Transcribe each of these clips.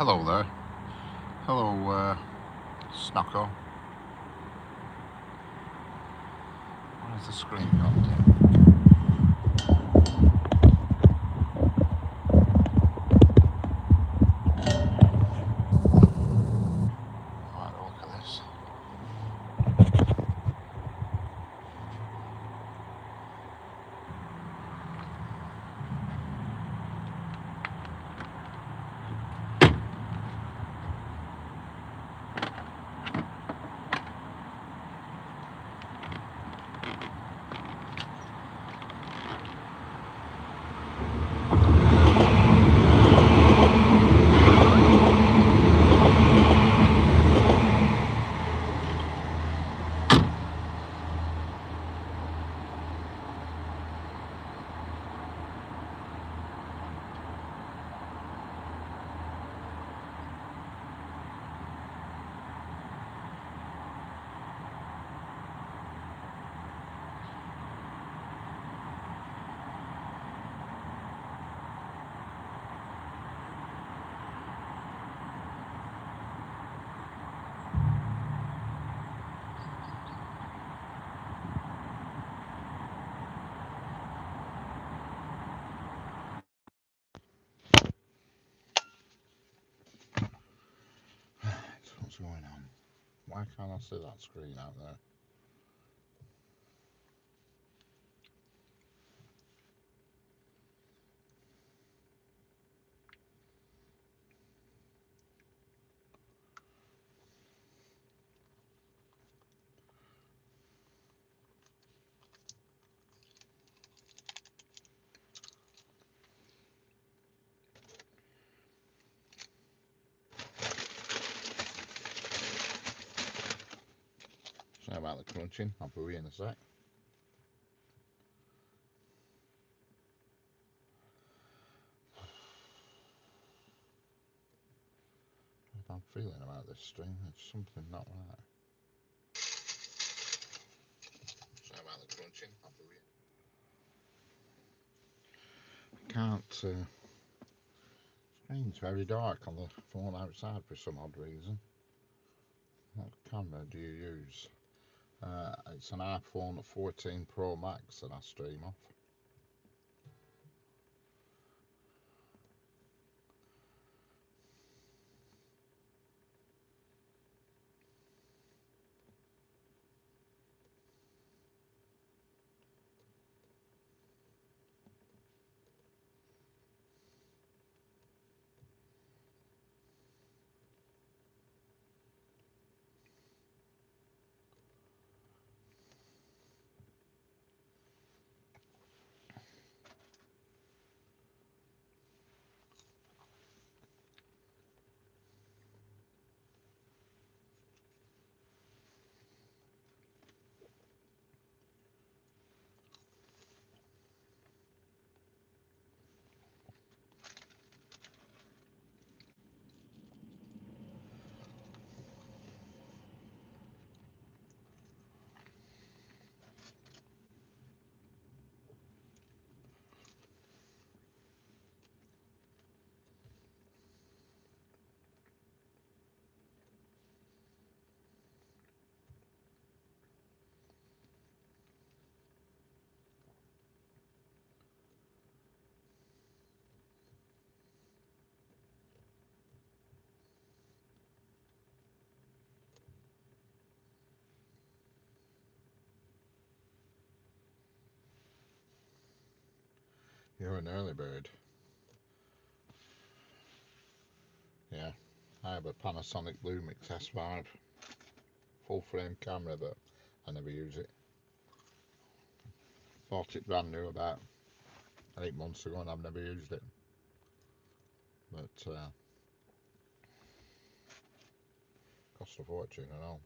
Hello there. Hello, Snocko. Where's the screen gone to? Right, look at this. What's going on? Why can't I see that screen out there? Sorry about the crunching. I'll be in a sec. I'm feeling about this stream. It's something not right. Sorry about the crunching. I'll be in. Can't. Screen's very dark on the phone outside for some odd reason. What camera do you use? It's an iPhone 14 Pro Max that I stream off. You're an early bird. Yeah, I have a Panasonic Lumix S5 full frame camera, but I never use it. Bought it brand new about 8 months ago and I've never used it. But cost a fortune and all.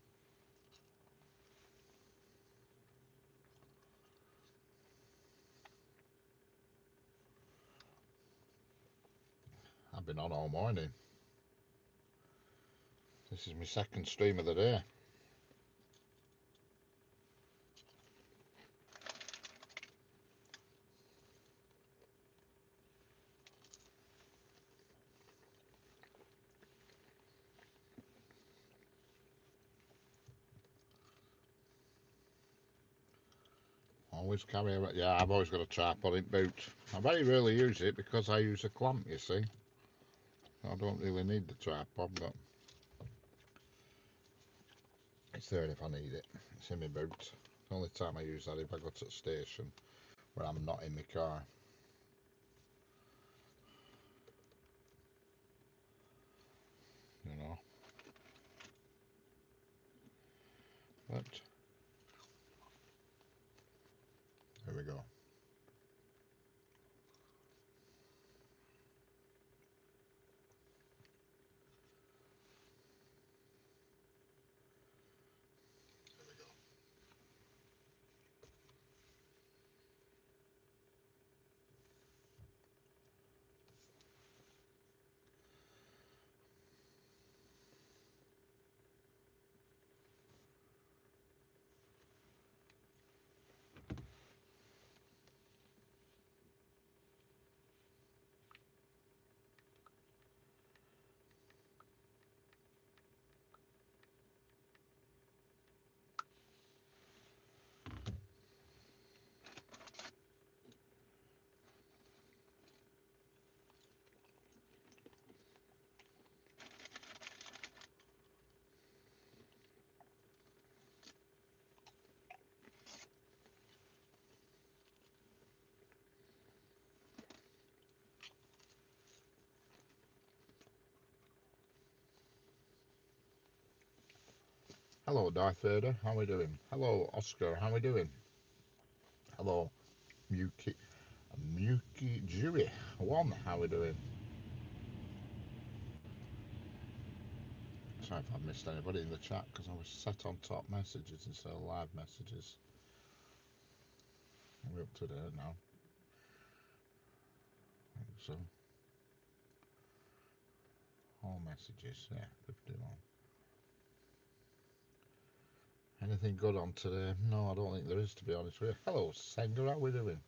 I've been on all morning. This is my second stream of the day. Always carry a... Yeah, I've always got a tripod in boot. I very rarely use it because I use a clamp, you see. I don't really need the tripod, but it's there if I need it. It's in my boot. The only time I use that if I go to the station where I'm not in my car. You know. But there we go. Hello, Darth Vader. How we doing? Hello, Oscar. How we doing? Hello, Muki Jury. One. How we doing? Sorry if I've missed anybody in the chat because I was set on top messages instead of live messages. We're up to date now. So, all messages. Yeah, 51. Anything good on today? No, I don't think there is, to be honest with you. Hello, Senga. How we doing?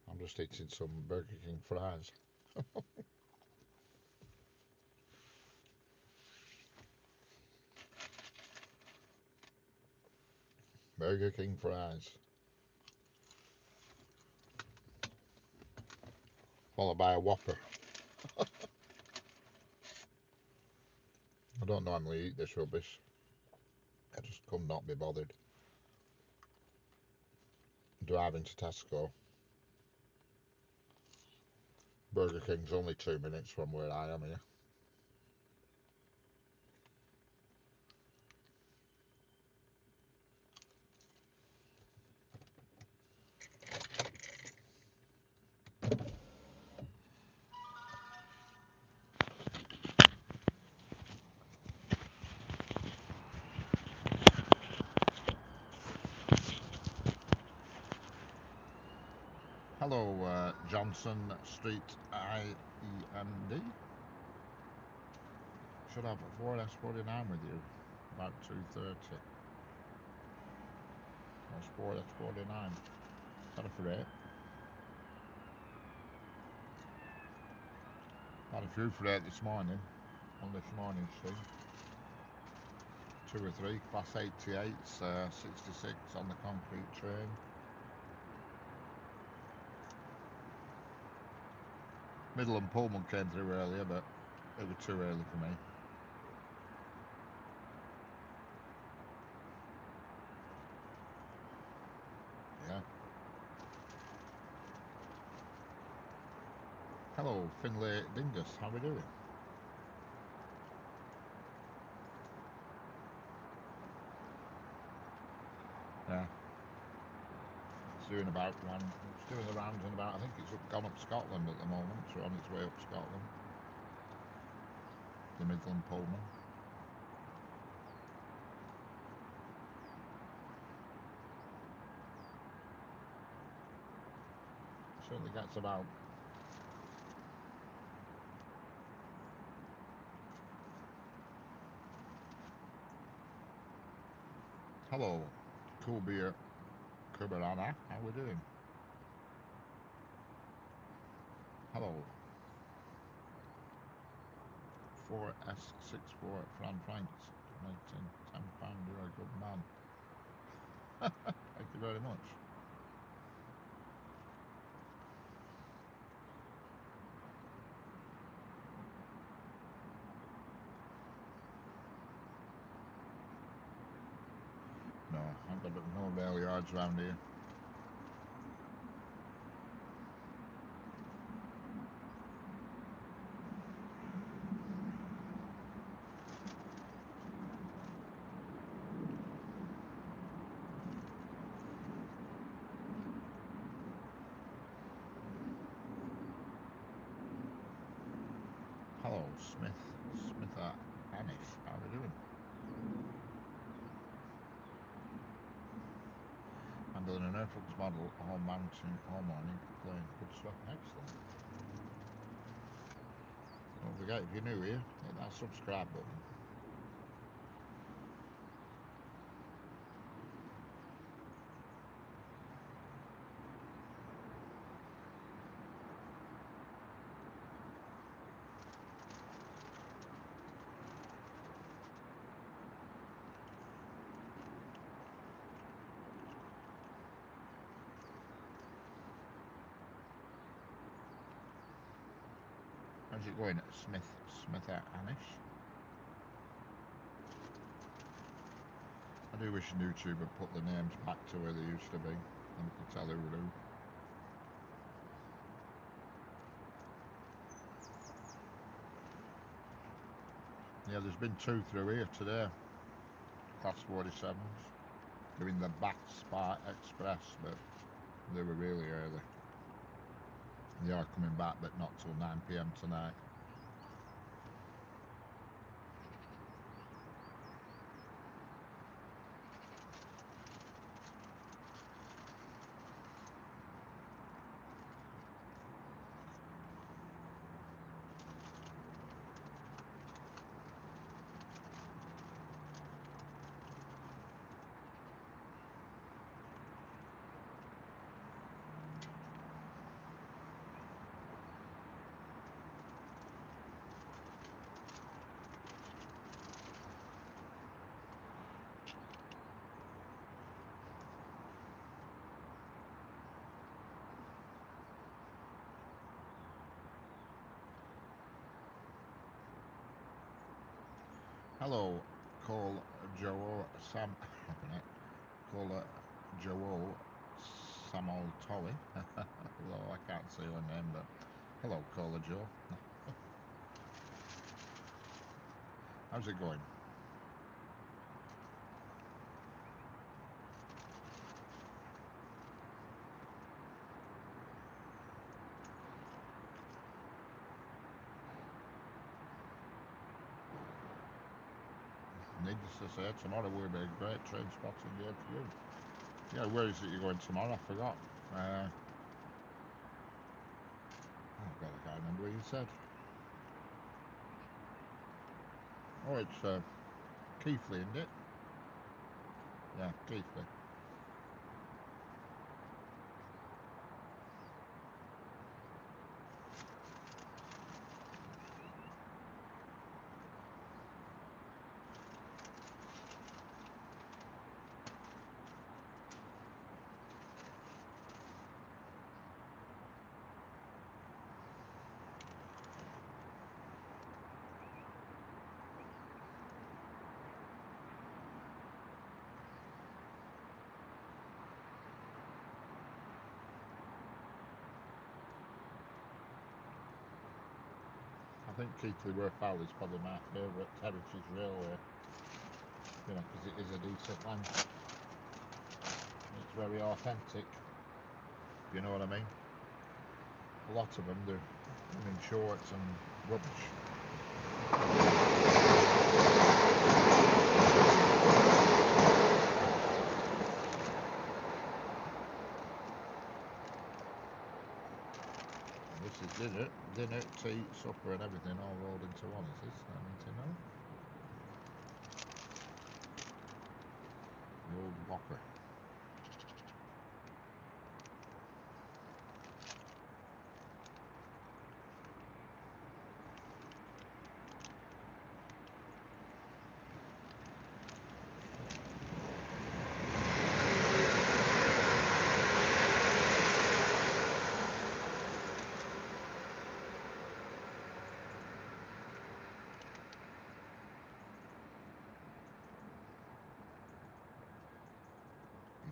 I'm just eating some Burger King fries. Burger King fries. Followed by a Whopper. I don't normally eat this rubbish. I just could not be bothered driving to Tesco. Burger King's only 2 minutes from where I am here. Hello, Johnson Street IEMD. Should have a Ford S49 with you about 2:30. That's Ford S49. Is that a freight? Had a few freight this morning. On this morning's thing. 2 or 3 Class 88s, 66 on the concrete train. Midland Pullman came through earlier, but it was too early for me. Yeah. Hello, Finlay Dingus. How we doing? Yeah. It's doing about one. It's doing the rounds and about. I think it's gone up Scotland at the moment. So on its way up Scotland. The Midland Pullman. Certainly gets about. Hello, Cool Beer Kubarana. How we doing? Hello. 4S64 Fran Franks. Making £10, you're a good man. Thank you very much. No, I've got no rail yards around here. Hello, Smith Anish. How are we doing? Handling an Airfox model, all mounting, all morning, playing good stuff. Excellent. Don't forget, if you're new here, hit that subscribe button. How's it going at Smith Anish? I do wish YouTube would put the names back to where they used to be, and you can tell who. Yeah, there's been 2 through here today, Class 47s, doing the Bath Spa Express, but they were really early. They are coming back, but not till 9 PM tonight. Hello, Cole Joe Sam. Cole Joe Samuel Towie. Although I can't say your name, but hello, Cole Joe. How's it going? Needless to say, tomorrow will be a great train spotting day for you. Yeah, where is it you're going tomorrow? I forgot. Oh God, I can't remember what you said. Oh, it's Keighley, isn't it? Yeah, Keighley. I think Keighley Worth Valley is probably my favourite heritage railway, you know, because it is a decent length. It's very authentic, you know what I mean? A lot of them, they're in shorts and rubbish. This is dinner, tea, supper and everything all rolled into one, is this? I need to know. The old whopper.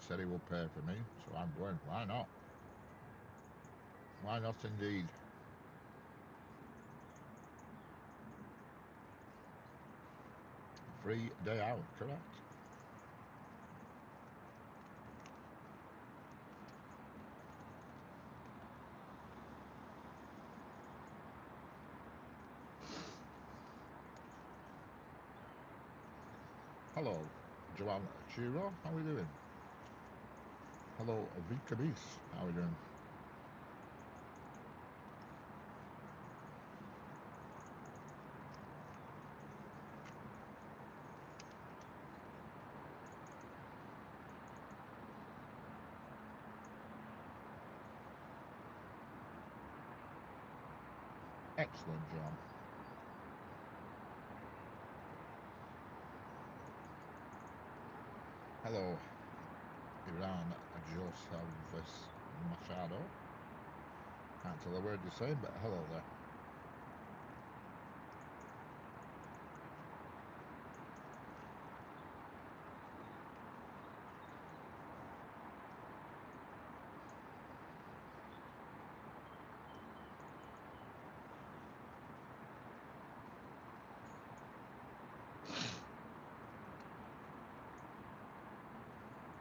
said he will pay for me, so I'm going. Why not? Why not indeed? Free day out, correct? Hello, Joanne Chiro, how are we doing? Hello, Vika Beast, how are we doing? Excellent, John. Hello, Iran Joseph Machado. Can't tell a word you're saying, but hello there.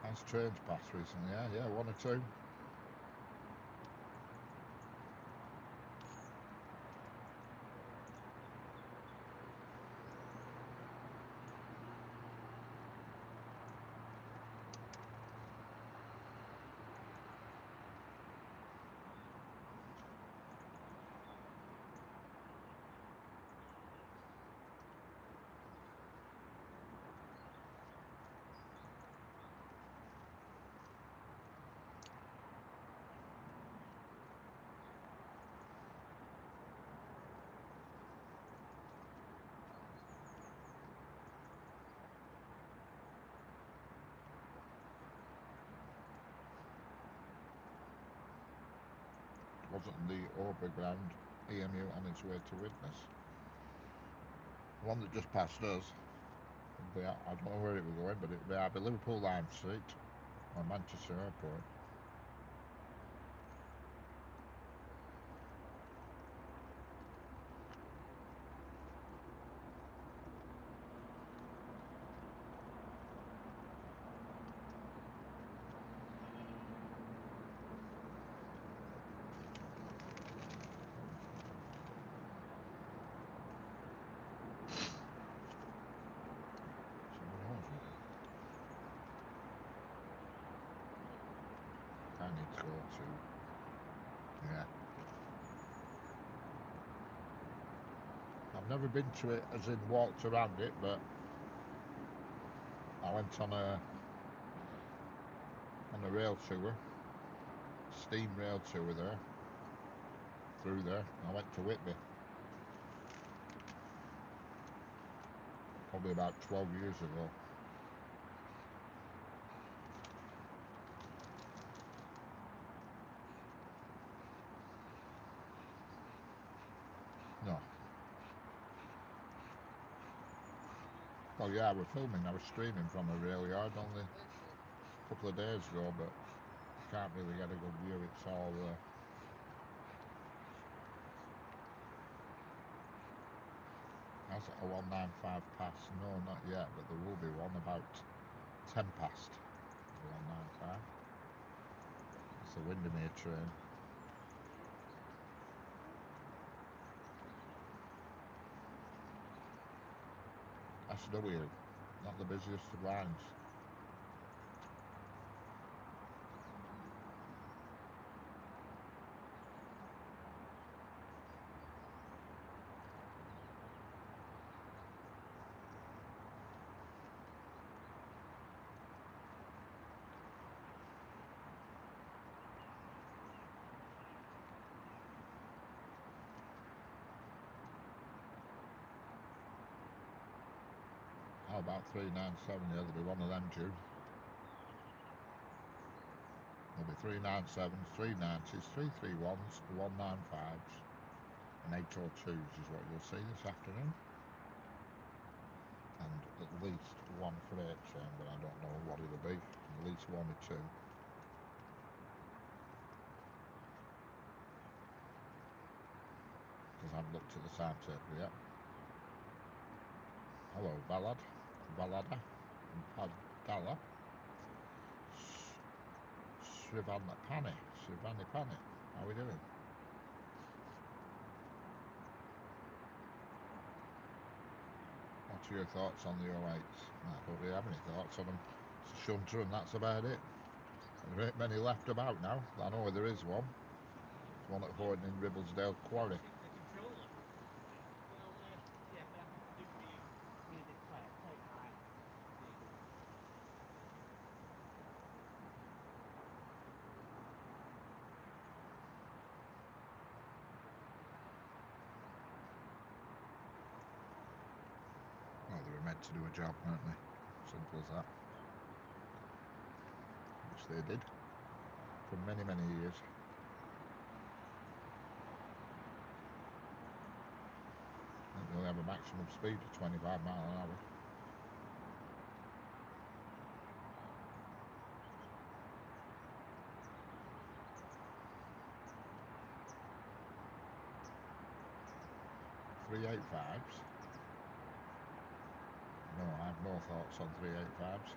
Has trains passed recently? Yeah, one or two. Wasn't the overground EMU on its way to Widnes? The one that just passed us. I don't know where it was going, but it would be either Liverpool Line Street or Manchester Airport. I need to go to, yeah. I've never been to it as in walked around it, but I went on a rail tour, steam rail tour there, through there. I went to Whitby probably about 12 years ago. No. Well, yeah, I was filming, I was streaming from a rail yard only a couple of days ago, but you can't really get a good view. It's all has a 195 pass? No, not yet, but there will be one about 10 past the 195. It's a Windermere train. SW, not the busiest of lines. How about 397? Yeah, there'll be one of them due. There'll be 397s, 390s, 331s, 195s, and 802s is what you'll see this afternoon. And at least one freight train, but I don't know what it'll be. At least it's one or two. Because I've looked at the timetable yet. Hello, Ballad, Ballada, Padala, Srivani Pani. How are we doing? What are your thoughts on the 08s? I don't really have any thoughts on them. It's a shunter and that's about it. There ain't many left about now. I know there is one. There's one at Horton in Ribblesdale Quarry. Well, they were meant to do a job, weren't they? Simple as that. Which they did for many, many years. I think they only have a maximum speed of 25 miles an hour. .385s. No, I have no thoughts on 385s.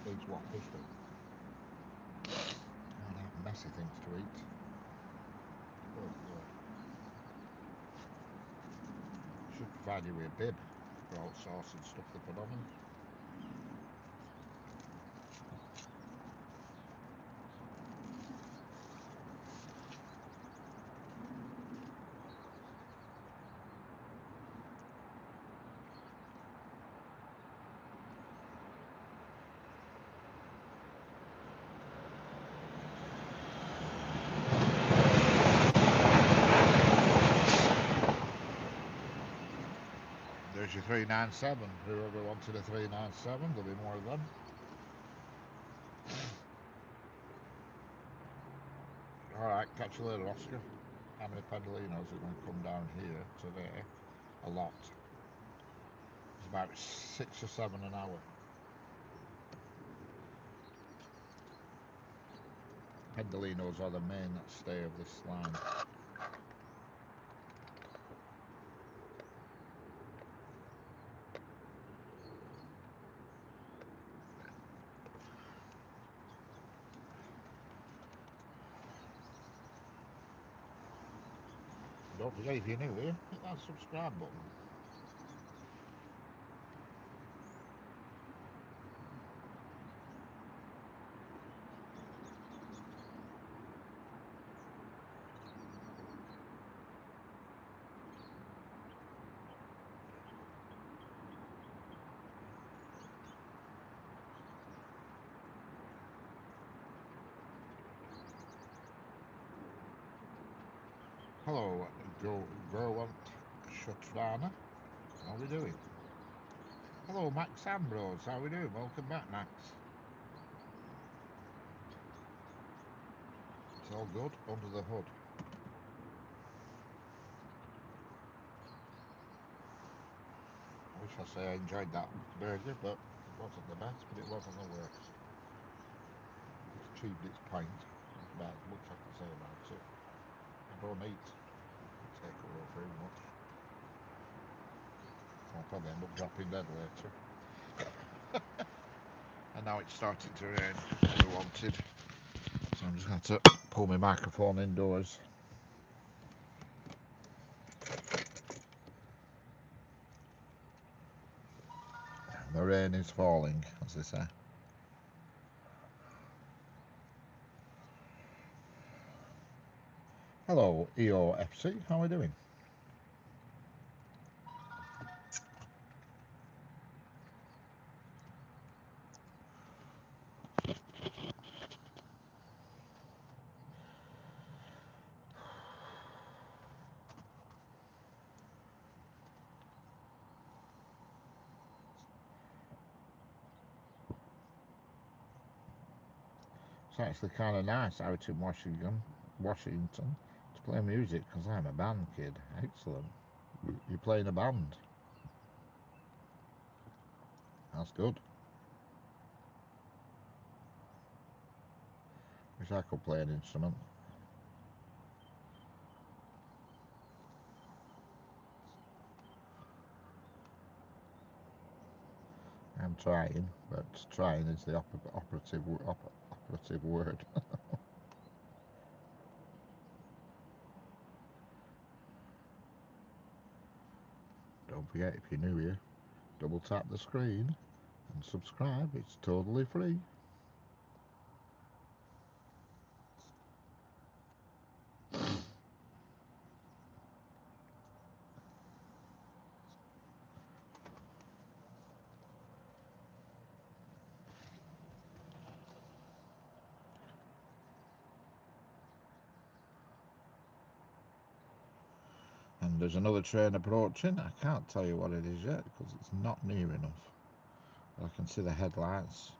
Needs 150. Can't have messy things to eat. Oh, Lord. Should provide you with a bib for all sauce and stuff they put on them. There's your 397. Whoever wanted a 397, there'll be more of them. Alright, catch you later, Oscar. How many Pendolinos are going to come down here today? A lot. It's about 6 or 7 an hour. Pendolinos are the mainstay of this line. Don't forget, if you're new here, hit that subscribe button. Hello, Gerwant Shatrana. How are we doing? Hello, Max Ambrose. How are we doing? Welcome back, Max. It's all good under the hood. I wish I say I enjoyed that burger, but it wasn't the best, but it wasn't the worst. It's achieved its point. That's about as much I can say about it. I don't eat takeaway very much. For I'll probably end up dropping dead later. And now it's starting to rain, as we wanted. So I'm just going to pull my microphone indoors. The rain is falling, as they say. Hello, EOFC, how are we doing? It's actually kind of nice out in Washington to play music, because I'm a band kid. Excellent. You're playing a band? That's good. Wish I could play an instrument. I'm trying, but trying is the operative word. Don't forget, if you're new here, double tap the screen and subscribe. It's totally free. And there's another train approaching. I can't tell you what it is yet because it's not near enough. But I can see the headlights.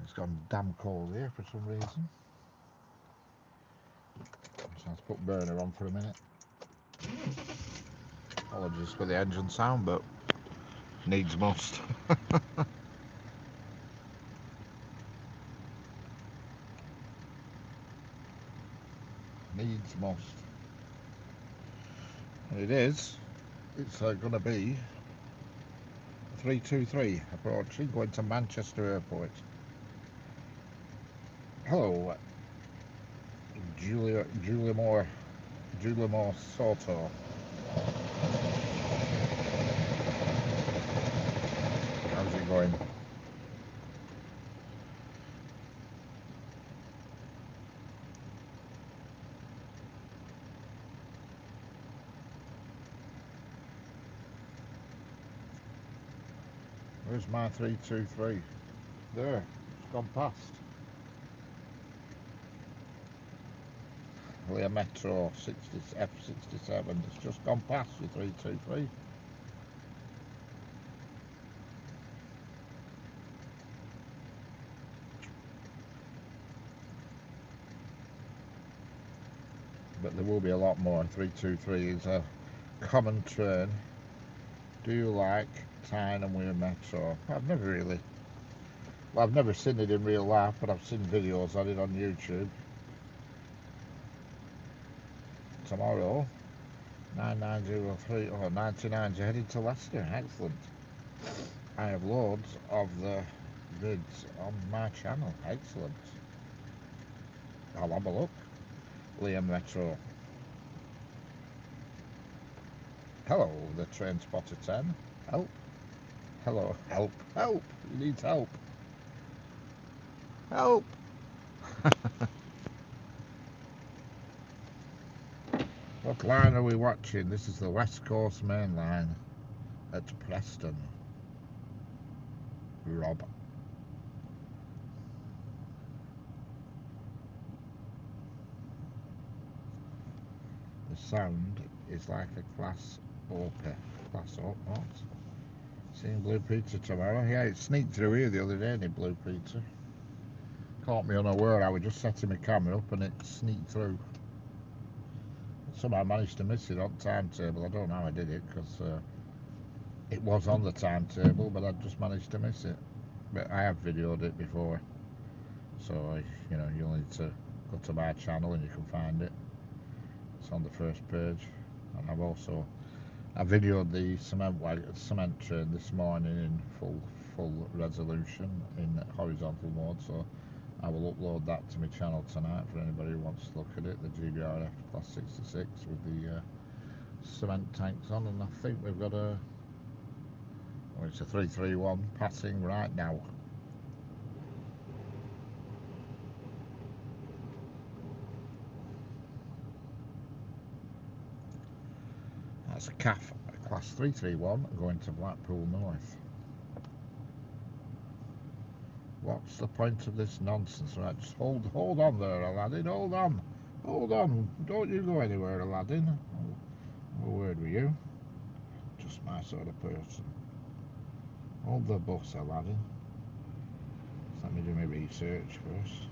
It's gone damn cold here for some reason. Just have to put burner on for a minute. Apologies for the engine sound, but needs must. Needs must. And it is. It's going to be 323 approaching, going to Manchester Airport. Hello, Julia Moore Soto. How's it going? Where's my 323? There, it's gone past. A Metro 60 F67, it's just gone past your 323. But there will be a lot more. 323 is a common train. Do you like Tyne and Weir Metro? I've never seen it in real life, but I've seen videos of it on YouTube. Tomorrow, 9903 or 99, you're heading to Leicester. Excellent. I have loads of the vids on my channel. Excellent. I'll have a look. Liam Metro. Hello, the train spotter 10. Help. Hello, help. Help. You need help. Help. What line are we watching? This is the West Coast Main Line at Preston. Rob. The sound is like a class op. Class op, what? Seeing Blue Peter tomorrow? Yeah, it sneaked through here the other day, didn't it, Blue Peter? Caught me unaware. I was just setting my camera up and it sneaked through. Somehow I managed to miss it on timetable. I don't know how I did it because it was on the timetable, but I just managed to miss it. But I have videoed it before, so you'll need to go to my channel and you can find it. It's on the first page. And I videoed the cement train this morning in full resolution in horizontal mode, so I will upload that to my channel tonight for anybody who wants to look at it. The GBRF Class 66 with the cement tanks on, and I think we've got it's a 331 passing right now. That's a CAF Class 331 going to Blackpool North. What's the point of this nonsense? Right, just hold on there, Aladdin, hold on, don't you go anywhere, Aladdin. No word with you, just my sort of person. Hold the bus, Aladdin. Let me do my research first.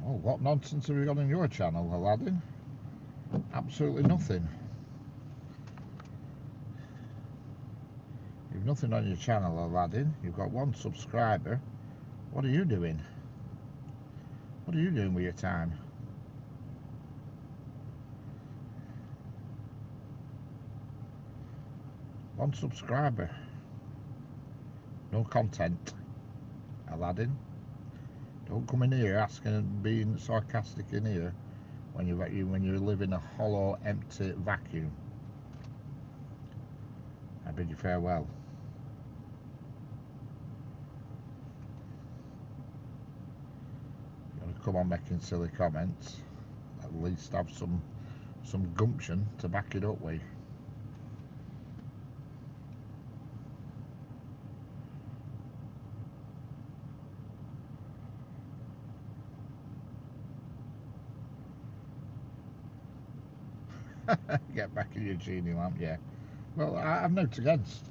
Oh, what nonsense have you got on your channel, Aladdin? Absolutely nothing. You've nothing on your channel, Aladdin. You've got 1 subscriber. What are you doing? What are you doing with your time? One subscriber. No content, Aladdin. Don't come in here asking and being sarcastic in here when you live in a hollow, empty vacuum. I bid you farewell. You're gonna come on making silly comments. At least have some gumption to back it up with. Get back in your genie lamp, yeah. Well, I've note against.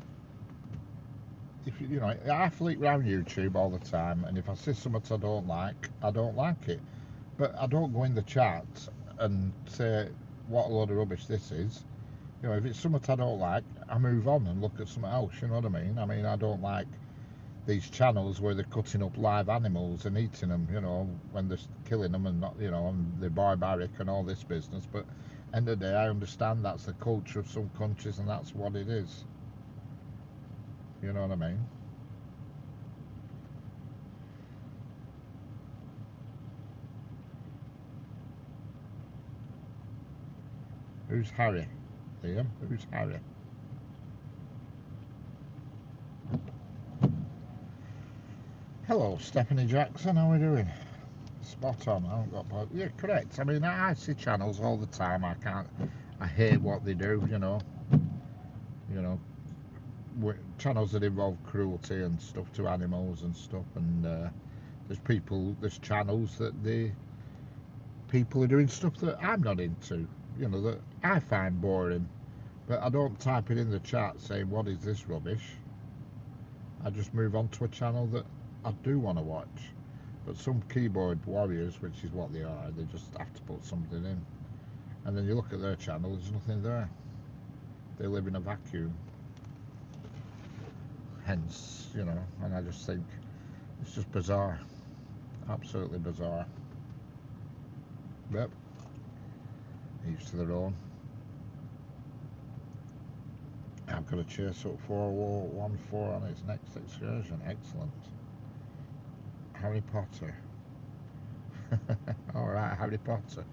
If you know, I flick round YouTube all the time, and if I see something I don't like it. But I don't go in the chat and say what a load of rubbish this is. You know, if it's something I don't like, I move on and look at something else. You know what I mean? I mean, I don't like these channels where they're cutting up live animals and eating them. You know, when they're killing them and not, you know, and they're barbaric and all this business. But end of the day, I understand that's the culture of some countries and that's what it is. You know what I mean? Who's Harry? Liam? Who's Harry? Hello, Stephanie Jackson. How are we doing? Spot on. I haven't got. Yeah, correct. I mean, I see channels all the time. I hate what they do. You know. You know. Channels that involve cruelty and stuff to animals and stuff. And there's channels that people are doing stuff that I'm not into. You know, that I find boring. But I don't type it in the chat saying, what is this rubbish? I just move on to a channel that I do want to watch. But some keyboard warriors, which is what they are, they just have to put something in. And then you look at their channel, there's nothing there. They live in a vacuum. Hence, you know, and I just think it's just bizarre. Absolutely bizarre. Yep. Each to their own. I've got to chase up 414 on its next excursion. Excellent. Harry Potter. Alright, Harry Potter.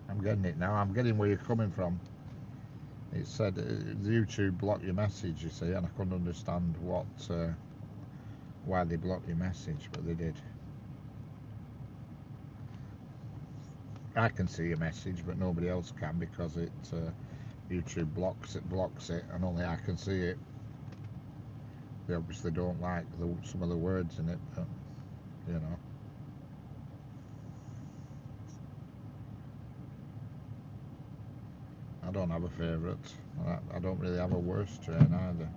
I'm getting it now. I'm getting where you're coming from. It said the YouTube blocked your message, you see, and I couldn't understand why they blocked your message, but they did. I can see your message, but nobody else can because YouTube blocks it, and only I can see it. They obviously don't like some of the words in it, but you know. I don't have a favourite. I don't really have a worst train either.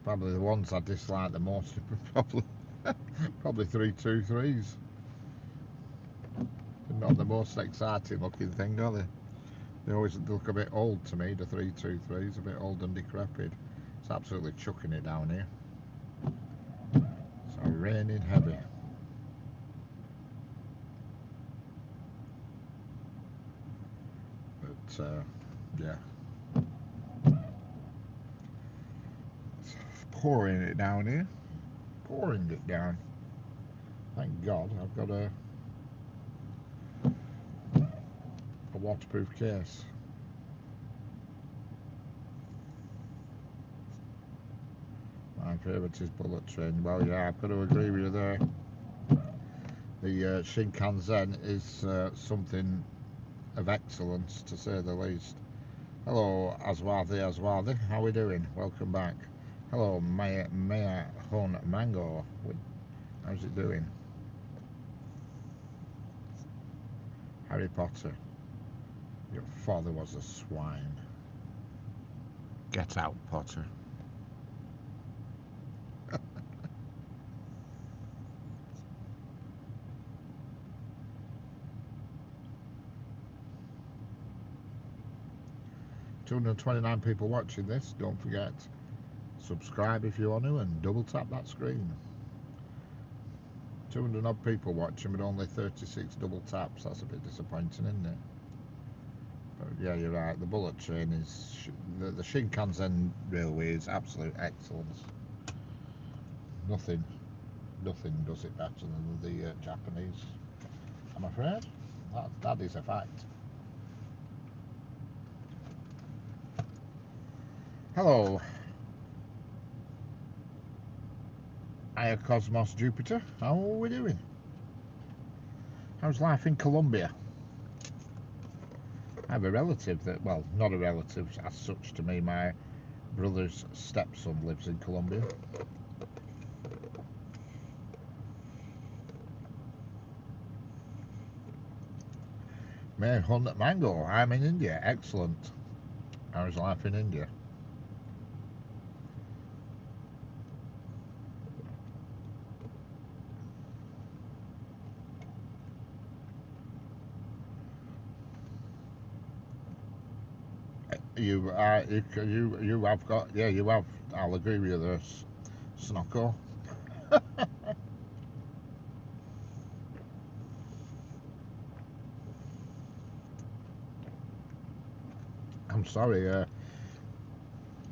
Probably the ones I dislike the most are probably 323s. They're not the most exciting looking thing, are they? They always look a bit old to me, the 323s, a bit old and decrepit. It's absolutely chucking it down here. It's raining heavy. yeah, it's pouring it down here, pouring it down. Thank God I've got a waterproof case. My favourite is bullet train. Well, yeah, I've got to agree with you there. The Shinkansen is something of excellence, to say the least. Hello, Aswadi, how are we doing? Welcome back. Hello, Maya Hun Mango. How's it doing? Harry Potter. Your father was a swine. Get out, Potter. 229 people watching this. Don't forget, subscribe if you want to and double tap that screen. 200 odd people watching but only 36 double taps. That's a bit disappointing, isn't it? But yeah, you're right, the bullet train is the Shinkansen railway is absolute excellence. Nothing does it better than the Japanese, I'm afraid. That is a fact. Hello, Aya Cosmos Jupiter. How are we doing? How's life in Colombia? I have a relative that, well, not a relative as such to me, my brother's stepson lives in Colombia. May hunt mango. I'm in India. Excellent. How's life in India? You have got, yeah, you have. I'll agree with you there, Snocko. I'm sorry,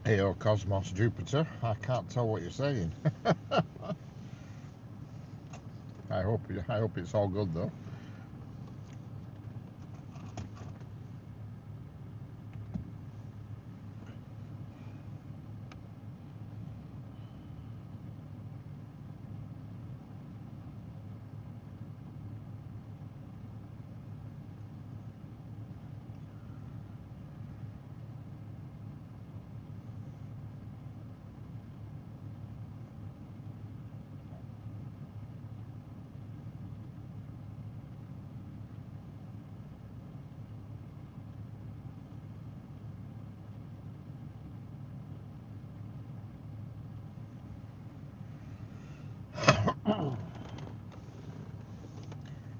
AO Cosmos Jupiter. I can't tell what you're saying. I hope it's all good though.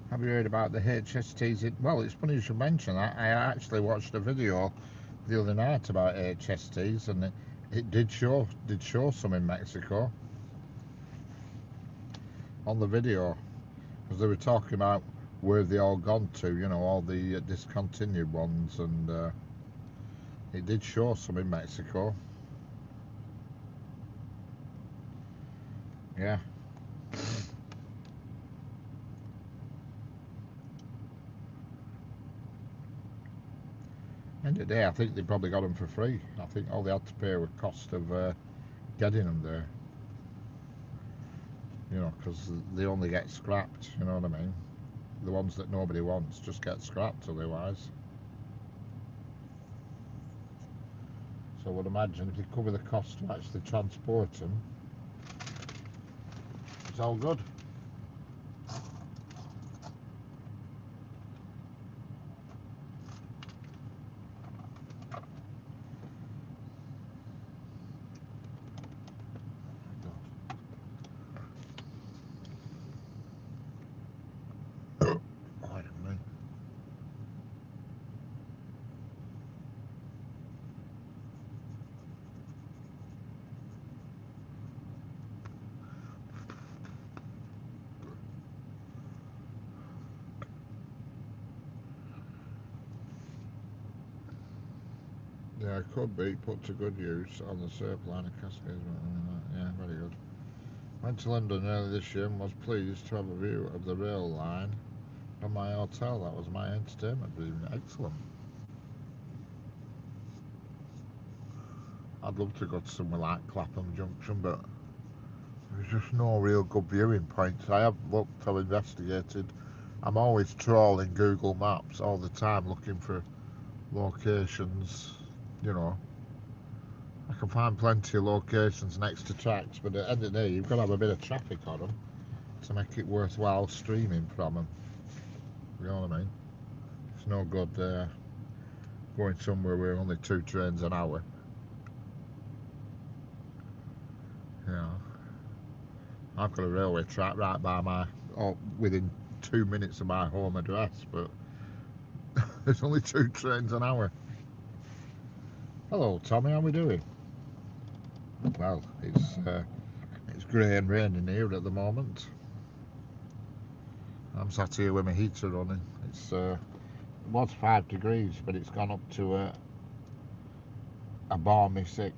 Have you heard about the HSTs? Well, it's funny you should mention that. I actually watched a video the other night about HSTs, and it did show some in Mexico on the video, because they were talking about where they all gone to, you know, all the discontinued ones, and it did show some in Mexico. Yeah. End of the day, I think they probably got them for free. I think all they had to pay was cost of getting them there. You know, because they only get scrapped, you know what I mean? The ones that nobody wants just get scrapped otherwise. So I would imagine if you cover the cost to actually transport them, it's all good. Yeah, could be put to good use on the surf line of Cascades. Yeah, very good. Went to London earlier this year and was pleased to have a view of the rail line from my hotel. That was my entertainment. Excellent. I'd love to go to somewhere like Clapham Junction, but there's just no real good viewing points. I have looked, I've investigated. I'm always trawling Google Maps all the time looking for locations, you know. I can find plenty of locations next to tracks, but at the end of the day, you've got to have a bit of traffic on them to make it worthwhile streaming from them. You know what I mean? It's no good going somewhere where only 2 trains an hour. You know, I've got a railway track right by within 2 minutes of my home address, but there's only 2 trains an hour. Hello, Tommy. How we doing? Well, it's grey and raining here at the moment. I'm sat here with my heater running. It was 5 degrees, but it's gone up to a balmy 6.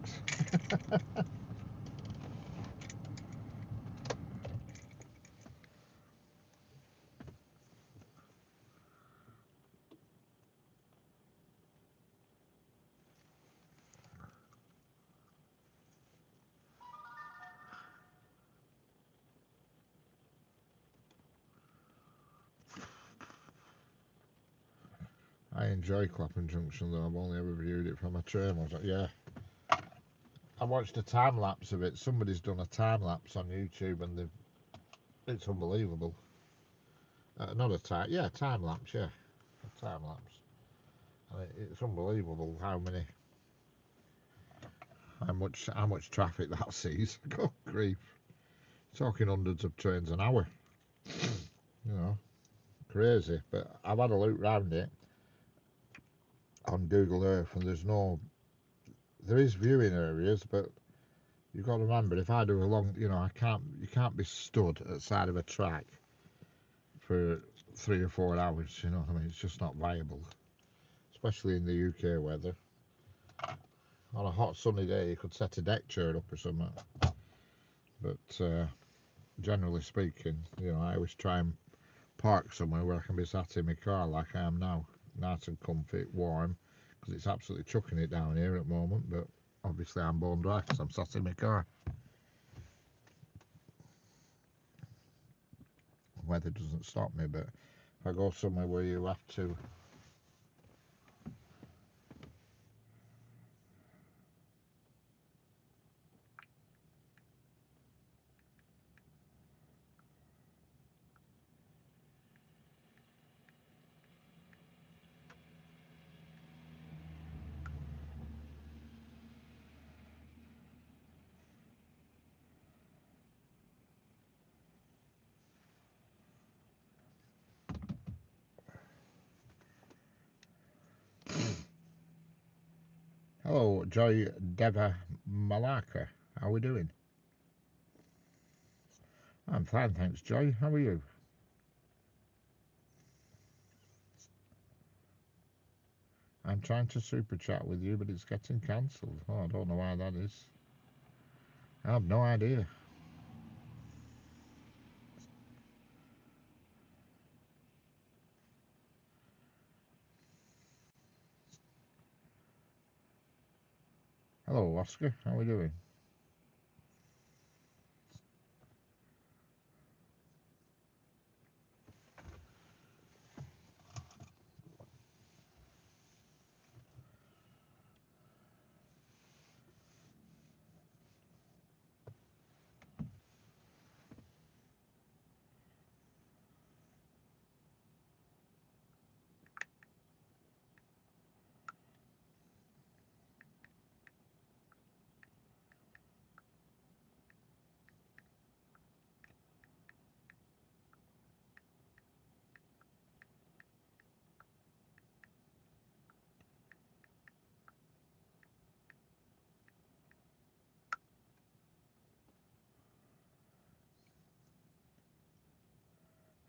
I enjoy Clapham Junction, though. I've only ever viewed it from a train. Yeah, I watched a time lapse of it. Somebody's done a time lapse on YouTube, and it's unbelievable. Not a time, yeah, time lapse, yeah, a time lapse. It's unbelievable how much traffic that sees. Good grief! Talking hundreds of trains an hour. You know, crazy. But I've had a look round it on Google Earth, and there is viewing areas, but you've got to remember, if I do a long, you can't be stood at the side of a track for 3 or 4 hours. You know what I mean? It's just not viable, especially in the UK weather. On a hot sunny day, you could set a deck chair up or something. But generally speaking, I always try and park somewhere where I can be sat in my car like I am now, nice and comfy, warm, because it's absolutely chucking it down here at the moment. But obviously, I'm bone dry because I'm sat in my car. Weather doesn't stop me, but if I go somewhere where you have to Hello, Joy Deva Malaka. How are we doing? I'm fine, thanks, Joy. How are you? I'm trying to super chat with you, but it's getting cancelled. Oh, I don't know why that is. I have no idea. Hello, Oscar. How are we doing?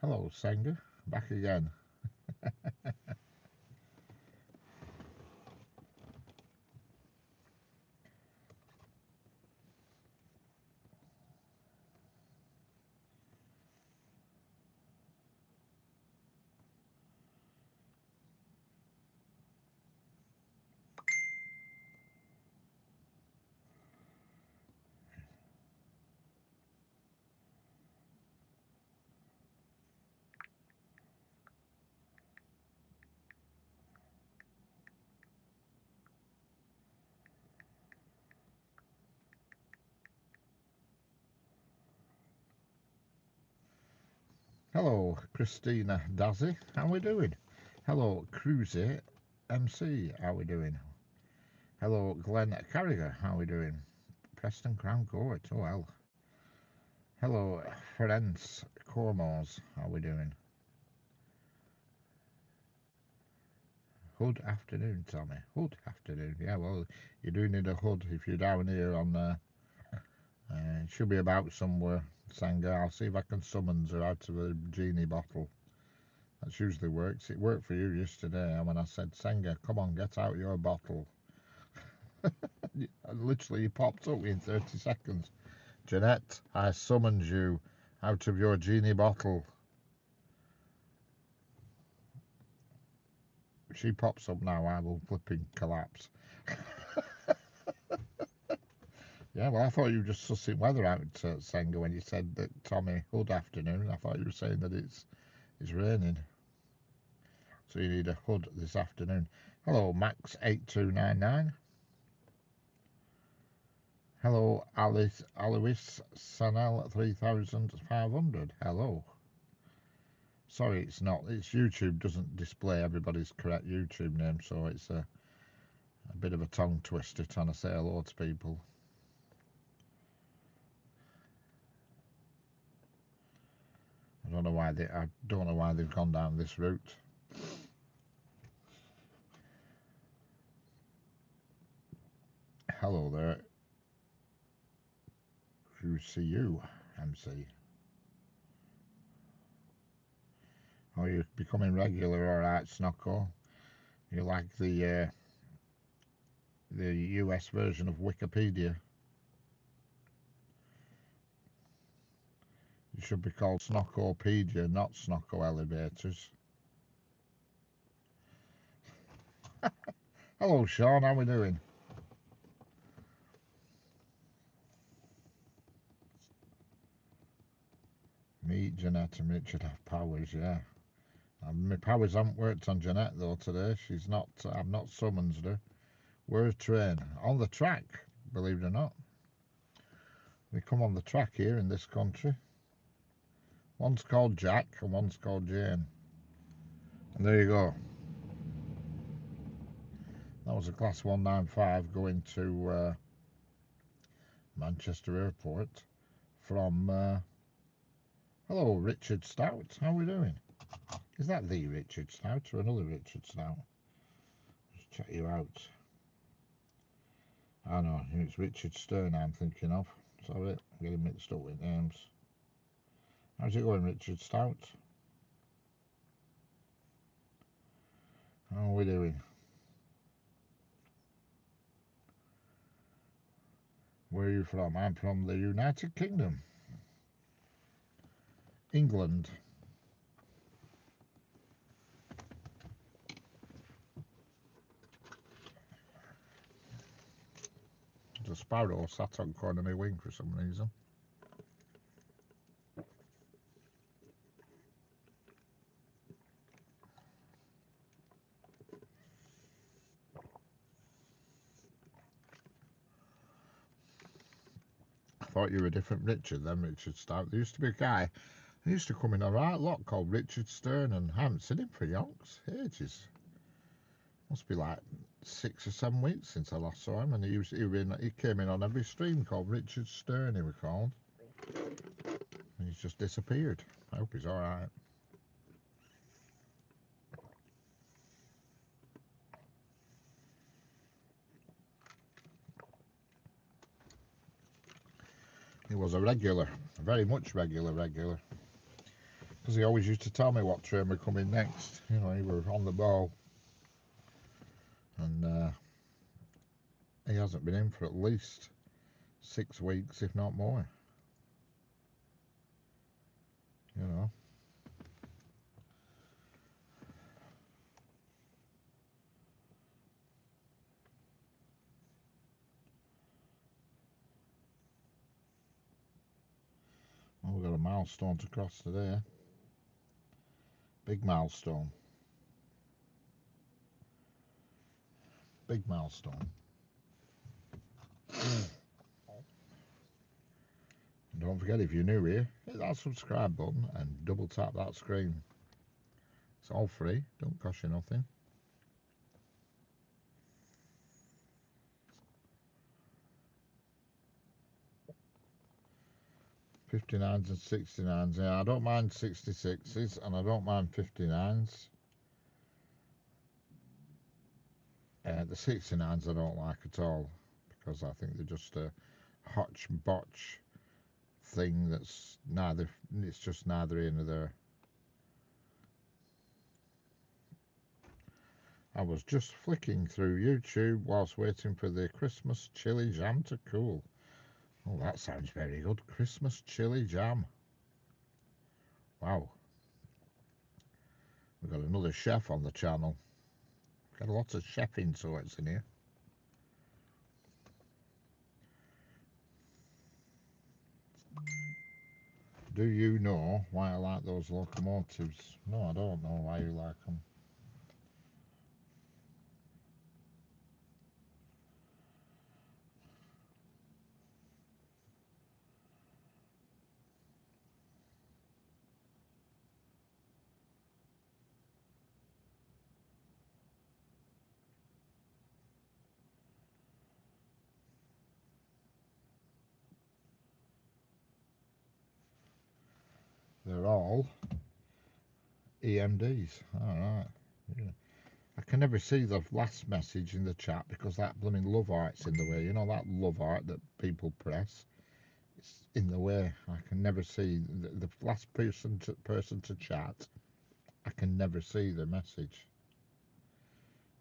Hello, Senga. Back again. Hello, Christina Dazzy. How we doing? Hello, Cruzy MC. How we doing? Hello, Glenn Carragher. How we doing? Preston Crown Court. Oh well. Hello, Ferenc Cormors. How we doing? Hood afternoon, Tommy. Hood afternoon. Yeah, well, you do need a hood if you're down here on it should be about somewhere. Sanga. I'll see if I can summons her out of a genie bottle. That usually works. It worked for you yesterday when I said, Senga, come on, get out your bottle. And literally, you popped up in 30 seconds. Jeanette, I summoned you out of your genie bottle. If she pops up now, I will flipping collapse. Yeah, well, I thought you were just sussing weather out, Senga, when you said that Tommy Hood afternoon. I thought you were saying that it's raining. So you need a hood this afternoon. Hello, Max8299. Hello, Alice Alois Sanel 3500. Hello. Sorry, it's not. It's YouTube doesn't display everybody's correct YouTube name, so it's a bit of a tongue twister trying to say hello to people. I don't know why they've gone down this route. Hello there. Who see you, MC? Oh, you're becoming regular, all right, Snocko. You like the US version of Wikipedia. It should be called Snockopedia, not Snocko Elevators. Hello, Sean. How we doing? Meet Jeanette and Richard have powers, yeah. My powers haven't worked on Jeanette though today. She's not. I've not summoned her. Where's train? On the track, believe it or not. They come on the track here in this country. One's called Jack and one's called Jane. And there you go. That was a Class 195 going to Manchester Airport from. Hello, Richard Stout. How are we doing? Is that the Richard Stout or another Richard Stout? Just check you out. I know, it's Richard Stern I'm thinking of. Sorry, I'm getting mixed up with names. How's it going, Richard Stout? How are we doing? Where are you from? I'm from the United Kingdom. England. There's a sparrow sat on the corner of my wing for some reason. I thought you were a different Richard than Richard Stout. There used to be a guy who used to come in a right lot called Richard Stern, and I haven't seen him for yonks, ages. Must be like 6 or 7 weeks since I last saw him, and he came in on every stream called Richard Stern, he was called. And he's just disappeared. I hope he's alright. He was a regular, very much regular. Because he always used to tell me what train would come in next. You know, he was on the ball. And he hasn't been in for at least 6 weeks, if not more. You know. Well, we've got a milestone to cross today. Big milestone. Big milestone. Don't forget, if you're new here, hit that subscribe button and double tap that screen. It's all free, don't cost you nothing. '59s and '69s. Yeah, I don't mind '66s and I don't mind '59s. The '69s I don't like at all because I think they're just a hotch-botch thing that's neither. It's just neither here nor there. I was just flicking through YouTube whilst waiting for the Christmas chili jam to cool. Oh, that sounds very good. Christmas chili jam. Wow. We've got another chef on the channel. Got a lot of chefing sorts in here. Do you know why I like those locomotives? No, I don't know why you like them. They're all EMDs. Alright. Yeah. I can never see the last message in the chat because that blooming love heart's in the way. You know that love heart that people press? It's in the way. I can never see the last person to chat. I can never see the message.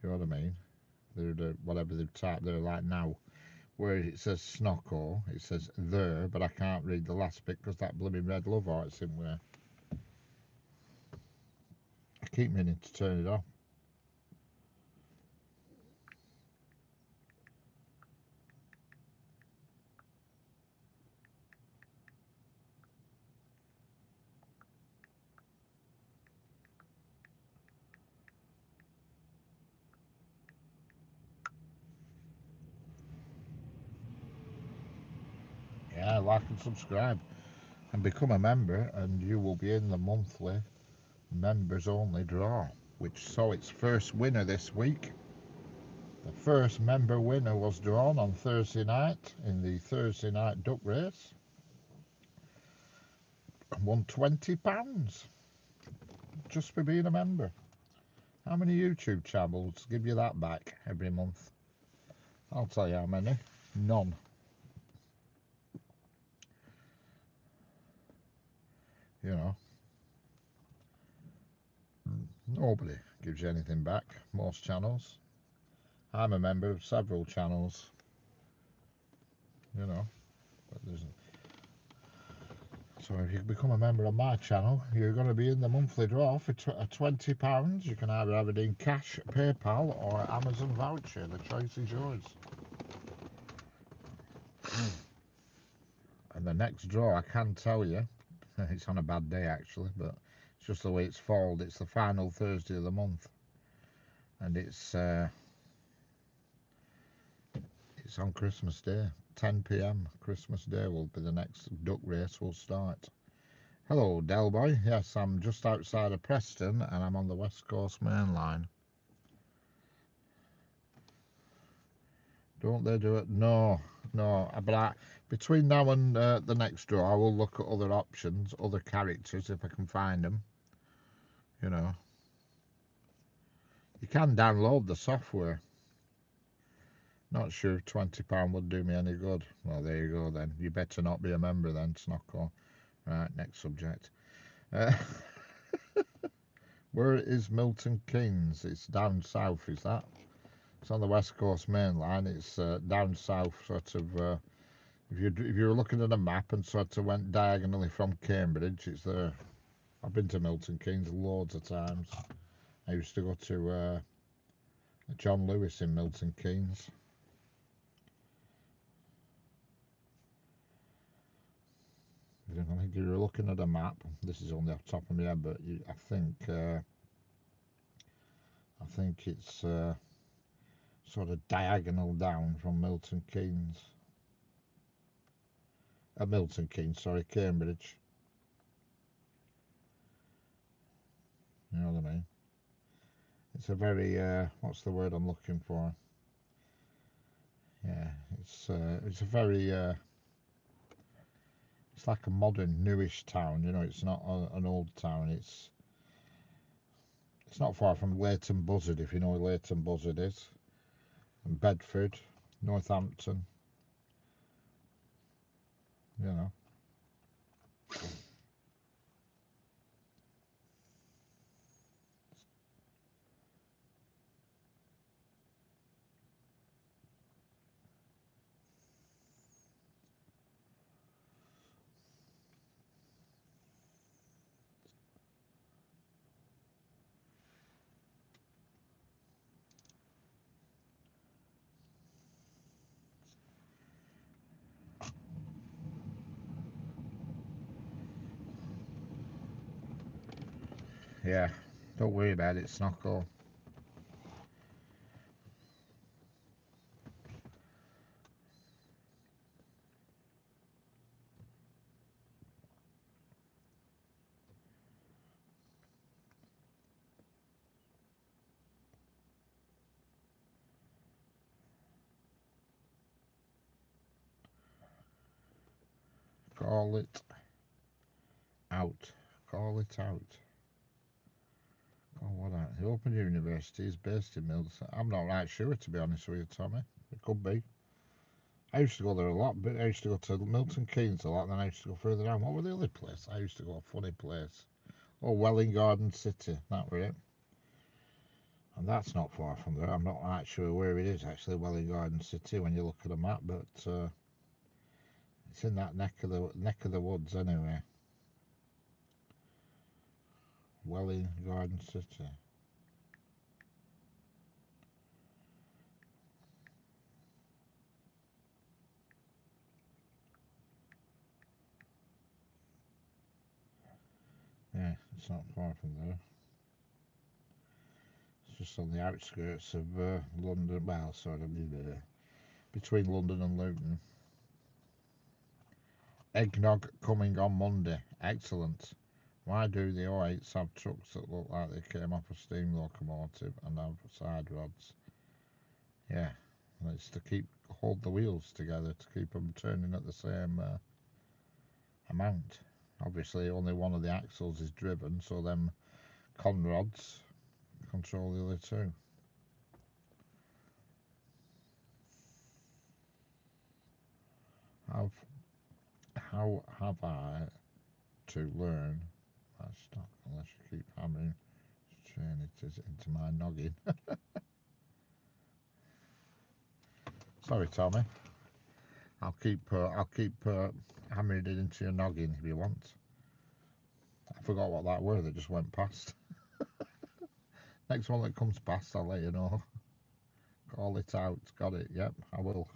You know what I mean? They're whatever they've typed there, like now, where it says snocko, it says there, but I can't read the last bit because that blooming red love heart's in there. I keep meaning to turn it off. Yeah, like and subscribe and become a member, and you will be in the monthly members only draw, which saw its first winner this week. The first member winner was drawn on Thursday night in the Thursday night duck race and won £20 just for being a member. How many YouTube channels give you that back every month? I'll tell you how many. None. You know, nobody gives you anything back. Most channels. I'm a member of several channels. You know, but there's. So if you become a member of my channel, you're going to be in the monthly draw for £20. You can either have it in cash, PayPal, or Amazon voucher. The choice is yours. And the next draw, I can tell you, it's on a bad day actually, but it's just the way it's fallen. It's the final Thursday of the month, and it's on Christmas Day, 10 p.m. Christmas Day will be the next duck race will start. Hello, Delboy. Yes, I'm just outside of Preston, and I'm on the West Coast Main Line. Don't they do it? No, no. But between now and the next draw, I will look at other options, other characters if I can find them. You know, you can download the software. Not sure if £20 would do me any good. Well, there you go then. You better not be a member then, Snocko. Right, next subject. Where is Milton Keynes? It's down south, is that? It's on the West Coast Main Line. It's down south, sort of. If you're looking at a map and sort of went diagonally from Cambridge, it's there. I've been to Milton Keynes loads of times. I used to go to John Lewis in Milton Keynes. I think if you're looking at a map, this is only off the top of my head, but I think it's sort of diagonal down from Milton Keynes. Milton Keynes, sorry, Cambridge. You know what I mean? It's a very, what's the word I'm looking for? Yeah, it's a very, it's like a modern, newish town. You know, it's not an old town. It's not far from Leighton Buzzard, if you know where Leighton Buzzard is, and Bedford, Northampton. You know. Yeah, don't worry about it, Snockle. Call it out. Call it out. Oh, what out? The Open University is based in Milton. I'm not right sure, to be honest with you, Tommy. It could be. I used to go there a lot, but I used to go to Milton Keynes a lot, and then I used to go further down. What were the other place? I used to go a funny place. Oh, Welling Garden City. That were it. And that's not far from there. I'm not right sure where it is, actually, Welling Garden City, when you look at a map, but it's in that neck of the woods, anyway. Welling Garden City. Yeah, it's not far from there. It's just on the outskirts of London. Well, sort of between London and Luton. Eggnog coming on Monday. Excellent. Why do the 08s have trucks that look like they came off a steam locomotive and have side rods? Yeah, it's to hold the wheels together to keep them turning at the same amount. Obviously, only one of the axles is driven, so them conrods control the other two. How have I to learn that stock unless you keep hammering it into my noggin? Sorry, Tommy. I'll keep hammering it into your noggin if you want. I forgot what that word that just went past. Next one that comes past, I'll let you know. Call it out. Got it. Yep, I will.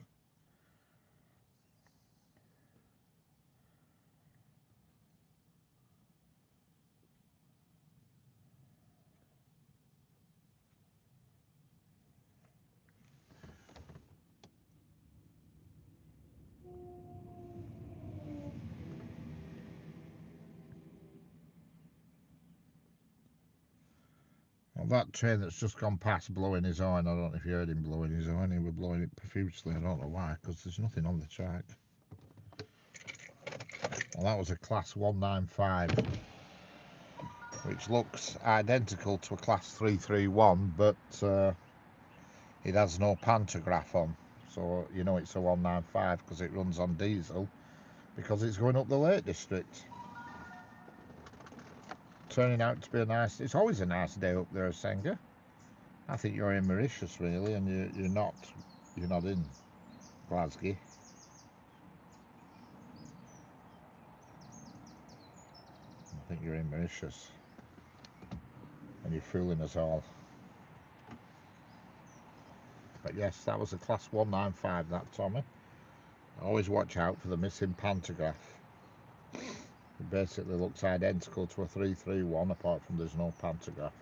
Well, that train that's just gone past blowing his horn, I don't know if you heard him blowing his horn. He was blowing it profusely. I don't know why, because there's nothing on the track. Well, that was a Class 195, which looks identical to a Class 331, but it has no pantograph on. So you know it's a 195 because it runs on diesel, because it's going up the Lake District. Turning out to be it's always a nice day up there, Senga. I think you're in Mauritius, really, and you're not in Glasgow. I think you're in Mauritius, and you're fooling us all. But yes, that was a Class 195, that, Tommy. Always watch out for the missing pantograph. It basically looks identical to a 331, apart from there's no pantograph.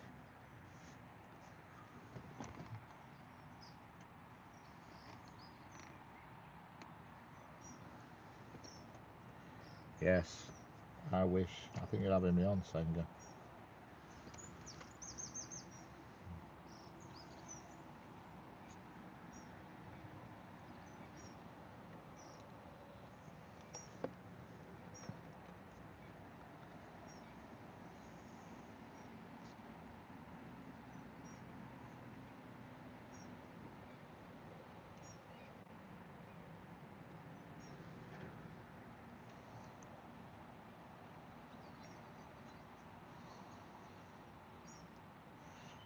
Yes, I wish. I think you're having me on, Senga.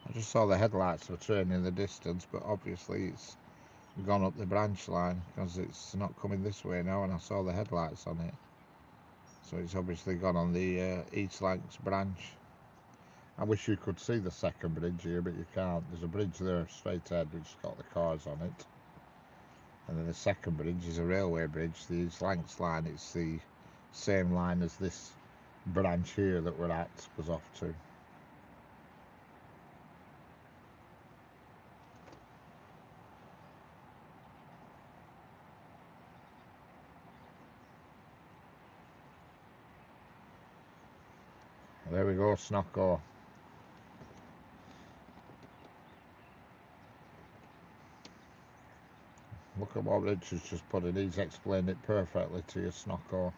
I just saw the headlights of a train in the distance, but obviously it's gone up the branch line because it's not coming this way now, and I saw the headlights on it. So it's obviously gone on the East Lancs branch. I wish you could see the second bridge here, but you can't. There's a bridge there straight ahead which has got the cars on it. And then the second bridge is a railway bridge, the East Lancs line. It's the same line as this branch here that we're at was off to. There we go, Snocko. Look at what Richard's just put in. He's explained it perfectly to you, Snocko.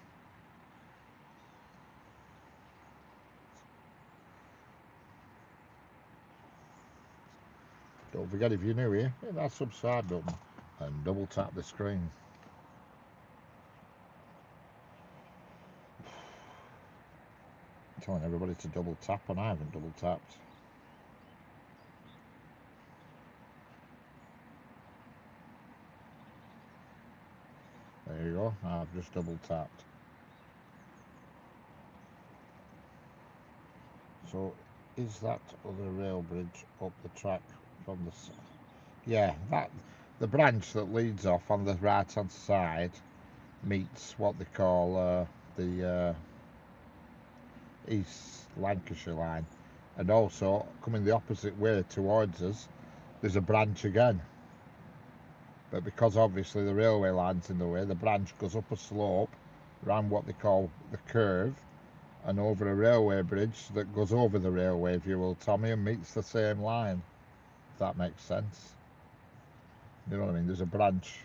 Don't forget, if you're new here, hit that subscribe button and double tap the screen. I'm telling everybody to double tap, and I haven't double tapped. There you go, I've just double tapped. So, is that other rail bridge up the track from the... Yeah, that the branch that leads off on the right hand side meets what they call the East Lancashire line, and also coming the opposite way towards us there's a branch again, but because obviously the railway line's in the way, the branch goes up a slope around what they call the curve and over a railway bridge that goes over the railway, if you will, Tommy, and meets the same line, if that makes sense. You know what I mean? There's a branch,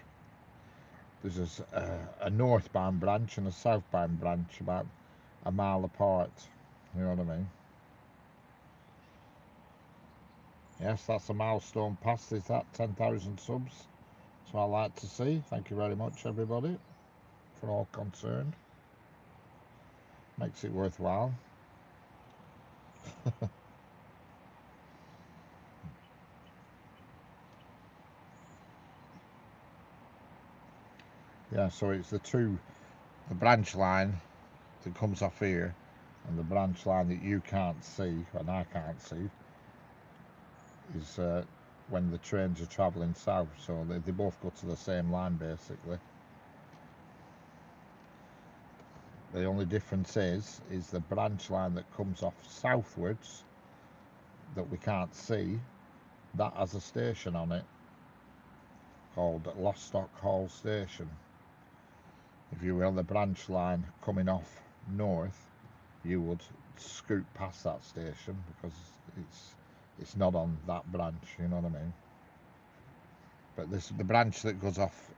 there's a northbound branch and a southbound branch about a mile apart. You know what I mean? Yes, that's a milestone past. Is that 10,000 subs? So I like to see. Thank you very much, everybody, for all concerned. Makes it worthwhile. Yeah, so it's the branch line that comes off here and the branch line that you can't see and I can't see is when the trains are travelling south, so they both go to the same line basically. The only difference is the branch line that comes off southwards that we can't see, that has a station on it called Lostock Hall Station. If you were on the branch line coming off north, you would scoot past that station because it's not on that branch, you know what I mean? But the branch that goes off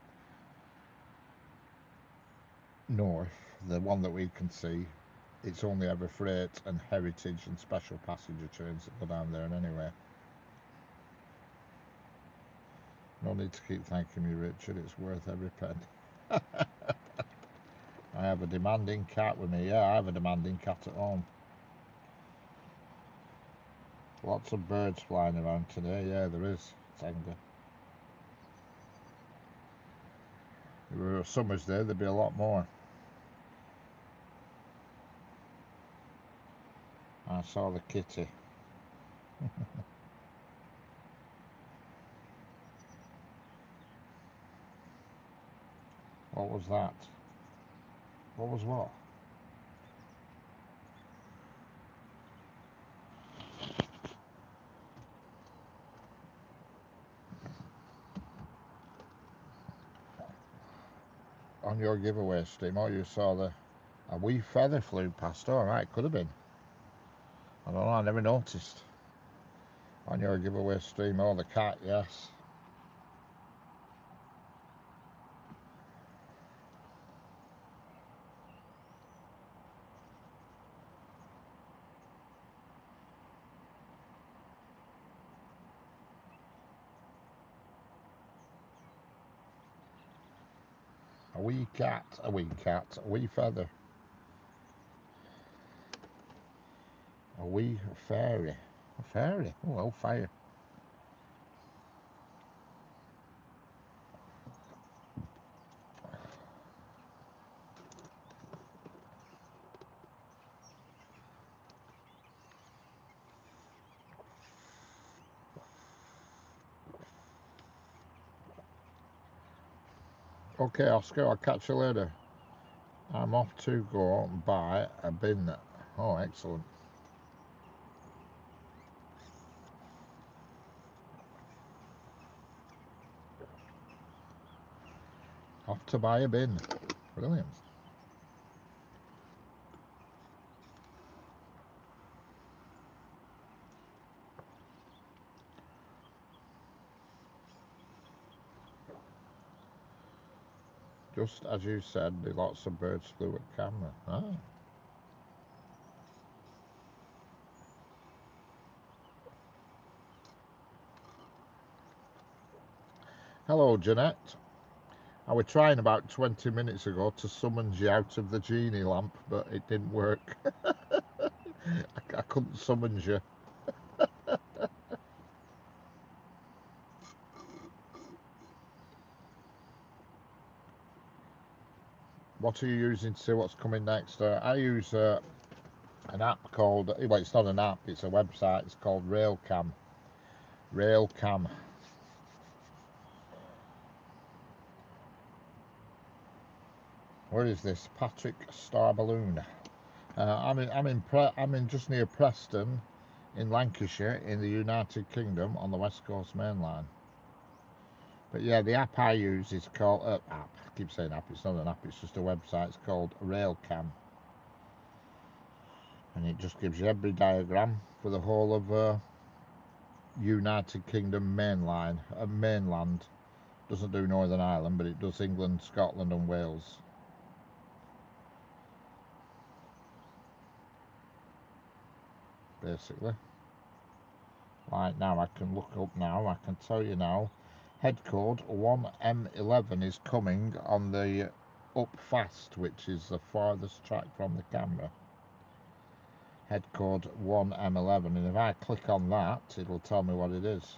north, the one that we can see, it's only ever freight and heritage and special passenger trains that go down there. And anyway, no need to keep thanking me, Richard, it's worth every penny. I have a demanding cat with me. Yeah, I have a demanding cat at home. Lots of birds flying around today. Yeah, there is, Tenga. If there were summers there, there'd be a lot more. I saw the kitty. What was that? What was what? On your giveaway stream, oh, you saw the A wee feather flew past. All right, could have been. I don't know, I never noticed. On your giveaway stream, oh, the cat, yes. A wee cat, a wee cat, a wee feather. A wee fairy. A fairy? Oh, fire. Okay, Oscar, I'll catch you later. I'm off to go and buy a bin. Oh, excellent. Off to buy a bin. Brilliant. Just as you said, lots of birds flew at camera. Ah. Hello, Jeanette. I was trying about 20 minutes ago to summon you out of the genie lamp, but it didn't work. I couldn't summon you. What are you using to see what's coming next? I use an app called, well, it's not an app, it's a website. It's called Railcam. Railcam. Where is this? Patrick Star Balloon. I'm in just near Preston, in Lancashire, in the United Kingdom, on the West Coast Main Line. But yeah, the app I use is called app. I keep saying app. It's not an app. It's just a website. It's called Railcam, and it just gives you every diagram for the whole of United Kingdom mainland. Doesn't do Northern Ireland, but it does England, Scotland, and Wales. Basically. Right now, I can look up now. I can tell you now. Head code 1M11 is coming on the up fast, which is the farthest track from the camera. Head code 1M11, and if I click on that, it'll tell me what it is.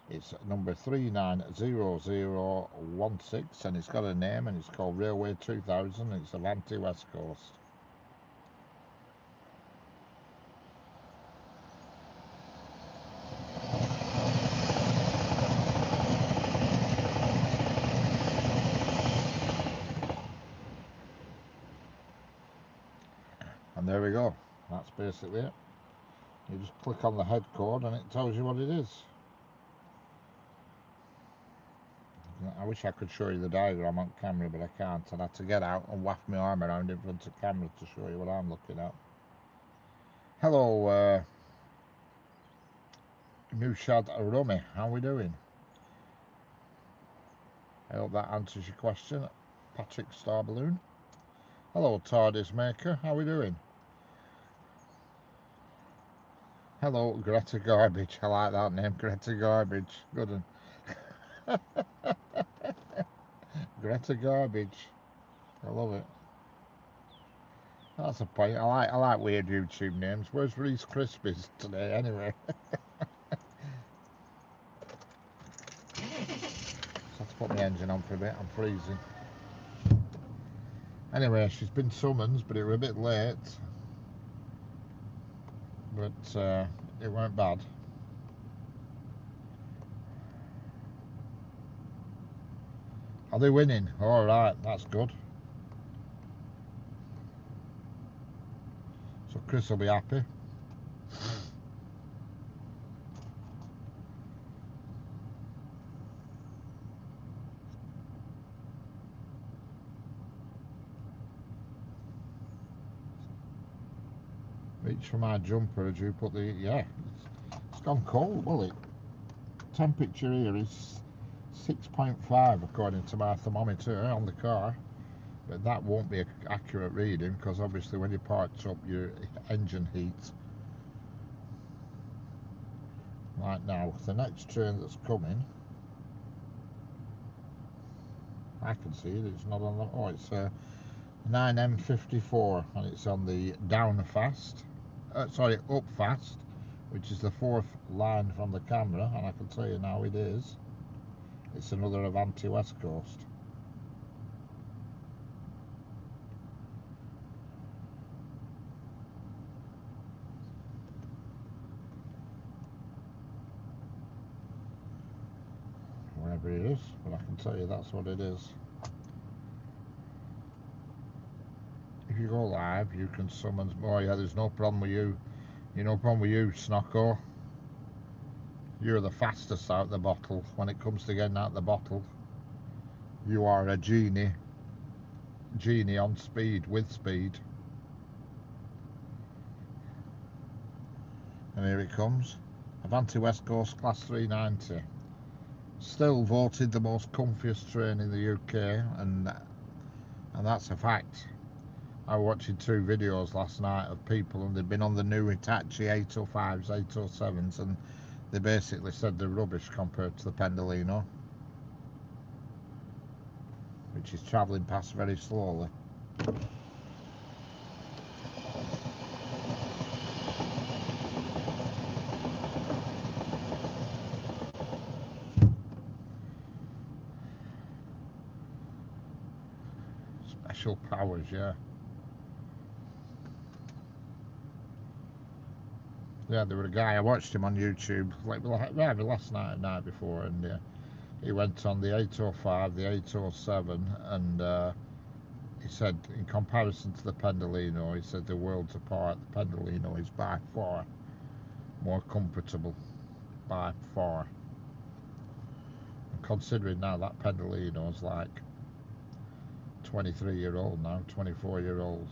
It's number 390016, and it's got a name, and it's called Railway 2000, and it's Avanti West Coast. And there we go. That's basically it. You just click on the head code and it tells you what it is. I wish I could show you the diagram on camera, but I can't. I'd have to get out and waft my arm around in front of camera to show you what I'm looking at. Hello, Nushad Rumi. How are we doing? I hope that answers your question. Patrick Star Balloon. Hello, TARDIS Maker. How are we doing? Hello, Greta Garbage. I like that name, Greta Garbage. Good one. Greta Garbage. I love it. That's a point. I like weird YouTube names. Where's Reese Krispies today, anyway? Just have to put my engine on for a bit. I'm freezing. Anyway, she's been summoned, but it was a bit late. But it weren't bad. Are they winning? All right, that's good. So Chris will be happy. reach for my jumper as you put the, yeah, it's gone cold. Well, it temperature here is 6.5 according to my thermometer on the car, but that won't be an accurate reading because obviously when you parked up your engine heat. Right now, the next train that's coming, I can see it, it's not on the, oh, it's 9M54 and it's on the down fast, sorry, up fast, which is the fourth line from the camera, and I can tell you now it is. It's another Avanti West Coast. Wherever it is, but I can tell you that's what it is. If you go live, you can summon. Oh yeah, there's no problem with you. No problem with you, Snocko. You're the fastest out the bottle. When it comes to getting out the bottle, you are a genie. Genie on speed, with speed. And here it comes. Avanti West Coast Class 390. Still voted the most comfiest train in the UK, and that's a fact. I was watching 2 videos last night of people, and they've been on the new Hitachi 805s, 807s, and they basically said they're rubbish compared to the Pendolino, which is travelling past very slowly. Special powers, yeah. Yeah, there was a guy, I watched him on YouTube like last night and night before, and he went on the 805, the 807, and he said in comparison to the Pendolino, he said they're worlds apart. The Pendolino is by far more comfortable, by far. And considering now that Pendolino is like 23-year-old now, 24-year-old,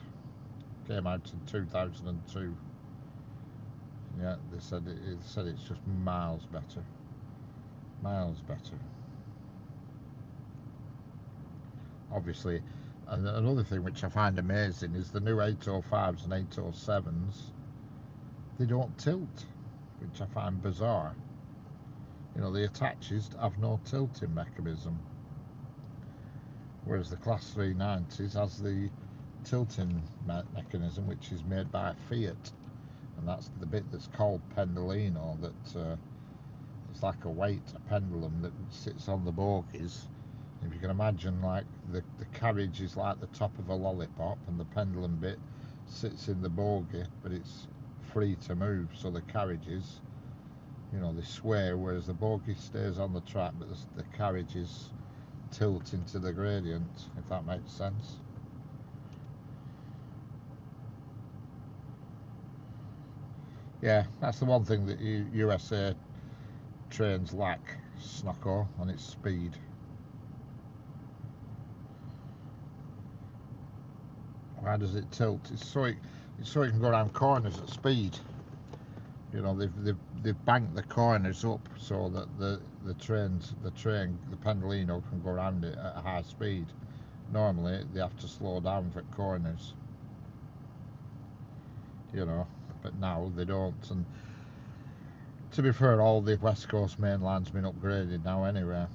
came out in 2002. Yeah, they said it's just miles better. Miles better. Obviously, and another thing which I find amazing is the new 805s and 807s, they don't tilt, which I find bizarre. The attaches have no tilting mechanism, whereas the Class 390s has the tilting mechanism, which is made by Fiat, and that's the bit that's called Pendolino, that it's like a weight, a pendulum that sits on the bogies. If you can imagine, like the carriage is like the top of a lollipop, and the pendulum bit sits in the bogie, but it's free to move, so the carriages, they sway, whereas the bogie stays on the track, but the carriages tilt into the gradient, if that makes sense. Yeah, that's the one thing that USA trains lack, Snocko, on its speed. Why does it tilt? It's so it can go around corners at speed. They've banked the corners up so that the Pendolino can go around it at a high speed. Normally they have to slow down for corners. But now they don't. And to be fair, all the West Coast main line's been upgraded now anyway,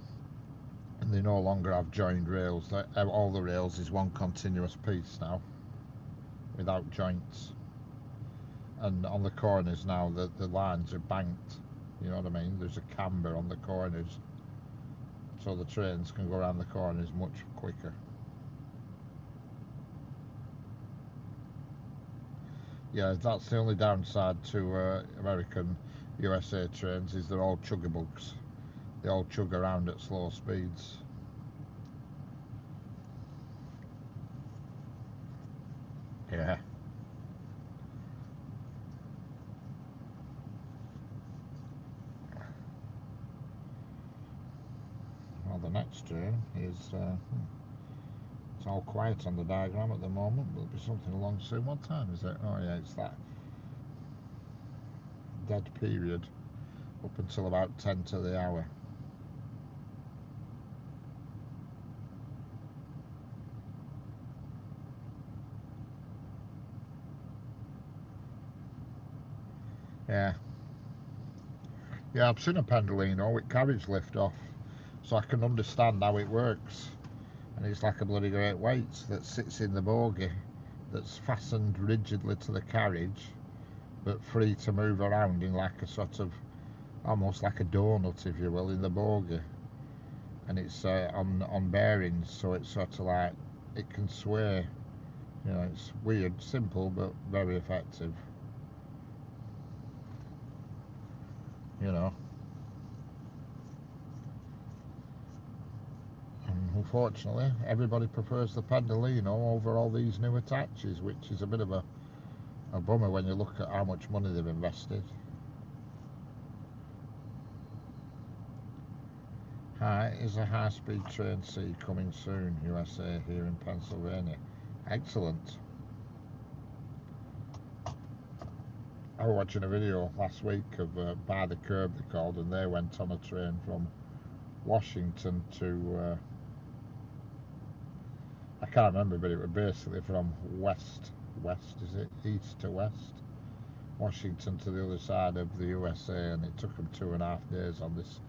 and they no longer have joined rails. All the rails is one continuous piece now, without joints. And on the corners now, the lines are banked. You know what I mean? There's a camber on the corners, so the trains can go around the corners much quicker. Yeah, that's the only downside to American USA trains, is they're all chuggabugs. They all chug around at slow speeds. Yeah. Well, the next train is it's all quiet on the diagram at the moment. There'll be something along soon. What time is it? Oh yeah, it's that dead period up until about 10 to the hour. Yeah. Yeah, I've seen a Pendolino with carriage lift off, so I can understand how it works. And it's like a bloody great weight that sits in the bogie, that's fastened rigidly to the carriage, but free to move around in like a sort of, almost like a donut, if you will, in the bogie. And it's on bearings, so it's sort of like, it can sway. You know, it's weird, simple, but very effective. You know. And unfortunately, everybody prefers the Pendolino over all these new attaches, which is a bit of a bummer when you look at how much money they've invested. Hi, is a high-speed train C coming soon, USA, here in Pennsylvania? Excellent. I was watching a video last week of By the Curb, they called, and they went on a train from Washington to, I can't remember, but it was basically from west, is it? East to west. Washington to the other side of the USA, and it took them 2.5 days on this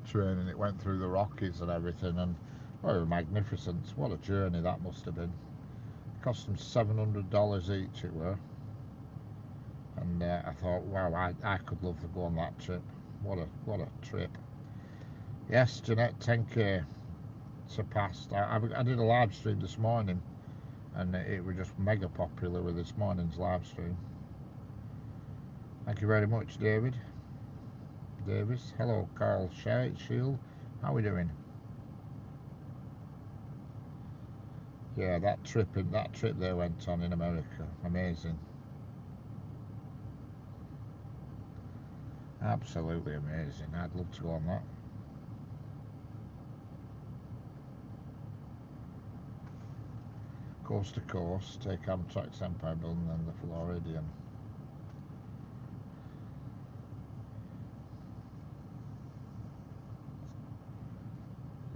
train, and it went through the Rockies and everything, and well, it was magnificent. What a journey that must have been. It cost them $700 each, it were. And I thought, wow, I could love to go on that trip. What a trip. Yes, Jeanette, 10k surpassed. I did a live stream this morning, and it was just mega popular with this morning's live stream. Thank you very much, David Davis. Hello, Carl Shield. How are we doing? Yeah, that trip they went on in America, amazing. Absolutely amazing. I'd love to go on that. Coast to coast, take Amtrak's Empire Building and the Floridian.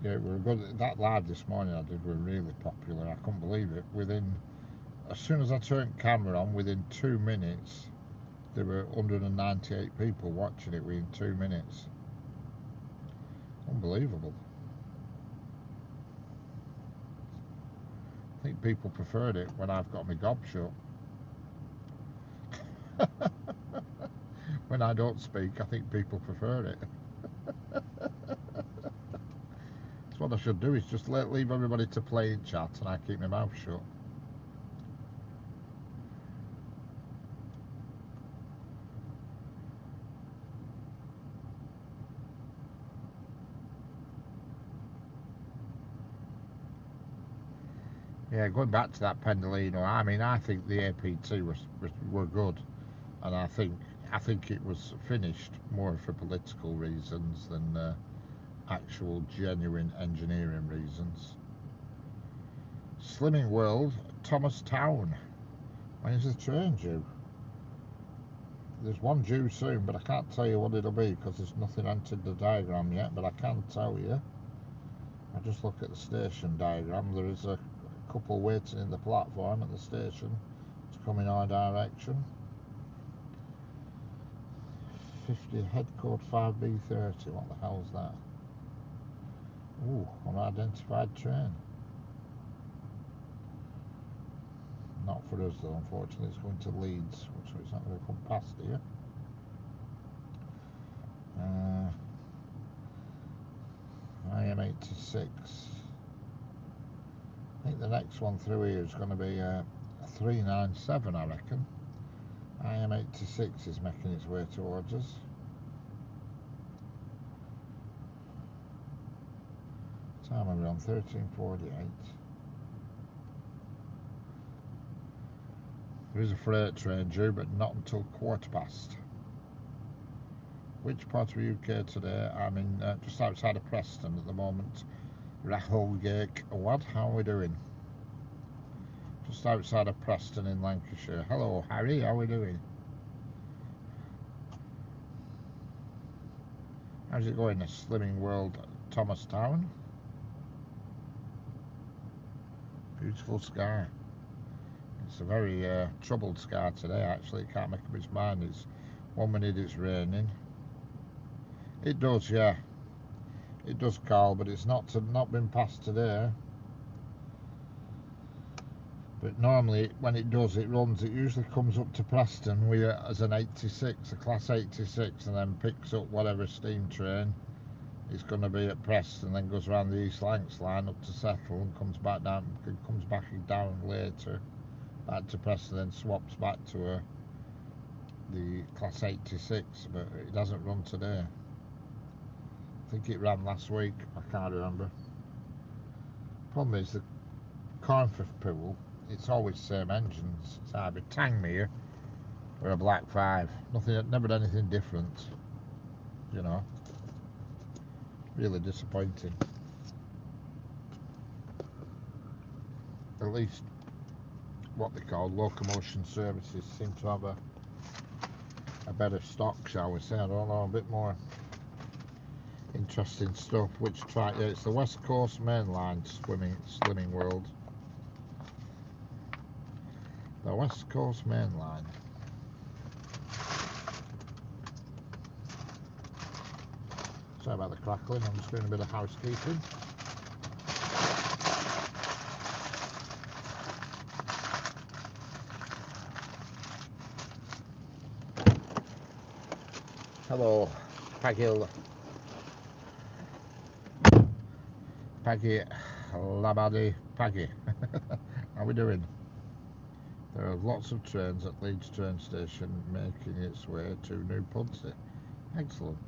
Yeah, we were good. That live this morning I did were really popular. I couldn't believe it. As soon as I turned camera on, within 2 minutes, there were 198 people watching it within 2 minutes. Unbelievable. I think people preferred it when I've got my gob shut. When I don't speak, I think people prefer it. That's what I should do, is just leave everybody to play in chat and I keep my mouth shut. Yeah, going back to that Pendolino, I mean, I think the APT were good, and I think it was finished more for political reasons than actual genuine engineering reasons. Slimming World, Thomas Town. When is the train due? There's one due soon, but I can't tell you what it'll be because there's nothing entered the diagram yet, but I can tell you. I just look at the station diagram. There is a couple waiting in the platform at the station to come in our direction. 50 head code 5B30. What the hell's that? Ooh, unidentified train. Not for us though, unfortunately. It's going to Leeds, so it's not going to come past here. IM86. I think the next one through here is going to be a 397, I reckon. IM86 is making its way towards us. Time are we on? 13:48. There is a freight train due, but not until 15:15. Which part of the UK today? I'm in just outside of Preston at the moment. Raholgate. What? How are we doing? Just outside of Preston in Lancashire. Hello, Harry. How are we doing? How's it going, the Slimming World, Thomastown? Beautiful sky. It's a very troubled sky today, actually. It can't make up its mind. It's 1 minute it's raining. It does, yeah. It does, Carl, but it's not been passed today. But normally, when it does, it runs. It usually comes up to Preston as an 86, a class 86, and then picks up whatever steam train it's going to be at Preston, and then goes around the East Lancs line up to Settle and comes back down later, back to Preston, then swaps back to the class 86. But it doesn't run today. I think it ran last week. I can't remember. Problem is the Cornforth pool. It's always the same engines. It's either Tangmere or a Black 5. Never anything different. You know. Really disappointing. At least what they call locomotion services seem to have a better stock, shall we say. I don't know, a bit more interesting stuff. Which track? Yeah, it's the West Coast Main Line Slimming World. The West Coast Main Line. Sorry about the crackling, I'm just doing a bit of housekeeping. Hello, Peggy Labaddy Peggy. How we doing? There are lots of trains at Leeds train station making its way to New Pudsey. Excellent.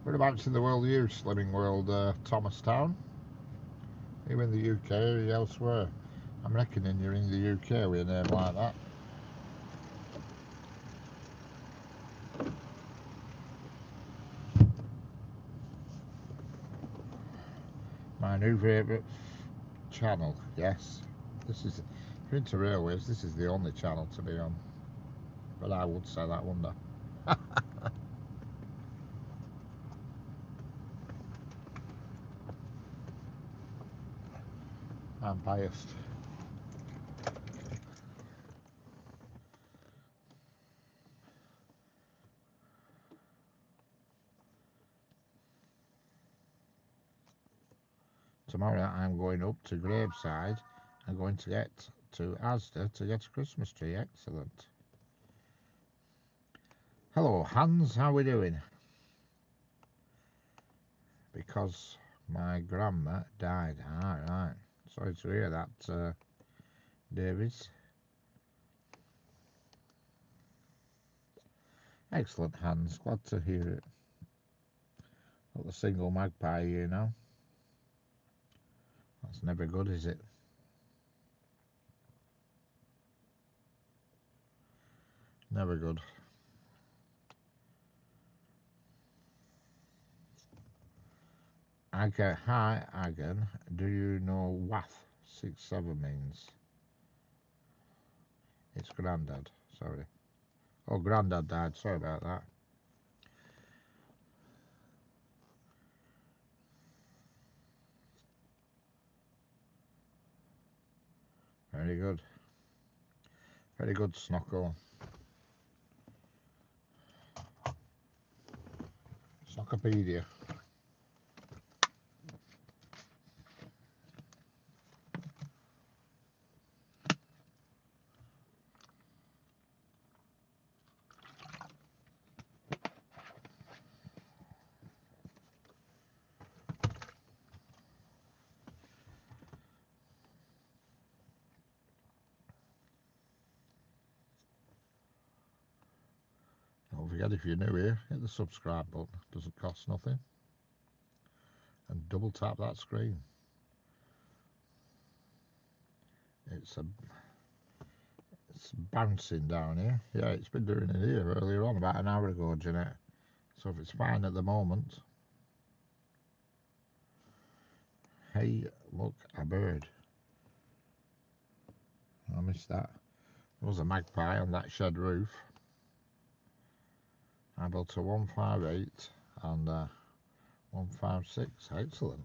Whereabouts in the world are you, Slimming World, Thomastown? Are you in the UK or are you elsewhere? I'm reckoning you're in the UK with a name like that. My new favourite channel, yes. This is, if you're into railways, this is the only channel to be on. But I would say that, wouldn't I? I'm biased. Tomorrow I'm going up to Graveside. I'm going to get to Asda to get a Christmas tree. Excellent. Hello, Hans. How are we doing? Because my grandma died. Right. Sorry to hear that, Davies. Excellent, Hans. Glad to hear it. Got the single magpie here now. That's never good, is it? Never good. Hi, Agan. Do you know what 6-7 means? It's Grandad. Sorry. Oh, Grandad died. Sorry about that. Very good. Very good, Snocko. Snockopedia. forget, if you're new here, hit the subscribe button, doesn't cost nothing, and double tap that screen. It's bouncing down here. Yeah, it's been doing it here earlier on, about an hour ago, Jeanette. So if it's fine at the moment. Hey, look, a bird. I missed that. There was a magpie on that shed roof. I built a 158 and 156. Excellent.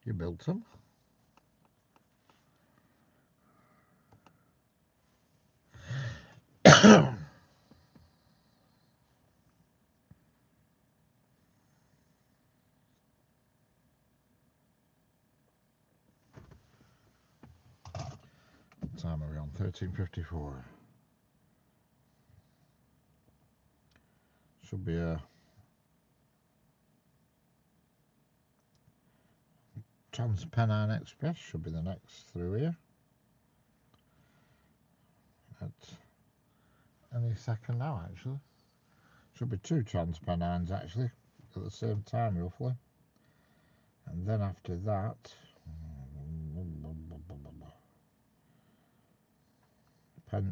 You built them. What time are we on? 13:54. Should be a Trans-Pennine Express should be the next through here. At any second now, actually. Should be two Trans-Pennines actually at the same time, roughly. And then after that,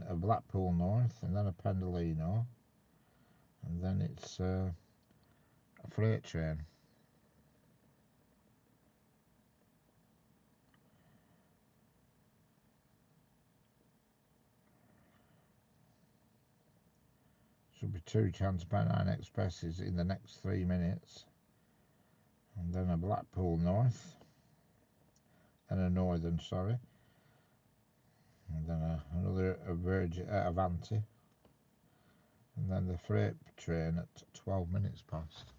a Blackpool North, and then a Pendolino, and then it's a freight train. Should be two Trans-Pennine Expresses in the next 3 minutes, and then a Blackpool North, and a Northern, sorry, and then another Avanti, and then the freight train at 12 minutes past.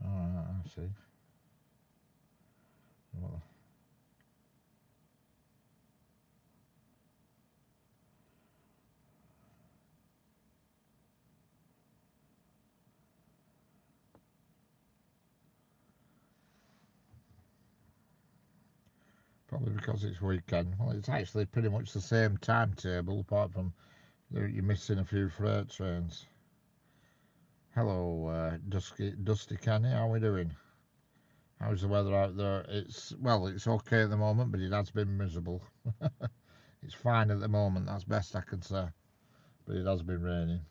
Alright, I see. Well, probably because it's weekend. Well, it's actually pretty much the same timetable, apart from you're missing a few freight trains. Hello, Dusty Kenny, how are we doing? How's the weather out there? It's okay at the moment, but it has been miserable. It's fine at the moment, that's best I can say. But it has been raining.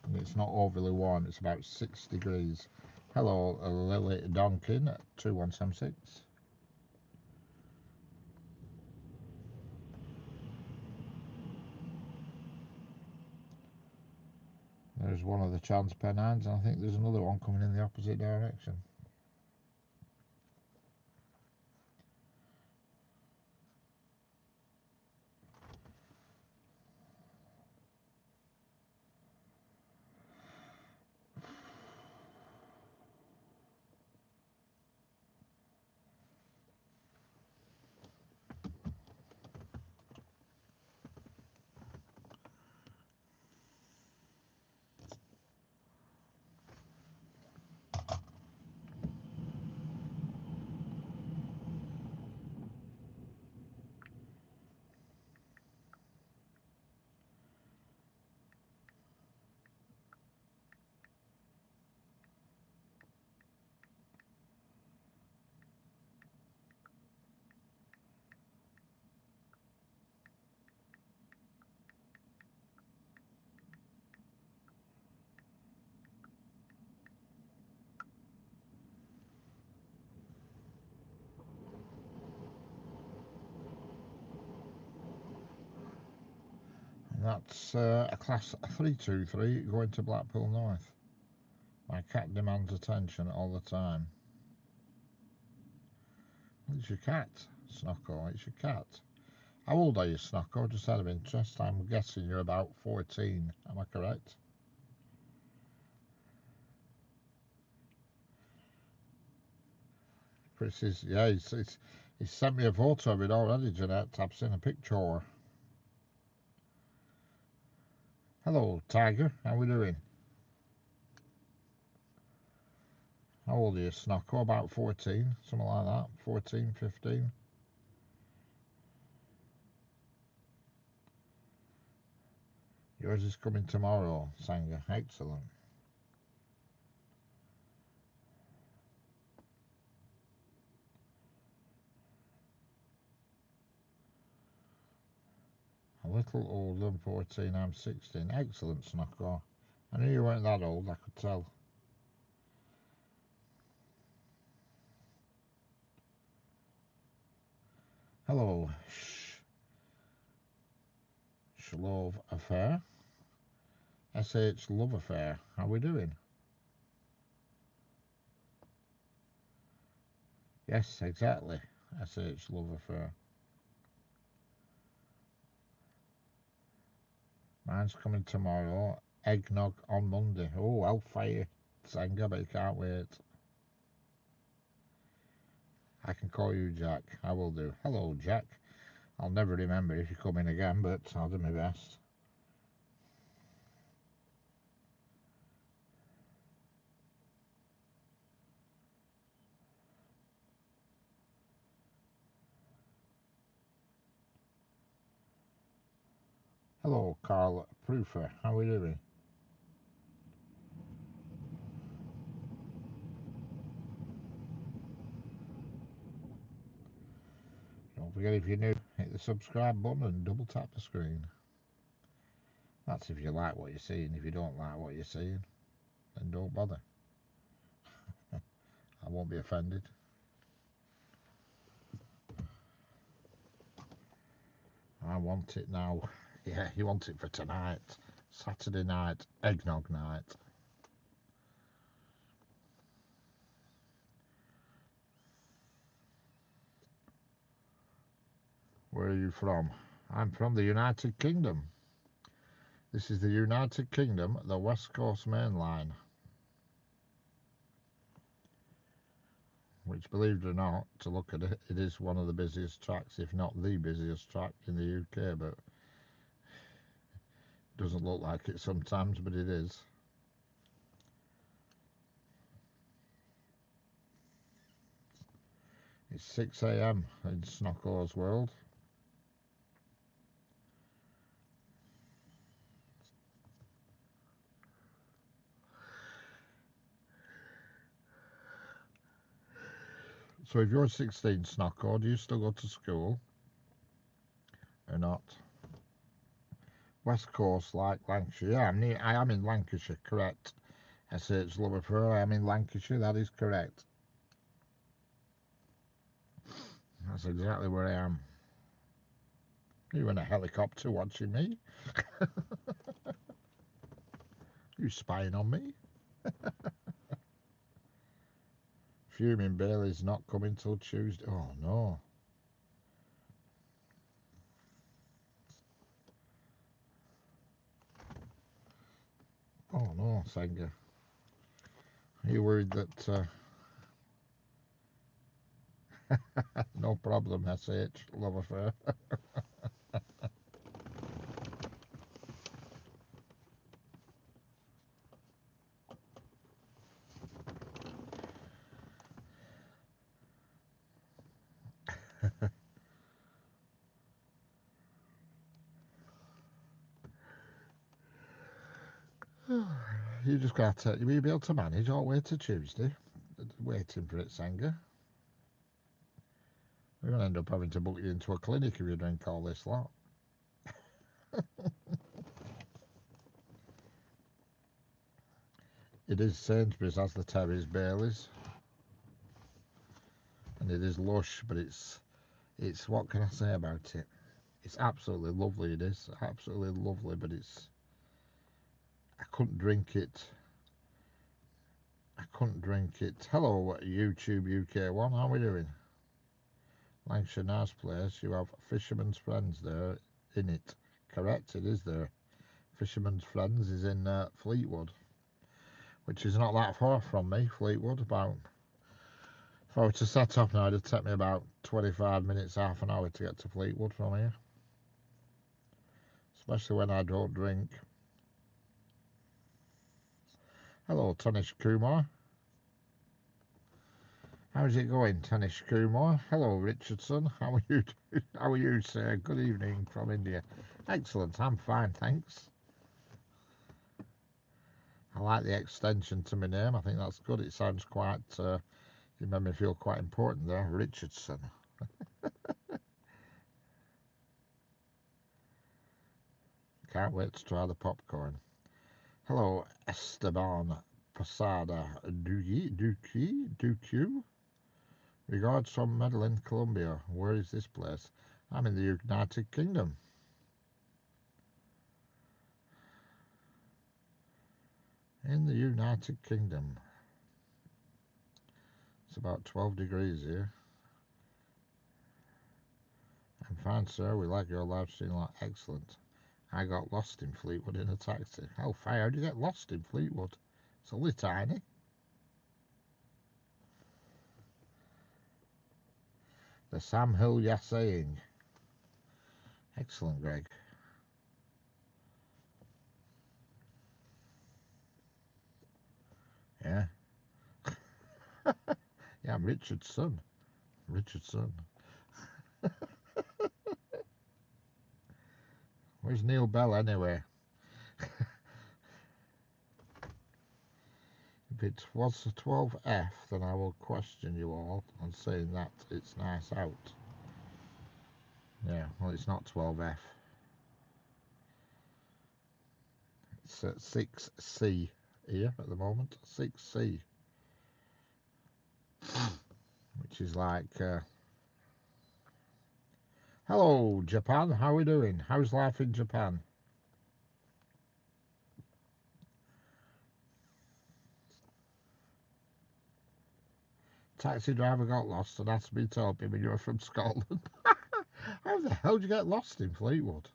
And it's not overly warm, it's about 6 degrees. Hello, Lily Donkin at 2176. There's one of the Trans-Pennines, and I think there's another one coming in the opposite direction. That's a class 323 going to Blackpool North. My cat demands attention all the time. It's your cat, Snocko, it's your cat. How old are you, Snocko? Just out of interest, I'm guessing you're about 14, am I correct? Chris is, yeah, he's sent me a photo of it already, Jeanette. I've seen a picture. Hello, Tiger. How we doing? How old are you, Snocko? About 14, something like that. 14, 15. Yours is coming tomorrow, Sanger. Excellent. A little older than 14, I'm 16. Excellent, Snocko. I knew you weren't that old, I could tell. Hello, Shlove Affair. SH Love Affair. How we doing? Yes, exactly. SH Love Affair. Mine's coming tomorrow. Eggnog on Monday. Oh, I'll fire Sanger, but you can't wait. I can call you Jack. I will do. Hello, Jack. I'll never remember if you come in again, but I'll do my best. Hello, Carl Proofer. How are we doing? Don't forget, if you're new, hit the subscribe button and double tap the screen. That's if you like what you're seeing. If you don't like what you're seeing, then don't bother. I won't be offended. I want it now. Yeah, you want it for tonight. Saturday night, eggnog night. Where are you from? I'm from the United Kingdom. This is the United Kingdom, the West Coast Main Line, which, believe it or not, to look at it, it is one of the busiest tracks, if not the busiest track in the UK, but it doesn't look like it sometimes, but it is. It's 6 a.m. in Snocko's world. So if you're 16, Snocko, do you still go to school or not? West Coast, like Lancashire. Yeah, I am in Lancashire, correct. SH Liverpool, I am in Lancashire, that is correct. That's exactly where I am. You in a helicopter watching me? You spying on me? Fuming Bailey's not coming till Tuesday. Oh no. Oh no, Sanger. Are you worried that no problem, SH, love affair. You just got to, you'll be able to manage all the way to Tuesday. Waiting for it, Sanger. We're going to end up having to book you into a clinic if you drink all this lot. It is Sainsbury's, as the Terry's Bailey's. And it is lush, but it's what can I say about it? It's absolutely lovely, it is. Absolutely lovely, but I couldn't drink it. I couldn't drink it. Hello, YouTube UK1, how are we doing? Lancashire, nice place. You have Fisherman's Friends there in it. Correct, it is there. Fisherman's Friends is in Fleetwood, which is not that far from me, Fleetwood, about If I were to set off now, it'd take me about 25 minutes, half an hour to get to Fleetwood from here. Especially when I don't drink. Hello, Tanish Kumar. How's it going, Tanish Kumar? Hello, Richardson. How are you? How are you, sir? Good evening from India. Excellent. I'm fine, thanks. I like the extension to my name. I think that's good. It sounds quite. You made me feel quite important there, Richardson. Can't wait to try the popcorn. Hello, Esteban Posada Duque. Regards from Medellin, Colombia. Where is this place? I'm in the United Kingdom. In the United Kingdom. It's about 12 degrees here. I'm fine, sir. We like your live stream a lot. Excellent. I got lost in Fleetwood in a taxi. Oh, fire. How do you get lost in Fleetwood? It's only tiny. The Sam Hill saying. Excellent, Greg. Yeah. Yeah, I'm Richardson. Richardson. Where's Neil Bell anyway? If it was a 12F, then I will question you all on saying that it's nice out. Yeah, well, it's not 12F. It's at 6C here at the moment. 6C. Which is like... Hello, Japan. How are we doing? How's life in Japan? Taxi driver got lost and asked me to help him when you were from Scotland. How the hell did you get lost in Fleetwood?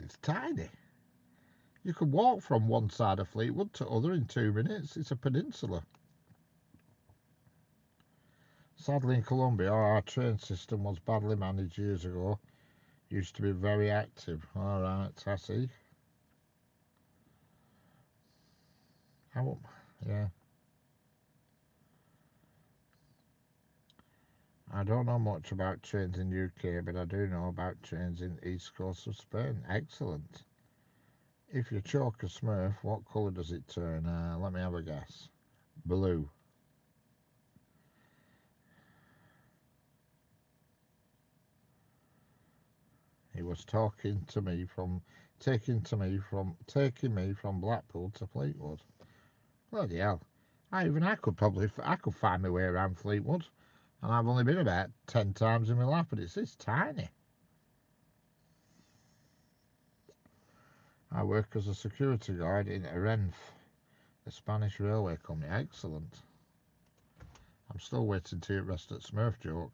It's tiny. You can walk from one side of Fleetwood to other in 2 minutes. It's a peninsula. Sadly, in Colombia, our train system was badly managed years ago. Used to be very active. All right, I see. Yeah. I don't know much about trains in UK, but I do know about trains in the east coast of Spain. Excellent. If you choke a Smurf, what colour does it turn? Let me have a guess. Blue. He was taking me from Blackpool to Fleetwood. Bloody hell! I could find my way around Fleetwood, and I've only been about 10 times in my life, but it's tiny. I work as a security guard in Renfe, the Spanish railway company. Excellent. I'm still waiting to hear rest at Smurf joke.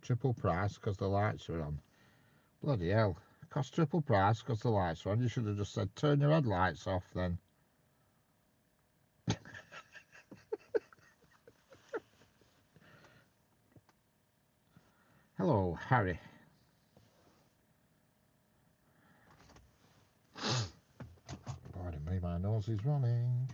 Triple price because the lights are on. Bloody hell. Cost triple price because the lights are on. You should have just said turn your headlights off then. Hello, Harry. Pardon me, my nose is running.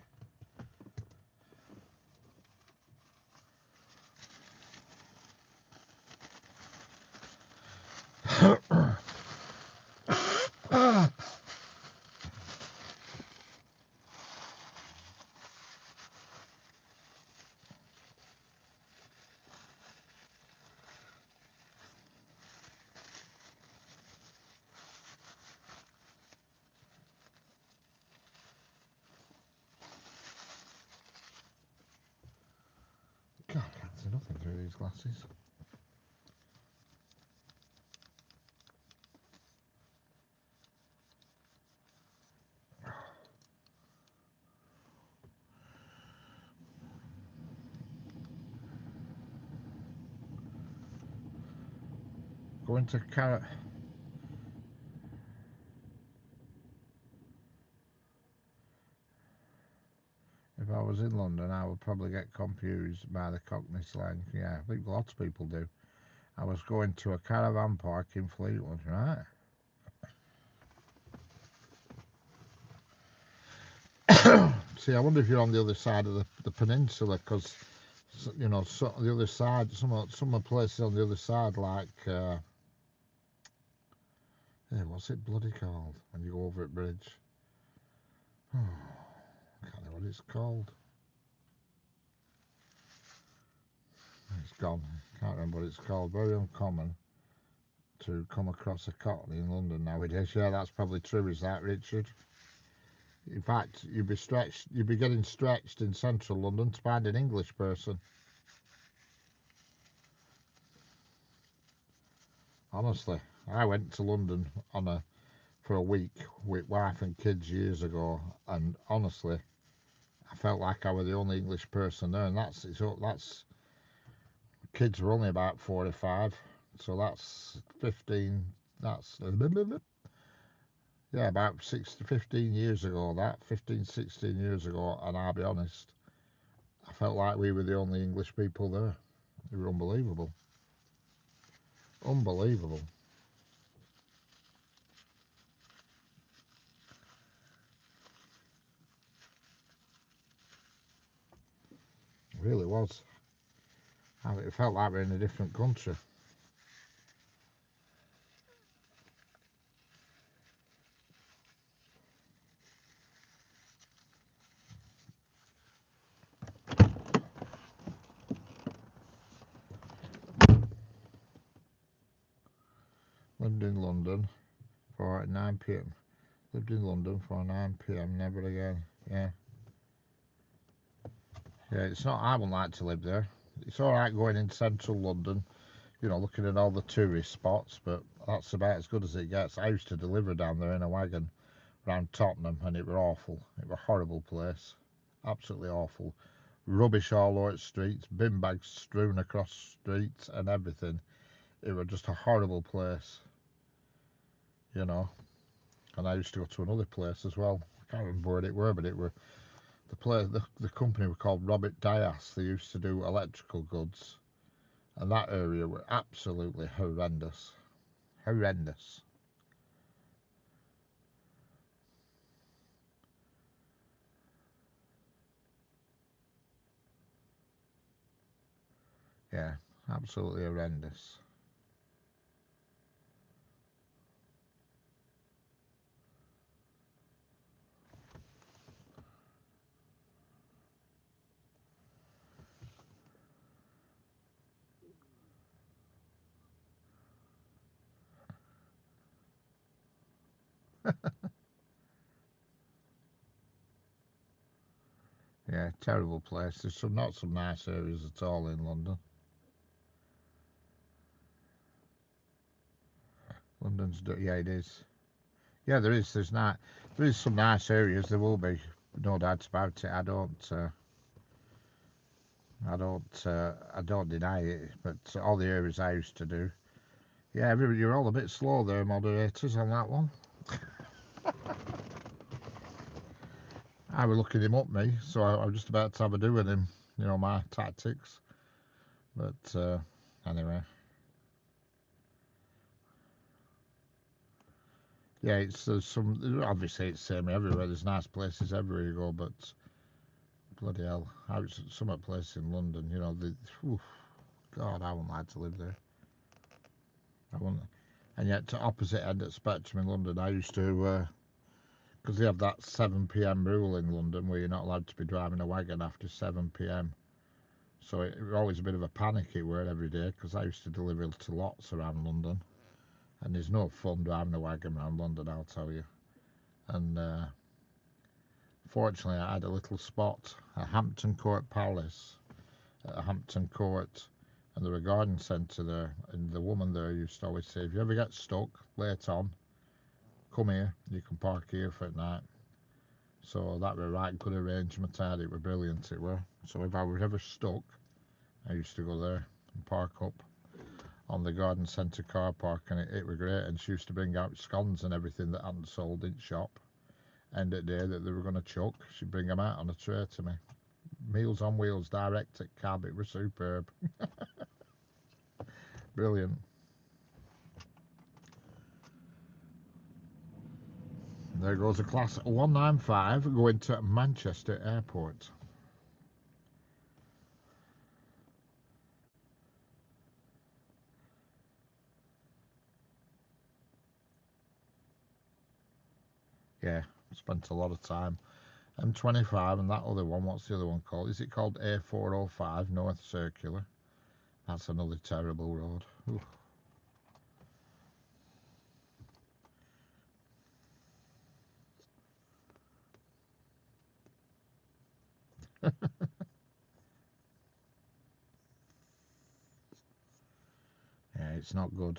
God, I can't see nothing through these glasses. Going to was in London, I would probably get confused by the Cockney slang. Yeah, I think lots of people do. I was going to a caravan park in Fleetwood, right? See, I wonder if you're on the other side of the peninsula, because you know, so the other side, some places on the other side, like what's it bloody called when you go over a bridge? Oh, I can't know what it's called. It's gone. Can't remember what it's called. Very uncommon to come across a Cockney in London nowadays. Yeah, that's probably true. Is that, Richard? In fact, you'd be getting stretched in central London to find an English person. Honestly, I went to London for a week with wife and kids years ago, and honestly, I felt like I was the only English person there. And that's kids were only about 4 or 5, so that's 15. That's yeah, about 15 years ago. That 15, 16 years ago, and I'll be honest, I felt like we were the only English people there. They were unbelievable. Unbelievable. It really was. It felt like we were in a different country. Lived in London for 9 p.m. Lived in London for 9 p.m. Never again. Yeah. Yeah, it's not. I wouldn't like to live there. It's all right going in central London, you know, looking at all the tourist spots, but that's about as good as it gets. I used to deliver down there in a wagon around Tottenham, and it were awful. It were a horrible place. Absolutely awful. Rubbish all over the streets, bin bags strewn across streets and everything. It was just a horrible place, you know. And I used to go to another place as well. I can't remember what it were, but it were the company were called Robert Dias. They used to do electrical goods, and that area were absolutely horrendous. Horrendous. Yeah, absolutely horrendous. Yeah, terrible place. There's not some nice areas at all in London. Yeah, it is. Yeah, there is. There is some nice areas. There will be, no doubt about it. I don't deny it. But all the areas I used to do. Yeah, you're all a bit slow there, moderators, on that one. I was looking him up, me, so I was just about to have a do with him. You know my tactics. But anyway, yeah, it's some. Obviously, it's the same everywhere. There's nice places everywhere you go, but bloody hell, I was some place in London. You know, oof, God, I wouldn't like to live there. I wouldn't. And yet, to opposite end of the spectrum in London, I used to, because they have that 7 p.m. rule in London where you're not allowed to be driving a wagon after 7 p.m. So it was always a bit of a panic it were every day, because I used to deliver to lots around London, and there's no fun driving a wagon around London, I'll tell you. And fortunately, I had a little spot at Hampton Court Palace, at Hampton Court, and there was a garden centre there, and the woman there used to always say, if you ever get stuck late on, come here, you can park here for the night. So that were right good arrangement. It were brilliant, it were. So if I was ever stuck, I used to go there and park up on the garden centre car park, and it were great. And she used to bring out scones and everything that hadn't sold in shop, end of the day that they were going to chuck. She'd bring them out on a tray to me. Meals on Wheels direct at cab. It was superb. Brilliant. There goes a class 195 going to Manchester Airport. Yeah, spent a lot of time. M25 and that other one, what's the other one called? Is it called A405 North Circular? That's another terrible road. Yeah, it's not good.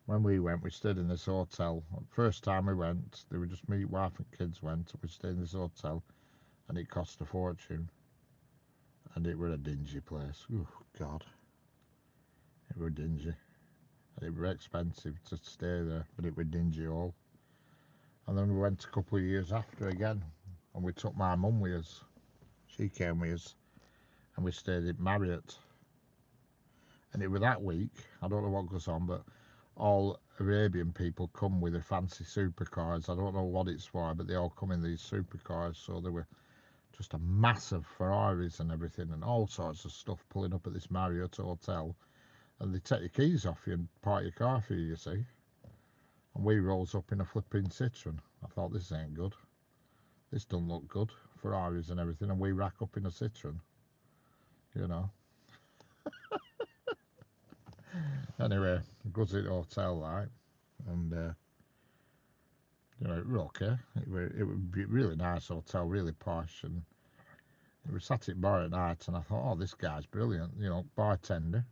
When we went, we stayed in this hotel. First time we went, they were just me, wife, and kids went. We stayed in this hotel, and it cost a fortune. And it were a dingy place. Oh God, it were dingy. And it were expensive to stay there, but it were dingy all. And then we went a couple of years after again, and we took my mum with us. She came with us, and we stayed at Marriott. And it was that week, I don't know what goes on, but all Arabian people come with their fancy supercars. I don't know what it's for, but they all come in these supercars. So there were just a massive Ferraris and everything, and all sorts of stuff pulling up at this Marriott hotel. And they take your keys off you and park your car for you, you see. And we rolls up in a flipping Citroen. I thought, this ain't good. This don't look good. Ferraris and everything, and we rack up in a Citroen. You know. Anyway, goes to the hotel, right? And you know, it was okay. It would be a really nice hotel, really posh, and we sat at bar at night, and I thought, oh, this guy's brilliant. You know, bartender.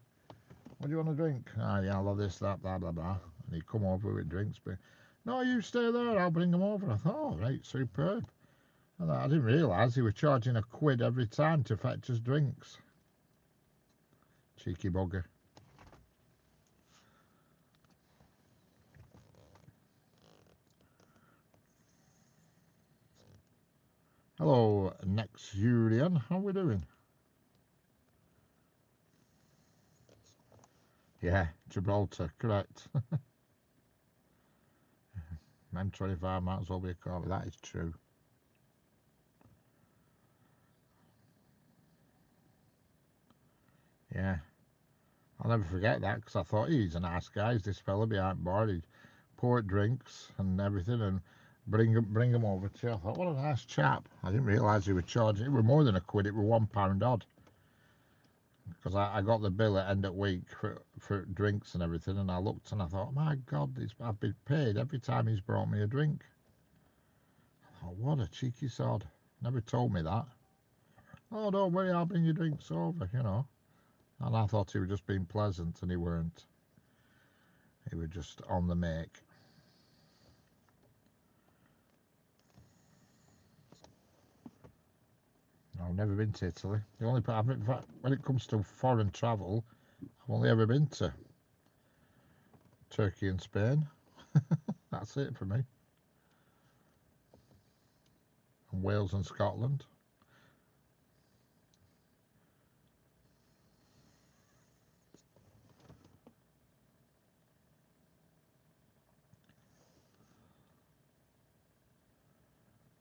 What do you want to drink? Ah, yeah, I'll have this, that, blah, blah, blah. And he'd come over with drinks, but no, you stay there. I'll bring them over. I thought, oh, right, superb. And I didn't realise he was charging £1 every time to fetch us drinks. Cheeky bugger. Hello, Nexurian. How we doing? Yeah, Gibraltar, correct. M25 might as well be a car, but that is true. Yeah, I'll never forget that because I thought he's a nice guy. He's this fella behind bar. He'd pour drinks and everything and bring him over to you. I thought, what a nice chap. I didn't realise he was charging. It was more than £1. It was £1 odd. Because I got the bill at end of week for drinks and everything, and I looked and I thought, my God, I've been paid every time he's brought me a drink. I thought, what a cheeky sod. Never told me that. Oh, don't worry, I'll bring your drinks over, you know. And I thought he was just being pleasant, and he weren't. He was just on the make. I've never been to Italy. The only when it comes to foreign travel, I've only ever been to Turkey and Spain. That's it for me. And Wales and Scotland.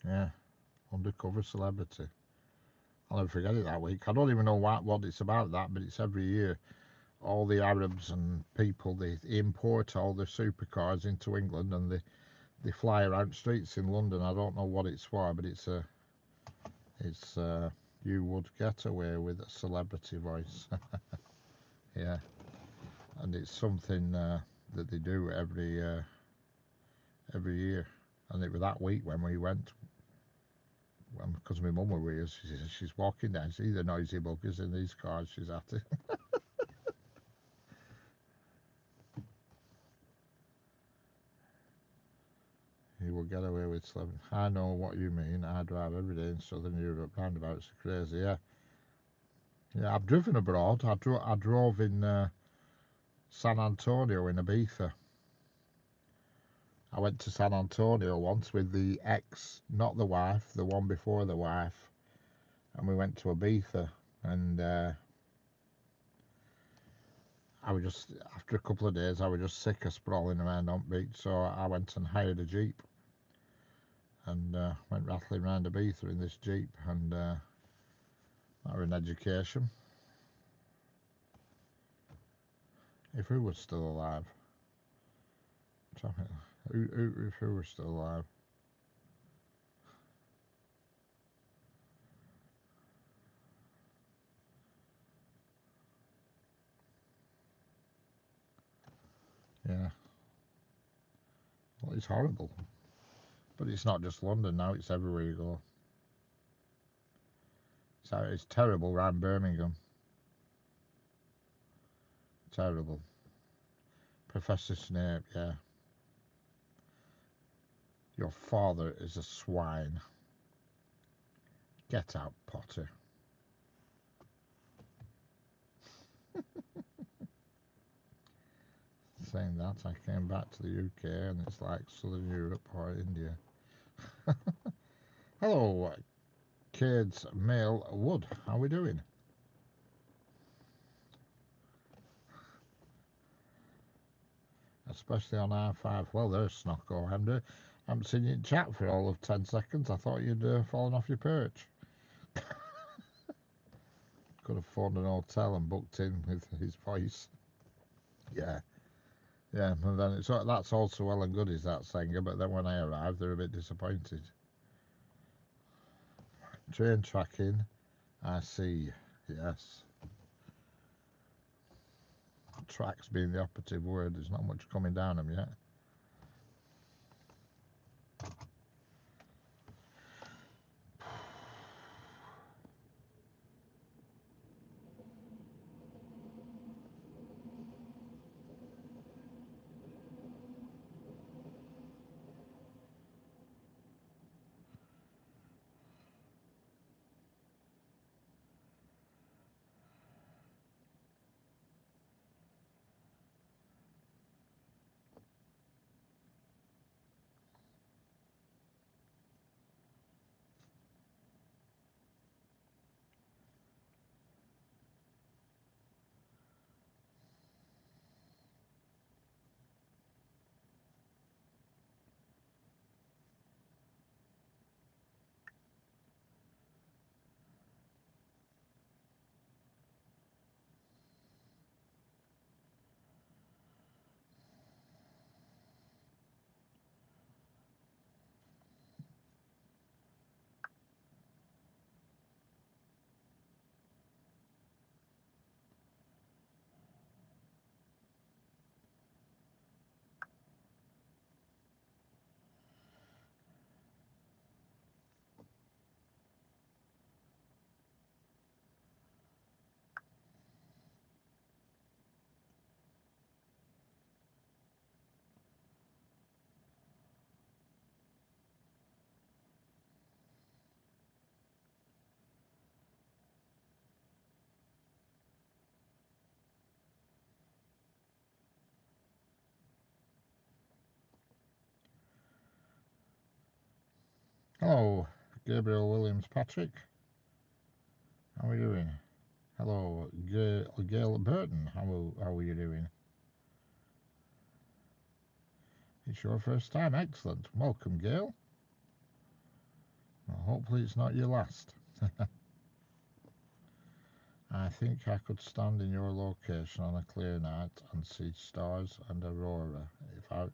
Yeah, undercover celebrity. I'll never forget it that week. I don't even know what it's about that, but it's every year. All the Arabs and people, they import all their supercars into England and they fly around streets in London. I don't know what it's for, but it's you would get away with a celebrity voice. Yeah, and it's something that they do every year. And it was that week when we went, because my mum were with us. She's walking down. See the noisy buggers in these cars she's at it. He will get away with slavery. I know what you mean. I drive every day in Southern Europe. Roundabouts are crazy. Yeah, yeah. I've driven abroad. I drove in San Antonio in Ibiza, I went to San Antonio once with the ex, not the wife, the one before the wife, and we went to Ibiza, and I was just, after a couple of days, I was just sick of sprawling around on beach, so I went and hired a Jeep and went rattling around Ibiza in this Jeep, and that was an education. If who was still alive? If who was still alive? Yeah, well, it's horrible. But it's not just London now, it's everywhere you go. It's terrible around Birmingham. Terrible. Professor Snape, yeah. Your father is a swine. Get out, Potter. Saying that, I came back to the UK and it's like Southern Europe or India. Hello, kids, male Wood. How are we doing? Especially on R5. Well, there's Snocko. I haven't seen you in chat for all of 10 seconds. I thought you'd fallen off your perch. Could have phoned an hotel and booked in with his voice. Yeah. Yeah, and then that's also well and good, is that singer, but then when I arrived, they're a bit disappointed. Train tracking, I see, yes. Tracks being the operative word, there's not much coming down them yet. Hello, Gabriel Williams Patrick. How are you doing? Hello, Gail Burton. How are you doing? It's your first time. Excellent. Welcome, Gail. Well, hopefully it's not your last. I think I could stand in your location on a clear night and see stars and aurora, if out.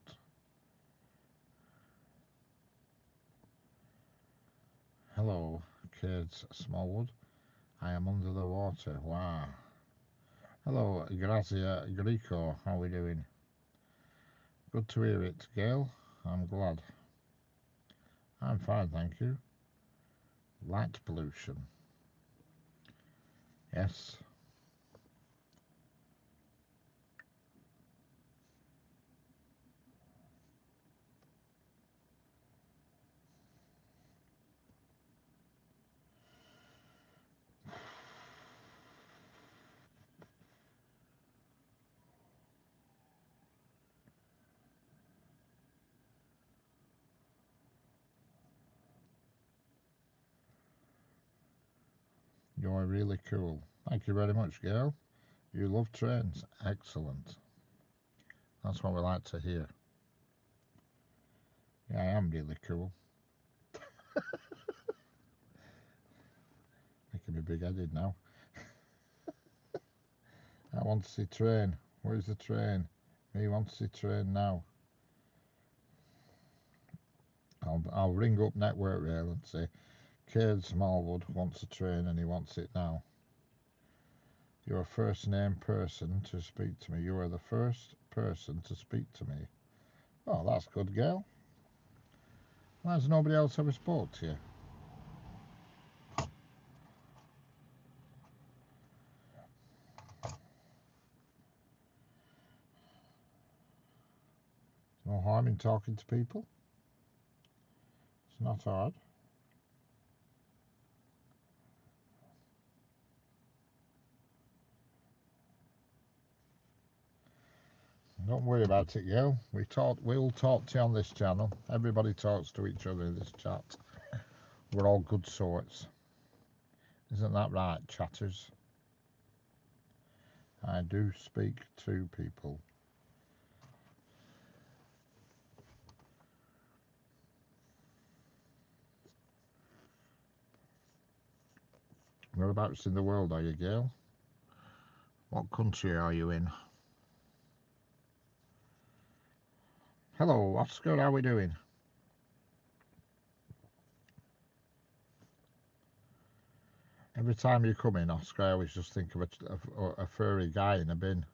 Hello, kids, Smallwood. I am under the water. Wow. Hello, Grazia Greco. How are we doing? Good to hear it, Gail. I'm glad. I'm fine, thank you. Light pollution. Yes. You're really cool. Thank you very much, girl. You love trains. Excellent. That's what we like to hear. Yeah, I am really cool. Making me big-headed now. I want to see train. Where's the train? Me want to see train now. I'll ring up Network Rail and say, Caird Smallwood wants a train and he wants it now. You're a first name person to speak to me. You are the first person to speak to me. Oh, that's good, girl. Why has nobody else ever spoke to you? No harm in talking to people. It's not hard. Don't worry about it, girl. We'll talk to you on this channel. Everybody talks to each other in this chat. We're all good sorts. Isn't that right, chatters? I do speak to people. Whereabouts in the world are you, girl? What country are you in? Hello, Oscar, how are we doing? Every time you come in, Oscar, I always just think of a furry guy in a bin. Do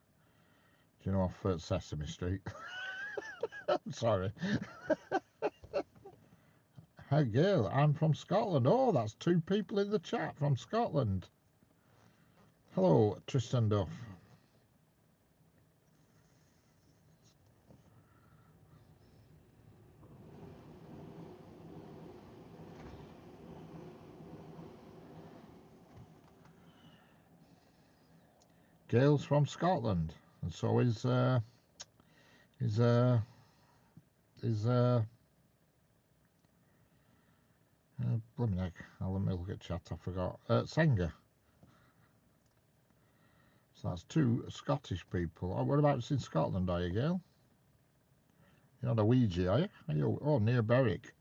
you know off Sesame Street? I'm sorry. Hey, girl, I'm from Scotland. Oh, that's two people in the chat from Scotland. Hello, Tristan Duff. Gail's from Scotland, and so is blimey heck, let me look at chat, I forgot. Senga. So that's two Scottish people. Oh, whereabouts in Scotland are you, Gail? You're not a Ouija, are you? Are you? Oh, near Berwick.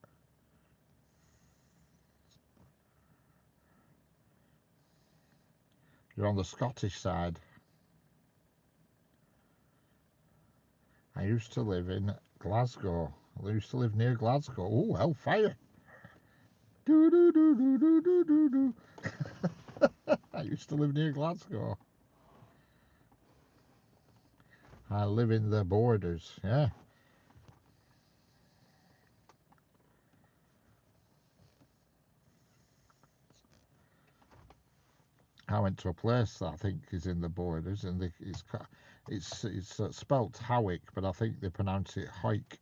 You're on the Scottish side. I used to live in Glasgow. I used to live near Glasgow. Oh, hellfire. Do do do do do do do do. I used to live near Glasgow. I live in the borders, yeah. I went to a place that I think is in the borders, and it's spelt Howick, but I think they pronounce it Hoik.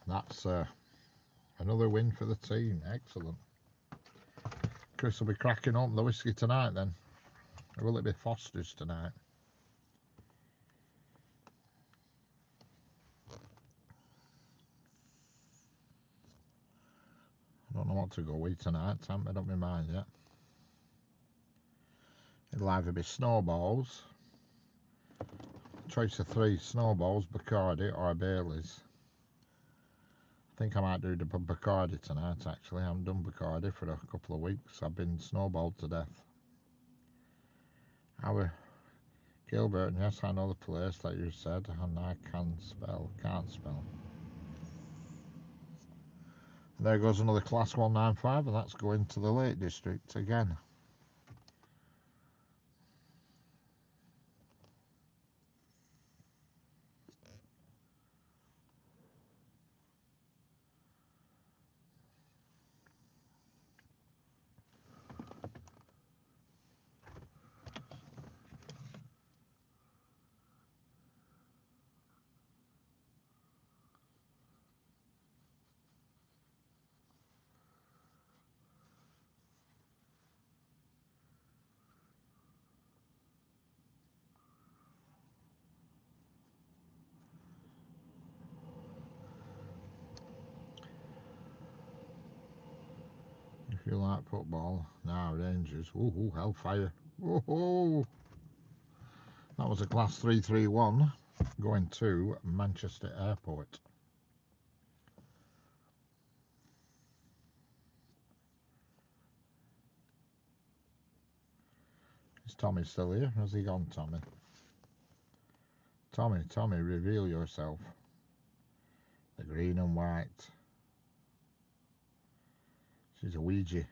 That's another win for the team. Excellent. Chris will be cracking on the whiskey tonight then. Or will it be Foster's tonight? I don't know what to go with tonight. I haven't made up my mind yet. It'll either be Snowballs, choice of 3 Snowballs, Bacardi or Baileys. I think I might do the Bacardi tonight actually. I haven't done Bacardi for a couple of weeks. I've been snowballed to death. Our Gilbert, yes, I know the place that you said, and I can't spell. And there goes another class 195, and that's going to the Lake District again. If you like football, now Rangers. Ooh, hellfire. Ooh, that was a class 331 going to Manchester Airport. Is Tommy still here? Has he gone, Tommy? Tommy, reveal yourself. The green and white. She's a Ouija. And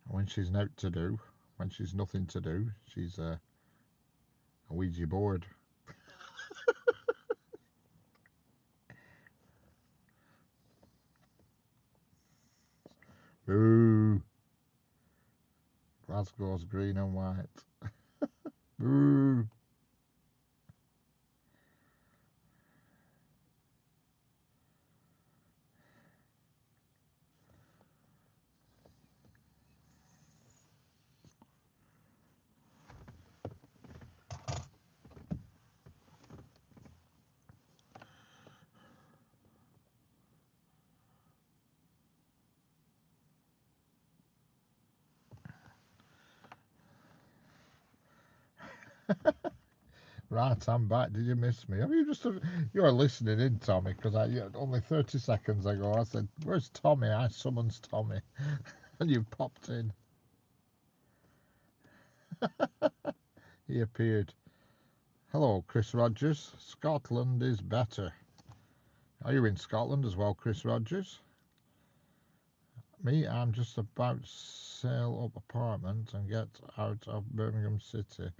when she's when she's nothing to do, she's a Ouija board. Boo! Glasgow's green and white. Boo! Right, I'm back. Did you miss me? Have you just... You're listening in, Tommy, because only 30 seconds ago I said, where's Tommy? I summons Tommy. And you popped in. He appeared. Hello, Chris Rogers. Scotland is better. Are you in Scotland as well, Chris Rogers? Me, I'm just about to sell up apartment and get out of Birmingham City.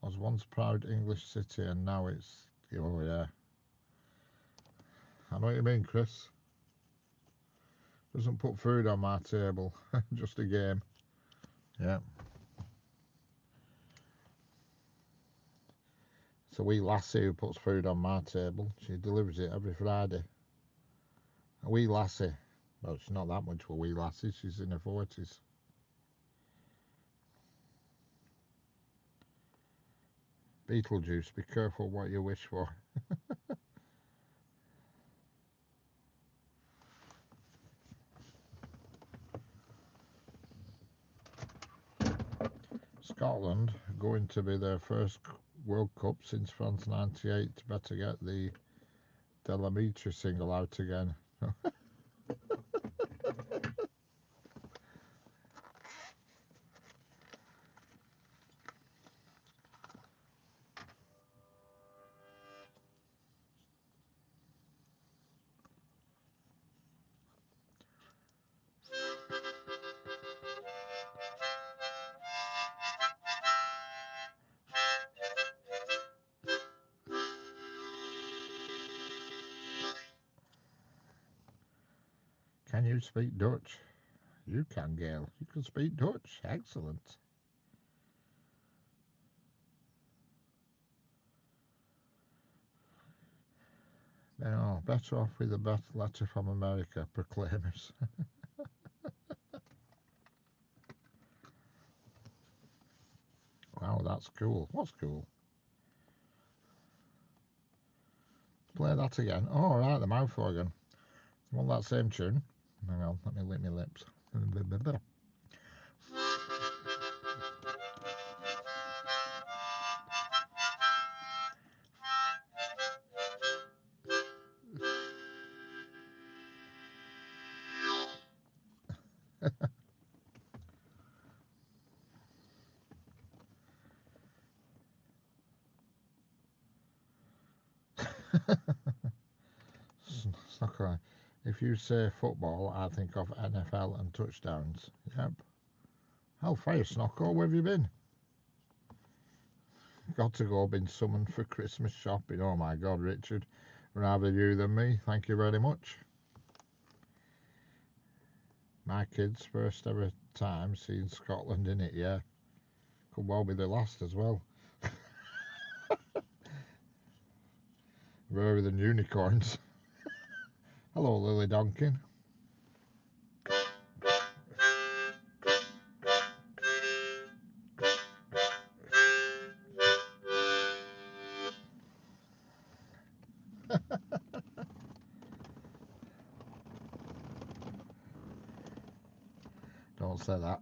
Was once proud English city and now it's... Oh, yeah. I know what you mean, Chris. Doesn't put food on my table. Just a game. Yeah. It's a wee lassie who puts food on my table. She delivers it every Friday. A wee lassie. Well, she's not that much of a wee lassie. She's in her 40s. Beetlejuice, be careful what you wish for. Scotland going to be their first World Cup since France '98. Better get the Delamitri single out again. Can you speak Dutch? You can, Gail. You can speak Dutch. Excellent. Now, better off with a letter from America, proclaimers. Wow, that's cool. What's cool? Play that again. Oh, right, the mouth organ. You want that same tune? Hang on, let me lick my lips. Soccer. If you say football, I think of NFL and touchdowns. Yep. Hellfire, Snocko, where have you been? Got to go, been summoned for Christmas shopping. Oh my God, Richard. Rather you than me. Thank you very much. My kids' first ever time seeing Scotland in it, yeah. Could well be the last as well. Rarer than unicorns. Hello, Lily Donkin. don't say that.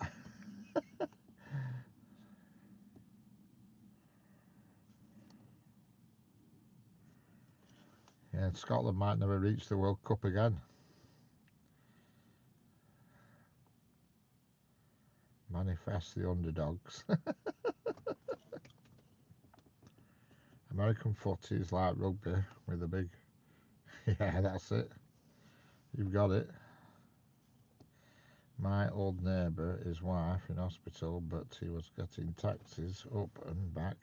Yeah, Scotland might never reach the World Cup again. Manifest the underdogs. American footy is like rugby with a big... Yeah, that's it. You've got it. My old neighbour, his wife, in hospital, but he was getting taxis up and back.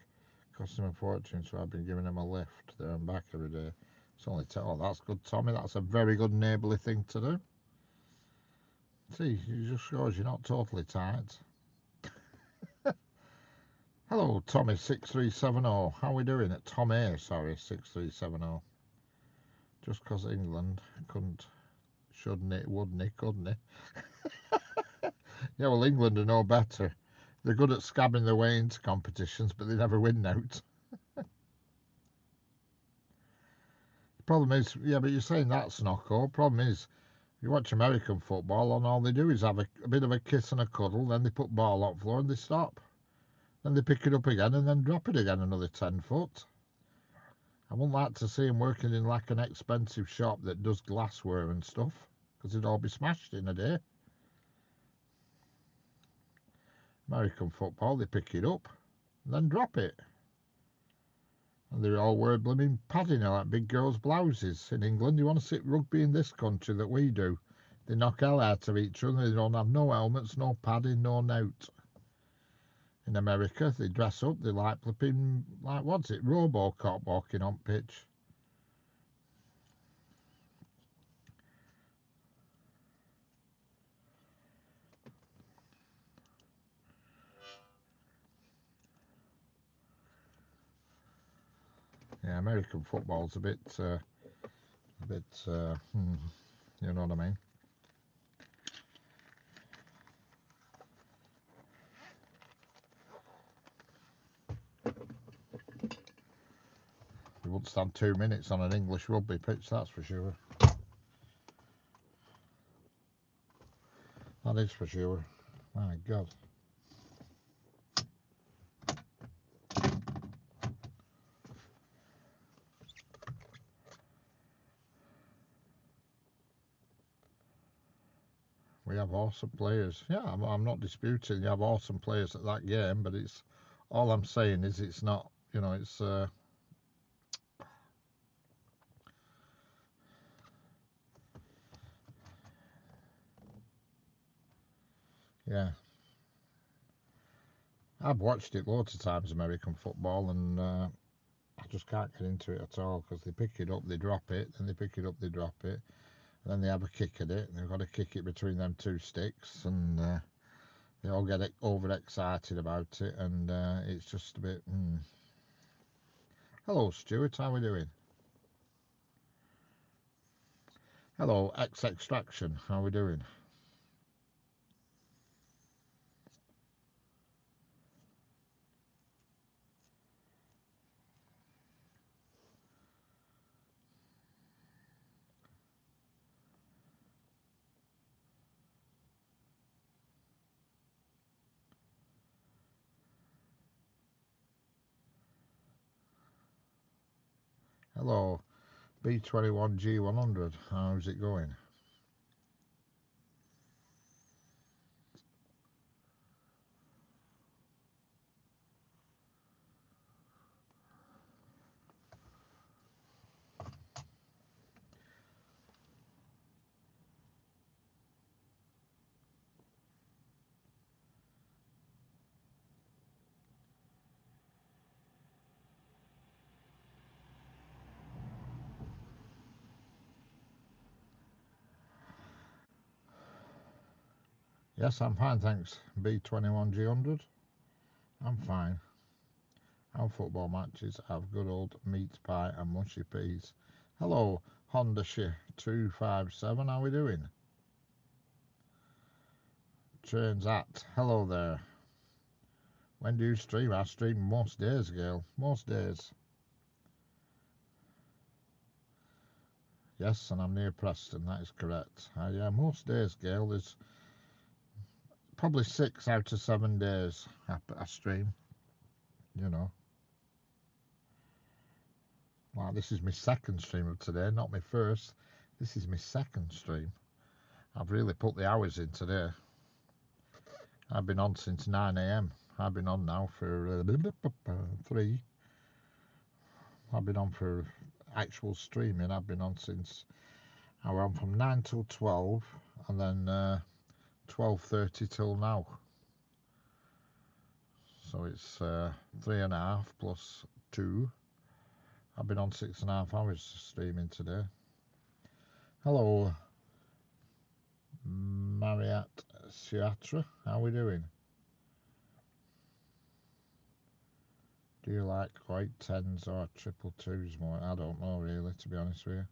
Cost him a fortune, so I've been giving him a lift there and back every day. It's only... Oh, that's good, Tommy. That's a very good neighbourly thing to do. See, it just shows you're not totally tight. Hello, Tommy 6370. How are we doing? Tom A, sorry, 6370. Just because England couldn't, shouldn't it, wouldn't it, couldn't it? Yeah, well, England are no better. They're good at scabbing their way into competitions, but they never win out. The problem is, yeah, but you're saying that's Snocko. Problem is, you watch American football and all they do is have a bit of a kiss and a cuddle, then they put ball on the floor and they stop. Then they pick it up again and then drop it again another 10 foot. I wouldn't like to see him working in like an expensive shop that does glassware and stuff, because it'd all be smashed in a day. American football, they pick it up and then drop it. And they all wear blooming padding like big girls' blouses. In England, you want to sit rugby in this country that we do. They knock hell out of each other. They don't have no helmets, no padding, no note. In America, they dress up. They like flipping, like what's it, Robocop walking on pitch. Yeah, American football's a bit, you know what I mean. You wouldn't stand 2 minutes on an English rugby pitch, that's for sure. That is for sure. My God. We have awesome players. Yeah, I'm not disputing you have awesome players at that game, but it's all I'm saying is it's not, you know, it's yeah. I've watched it loads of times, American football, and I just can't get into it at all because they pick it up, they drop it, then they pick it up, they drop it, and then they have a kick at it, and they've got to kick it between them two sticks, and they all get overexcited about it, and it's just a bit. Hello, Stuart. How are we doing? Hello, X Extraction. How are we doing? Hello, B21G100. How's it going? Yes, I'm fine, thanks. B21G100. I'm fine. Our football matches have good old meat pie and mushy peas. Hello, Honda 257. How are we doing? Trains at. Hello there. When do you stream? I stream most days, Gail. Most days. Yes, and I'm near Preston. That is correct. Yeah, most days, Gail. There's Probably 6 out of 7 days I stream, you know. Like, this is my second stream of today, not my first. This is my second stream. I've really put the hours in today. I've been on since 9 a.m. I've been on now for 3. I've been on for actual streaming. I've been on since I was on from 9 till 12, and then 12:30 till now. So it's 3.5 plus 2. I've been on 6.5 hours streaming today. Hello, Mariat Siatra. How are we doing? Do you like white 10s or triple 2s more? I don't know really, to be honest with you.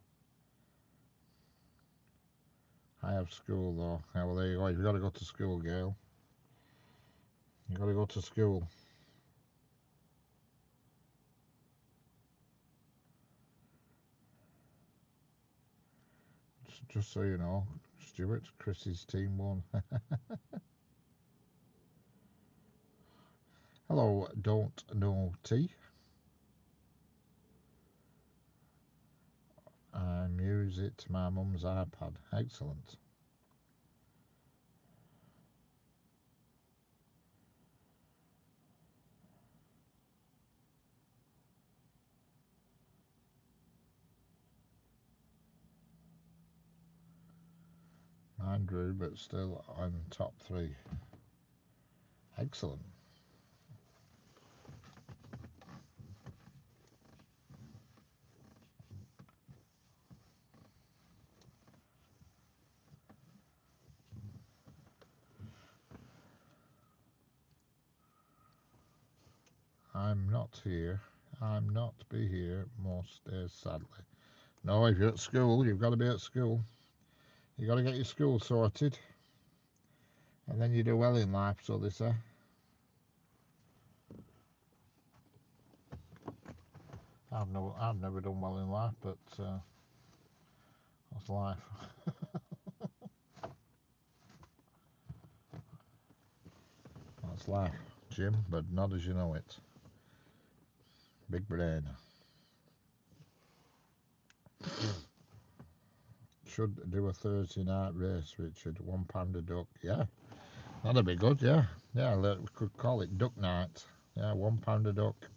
I have school though. Yeah, well, there you go. You've got to go to school, Gail. You've got to go to school. Just so you know, Stuart, Chris's team won. Hello, Don't Know T. I use it my mum's iPad. Excellent. Mine drew, but still on top 3. Excellent. I'm not here. I'm not be here most days, sadly. No, if you're at school, you've got to be at school. You've got to get your school sorted. And then you do well in life, so they say. I've never done well in life, but that's life. That's life, Jim, but not as you know it. Big brain. Should do a Thursday night race, Richard. £1 a duck. Yeah, that'd be good, yeah. Yeah, we could call it duck night. Yeah, £1 a duck.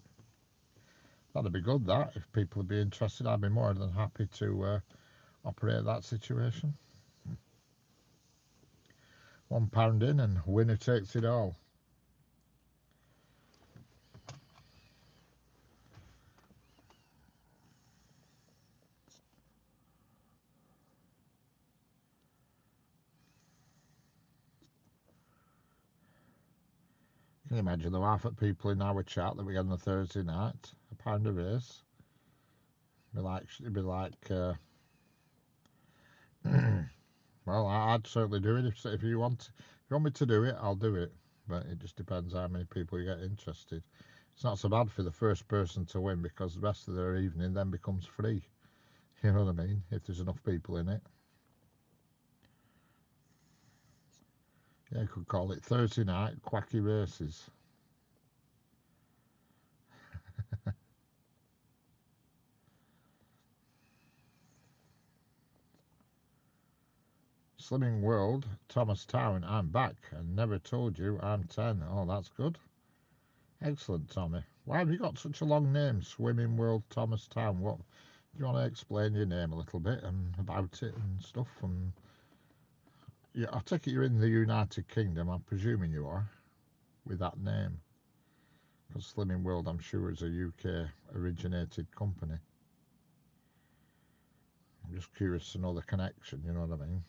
That'd be good, that. If people would be interested, I'd be more than happy to operate that situation. £1 in and winner takes it all. Can you imagine the half of people in our chat that we get on a Thursday night? £1 a race. It'd be like well, I'd certainly do it if you want me to do it, I'll do it. But it just depends how many people you get interested. It's not so bad for the first person to win because the rest of their evening then becomes free. You know what I mean? If there's enough people in it. Yeah, you could call it Thursday night quacky races. Slimming World, Thomas Town, I'm back and never told you I'm 10. Oh, that's good. Excellent, Tommy. Why have you got such a long name, Swimming World, Thomas Town? What do you want to explain your name a little bit and about it and stuff? And yeah, I take it you're in the United Kingdom. I'm presuming you are with that name, because Slimming World, I'm sure, is a UK originated company. I'm just curious to know the connection. You know what I mean?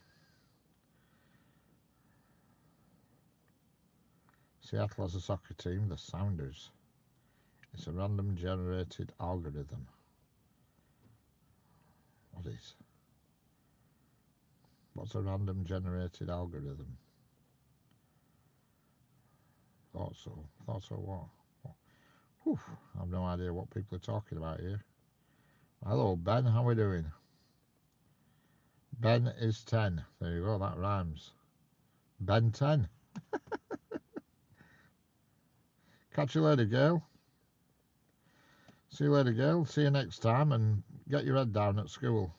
Seattle has a soccer team, the Sounders. It's a random generated algorithm. What is? What's a random generated algorithm? Thought so. What? Whew, I have no idea what people are talking about here. Hello, Ben. How are we doing? Ben is 10. There you go. That rhymes. Ben 10. Catch you later, Gail. See you later, Gail. See you next time, and get your head down at school.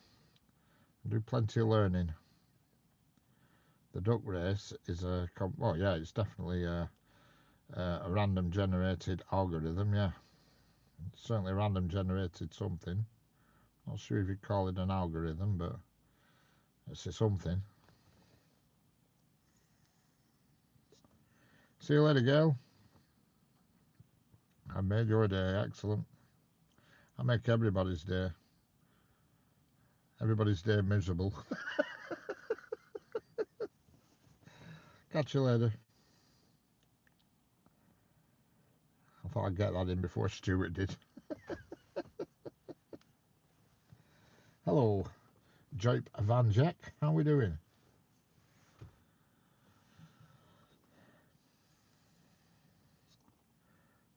Do plenty of learning. The duck race is well, yeah, it's definitely a random generated algorithm, yeah. It's certainly random generated something. Not sure if you'd call it an algorithm, but it's something. See you later, Gail. I made your day. Excellent. I make everybody's day. Everybody's day miserable. Catch you later. I thought I'd get that in before Stuart did. Hello, Joip Van Jack. How we doing?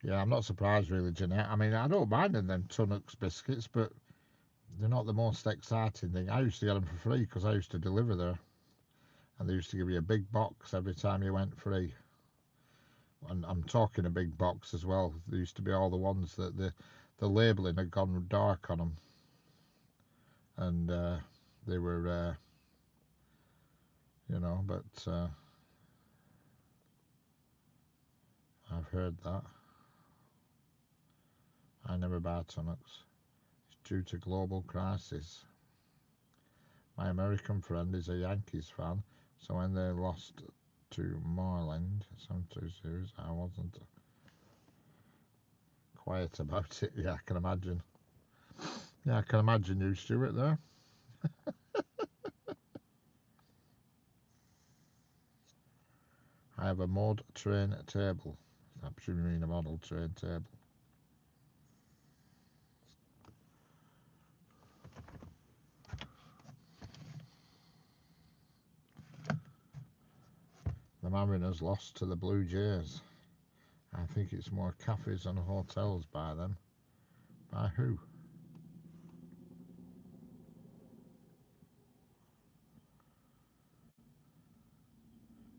Yeah, I'm not surprised really, Jeanette. I mean, I don't mind them Tunnocks biscuits, but they're not the most exciting thing. I used to get them for free because I used to deliver there, and they used to give you a big box every time you went free. And I'm talking a big box as well. There used to be all the ones that the labelling had gone dark on them, and they were, but I've heard that. I never buy Tunnocks. It's due to global crisis. My American friend is a Yankees fan, so when they lost to Moreland, some 2 series, I wasn't quiet about it. Yeah, I can imagine. Yeah, I can imagine you, Stuart, there. I have a mod train table. I presume you mean a model train table. The Mariners lost to the Blue Jays. I think it's more cafes and hotels by them. By who?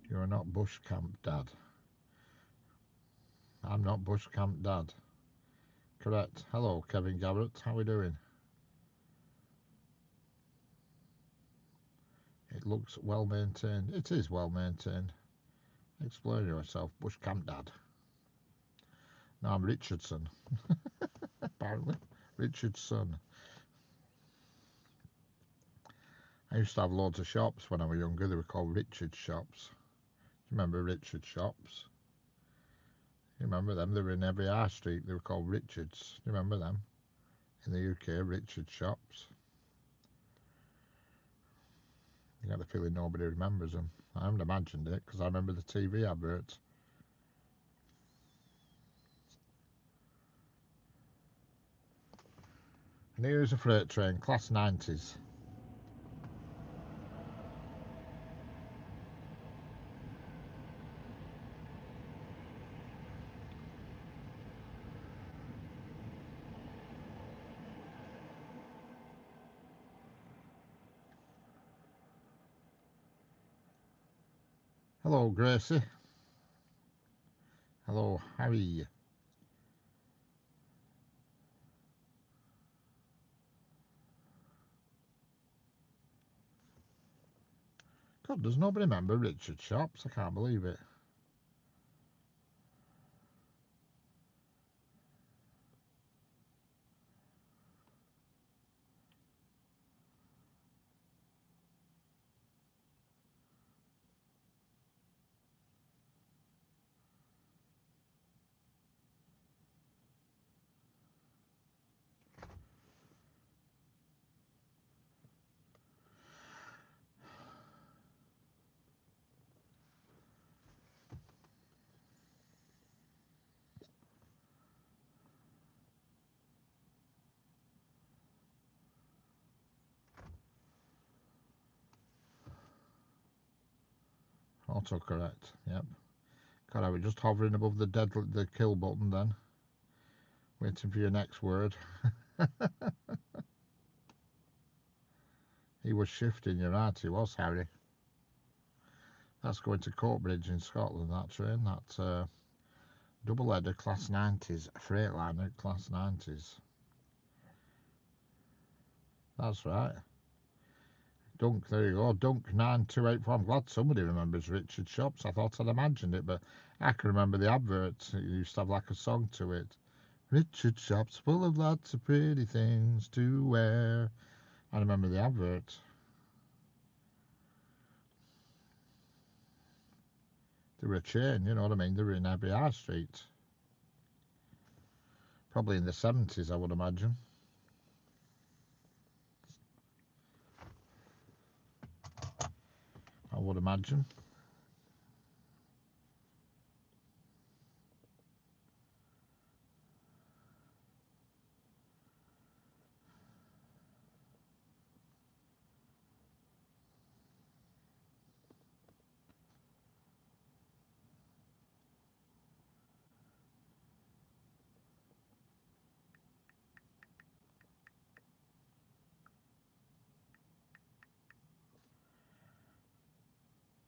You're not Bush Camp Dad. I'm not Bush Camp Dad. Correct. Hello, Kevin Garrett. How are we doing? It looks well maintained. It is well maintained. Explain yourself, Bush Camp Dad. No, I'm Richardson. Apparently. Richardson. I used to have loads of shops when I was younger. They were called Richard's shops. Do you remember Richard's shops? You remember them? They were in every high street. They were called Richard's. Do you remember them? In the UK, Richard's shops. You get the feeling nobody remembers them. I haven't imagined it because I remember the TV adverts. And here's a freight train, class 90s. Hello, Gracie. Hello, Harry. God, does nobody remember Richard's shops? I can't believe it. Autocorrect, yep. God, I was just hovering above the kill button then. Waiting for your next word. He was shifting, you're right, he was, Harry. That's going to Courtbridge in Scotland, that train. Double header, class 90s. Freightliner, class 90s. That's right. Dunk, there you go. Dunk 9284. I'm glad somebody remembers Richard Shops. I thought I'd imagined it, but I can remember the advert. It used to have like a song to it. Richard Shops full of lots of pretty things to wear. I remember the advert. They were a chain, you know what I mean? They were in every high street. Probably in the 70s, I would imagine. I would imagine.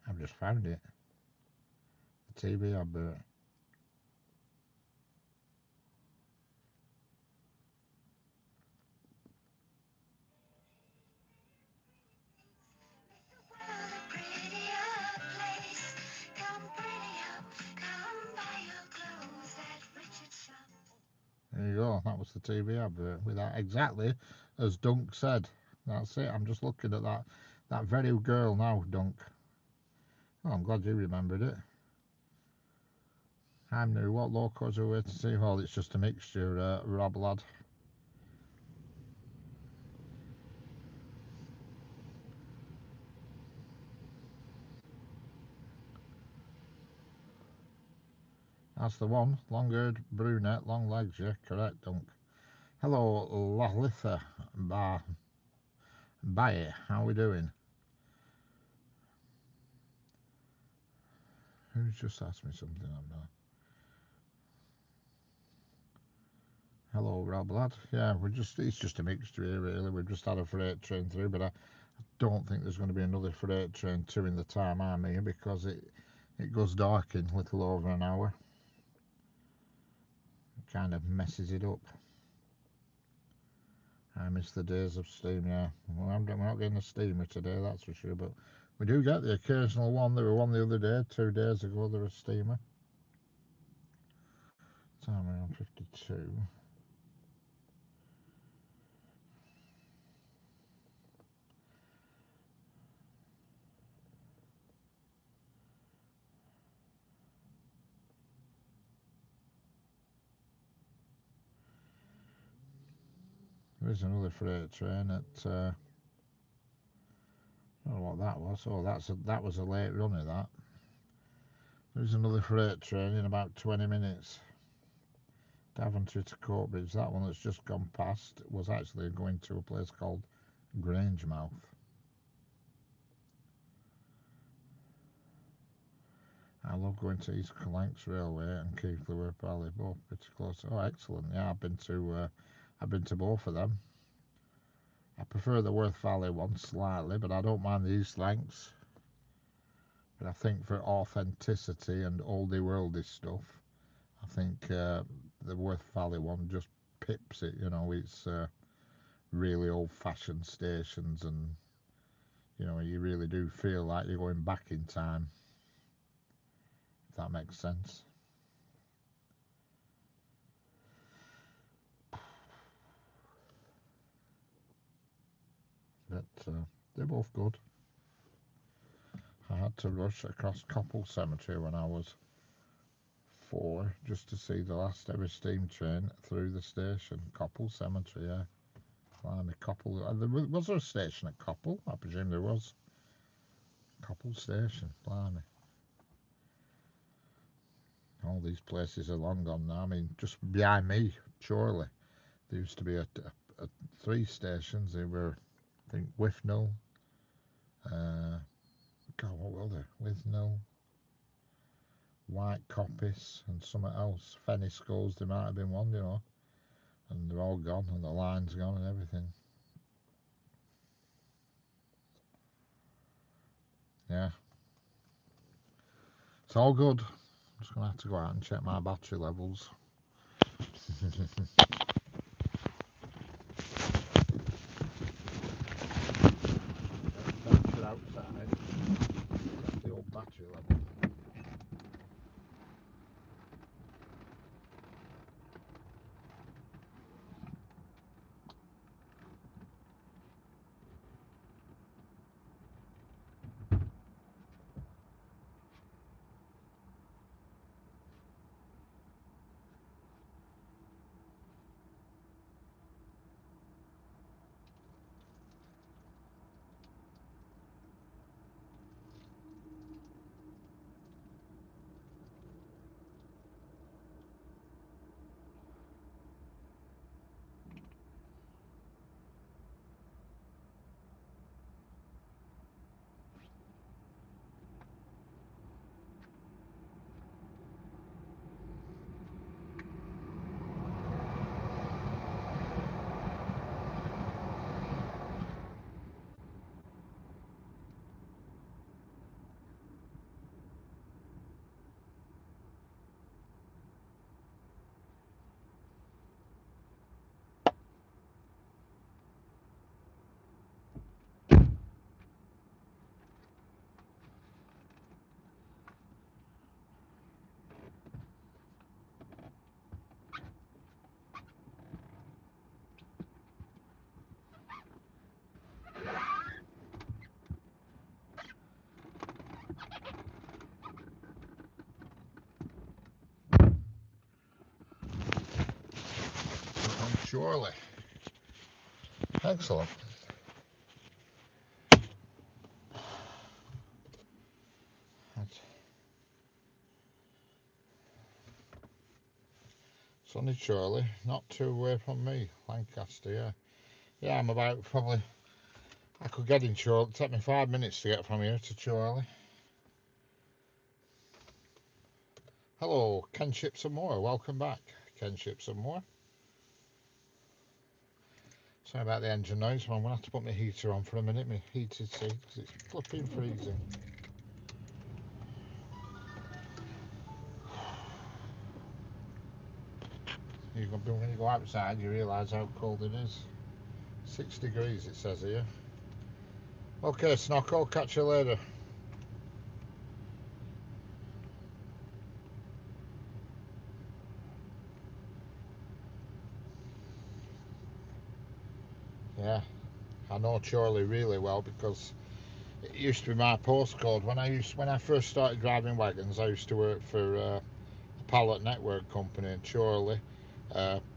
I've just found it. The TV advert. There you go. That was the TV advert with that exactly as Dunk said. That's it. I'm just looking at that very girl now, Dunk. Oh, I'm glad you remembered it. I'm new. What locos are we to see? Well, it's just a mixture, Rob lad. That's the one. Long-haired brunette, long legs. Yeah, correct, Dunk. Hello, Lalitha. Bye. How we doing? Who's just asked me something? I'm not. Hello, Rob lad. Yeah, it's just a mixture here, really. We've just had a freight train through, but I don't think there's going to be another freight train two in the time I'm here because it goes dark in a little over an hour. It kind of messes it up. I miss the days of steam, yeah. Well, we're not getting a steamer today, that's for sure, but we do get the occasional one. There were one the other day, 2 days ago, there was a steamer. Time around 52. There is another freight train at, I don't know what that was. Oh, that was a late runner, that. There's another freight train in about 20 minutes. Daventry to Coatbridge. That one that's just gone past was actually going to a place called Grangemouth. I love going to East Lancs Railway and Keighley Valley, both pretty close. Oh, excellent! Yeah, I've been to both of them. I prefer the Worth Valley one slightly, but I don't mind the East Lancs. But I think for authenticity and oldie worldy stuff, I think the Worth Valley one just pips it. You know, it's really old-fashioned stations, and you know, you really do feel like you're going back in time. If that makes sense. But they're both good. I had to rush across Coppell Cemetery when I was 4 just to see the last ever steam train through the station. Coppell Cemetery, yeah. Blimey, Coppell. Was there a station at Coppell? I presume there was. Coppell Station, blimey. All these places are long gone now. I mean, just behind me, Chorley, there used to be a 3 stations. They were, I think, Withnell. God, what were they? Withnell, White Coppice, and something else. Fenny Skulls, there might have been one, you know. And they're all gone, and the line's gone, and everything. Yeah. It's all good. Just going to have to go out and check my battery levels. Venture outside. Check the old battery level. Surely. Excellent. Sunny Chorley, not too away from me, Lancaster, yeah. Yeah, I'm about probably, I could get in Chorley, it'd take me 5 minutes to get from here to Chorley. Hello, Ken Ships and More, welcome back, Ken Ships and More. Sorry about the engine noise, I'm going to have to put my heater on for a minute, my heated seat, because it's flipping freezing. When you go outside, you realise how cold it is. 6 degrees it says here. Okay, Snock, I'll catch you later. Yeah, I know Chorley really well because it used to be my postcode. When I first started driving wagons, I used to work for a pallet network company in Chorley,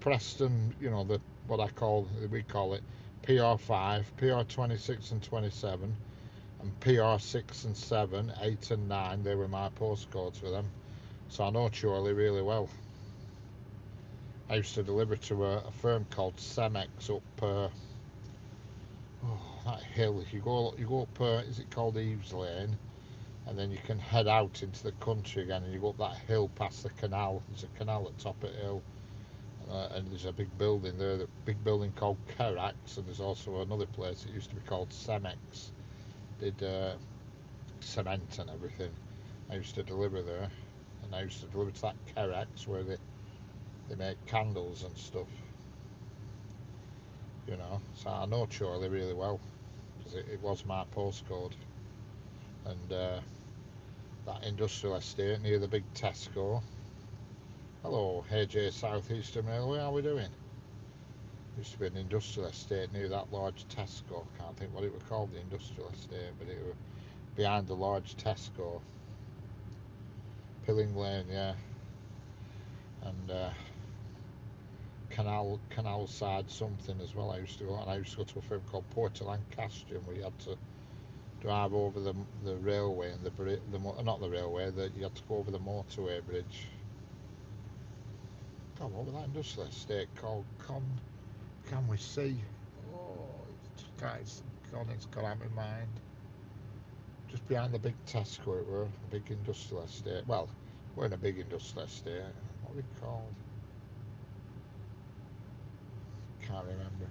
Preston. You know we call it PR5, PR26 and 27, and PR6 and 7, 8 and 9. They were my postcodes for them, so I know Chorley really well. I used to deliver to a firm called Cemex up. That hill. If you go up, is it called Eves Lane? And then you can head out into the country again, and you go up that hill past the canal. There's a canal at the top of the hill, and there's a big building there, the big building called Kerax, and there's also another place that used to be called Cemex. Did cement and everything. I used to deliver there, and I used to deliver to that Kerax where they make candles and stuff. You know, so I know Chorley really well because it was my postcode, and that industrial estate near the big Tesco. Hello, AJ Southeastern Railway, how are we doing? Used to be an industrial estate near that large Tesco. Can't think what it was called, the industrial estate, but it was behind the large Tesco. Pilling Lane, yeah. And canal side something as well. I used to go to a firm called Port of Lancaster, where you had to drive over the railway and not the railway, that you had to go over the motorway bridge. God, what was that industrial estate called? Can we see? Oh, it's gone out of my mind. Just behind the big Tesco, it were a big industrial estate. Well, it weren't a big industrial estate. What were it called? Can't remember.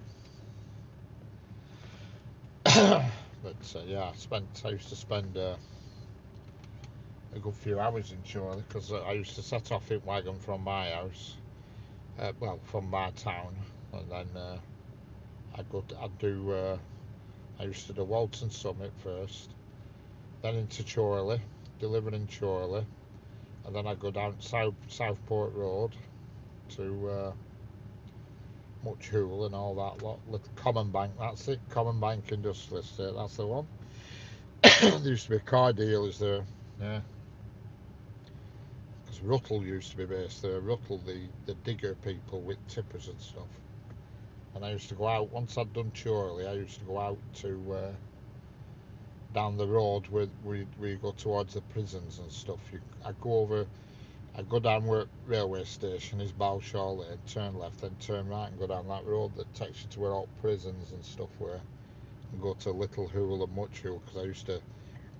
But yeah, I used to spend a good few hours in Chorley, because I used to set off in wagon from my house, well, from my town, and then I used to do Walton Summit first, then into Chorley, delivering Chorley, and then I'd go down Southport Road to Much Hool and all that lot. Common Bank, that's it. Common Bank Industrial Estate, that's the one. There used to be car dealers there, yeah. Because Ruttle used to be based there. Ruttle, the digger people with tippers and stuff. And I used to go out, once I'd done Chorley, I used to go out to down the road where we go towards the prisons and stuff. I'd go down where railway station is Balshaw Lane, turn left, then turn right and go down that road that takes you to where all prisons and stuff were. And go to Little Hool and Much Hool, because I used to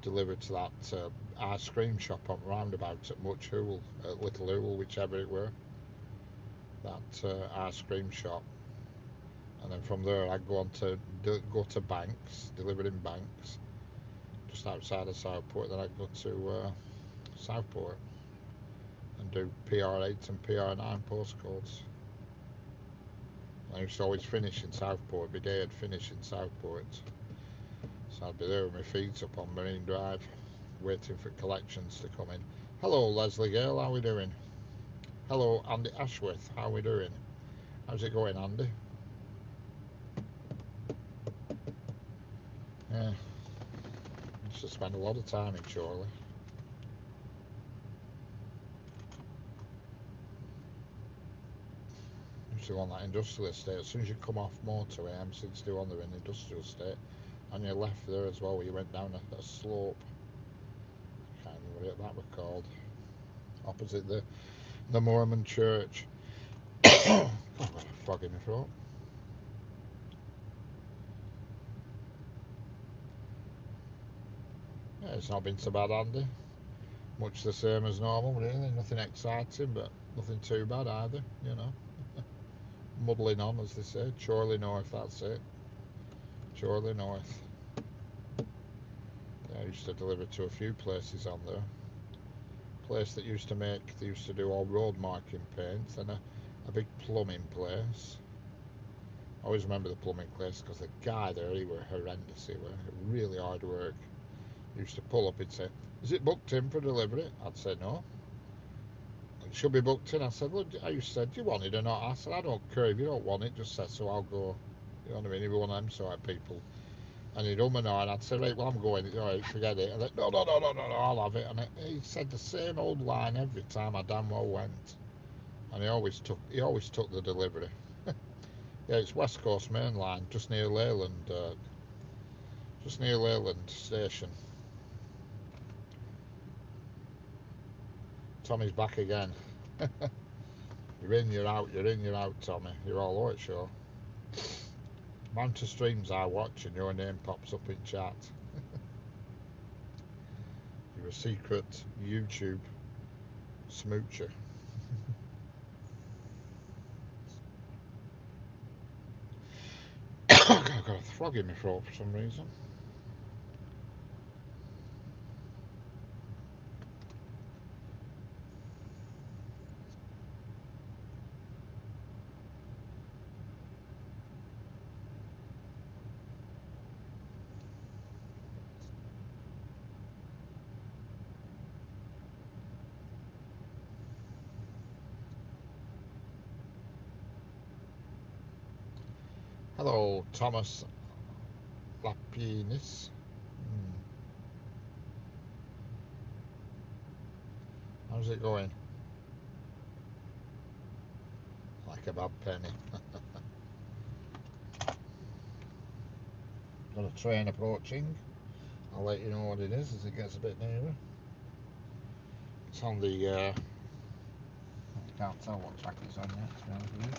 deliver to that ice cream shop on roundabout at Much Hool, at Little Hool, whichever it were. That ice cream shop. And then from there I'd go on to go to Banks, deliver in Banks, just outside of Southport. Then I'd go to Southport and do PR8 and PR9 postcodes. I used to always finish in Southport. My day I'd finish in Southport, so I'd be there with my feet up on Marine Drive, waiting for collections to come in. Hello Leslie Gale, how we doing? Hello Andy Ashworth, how we doing? How's it going, Andy? Yeah, I used to spend a lot of time in Chorley. Used to go on that industrial estate. As soon as you come off motorway M61, they're in the industrial estate. On your left there as well, where you went down a slope. I can't remember what that was called. Opposite the Mormon church. Oh, I've got a frog in my throat. Yeah, it's not been so bad, Andy. Much the same as normal, really. Nothing exciting, but nothing too bad either, you know. Muddling on, as they say. Chorley North, that's it. Chorley North. Yeah, I used to deliver to a few places on there. Place that they used to do all road marking paints, and a big plumbing place. I always remember the plumbing place because the guy there, he were horrendous. He were really hard work. He used to pull up and say, "Is it booked in for delivery?" I'd say no. It should be booked in. I said, "Look," I said, "Do you want it or not?" I said, "I don't care if you don't want it, just say so, I'll go." You know what I mean? He'd be one of them sort of people. And he'd and I'd say, "Right, well, I'm going." All right, forget it. And then, no, I'll have it. And he said the same old line every time I damn well went. And he always took the delivery. Yeah, it's West Coast Main Line, just near Leyland Station. Tommy's back again. You're in, you're out, Tommy. You're all right, sure. Amount of streams I watch and your name pops up in chat. You're a secret YouTube smoocher. I've got a frog in my throat for some reason. Hello, Thomas Lapinis. How's it going? Like a bad penny. Got a train approaching. I'll let you know what it is as it gets a bit nearer. It's on the I can't tell what track it's on yet, to be honest with you.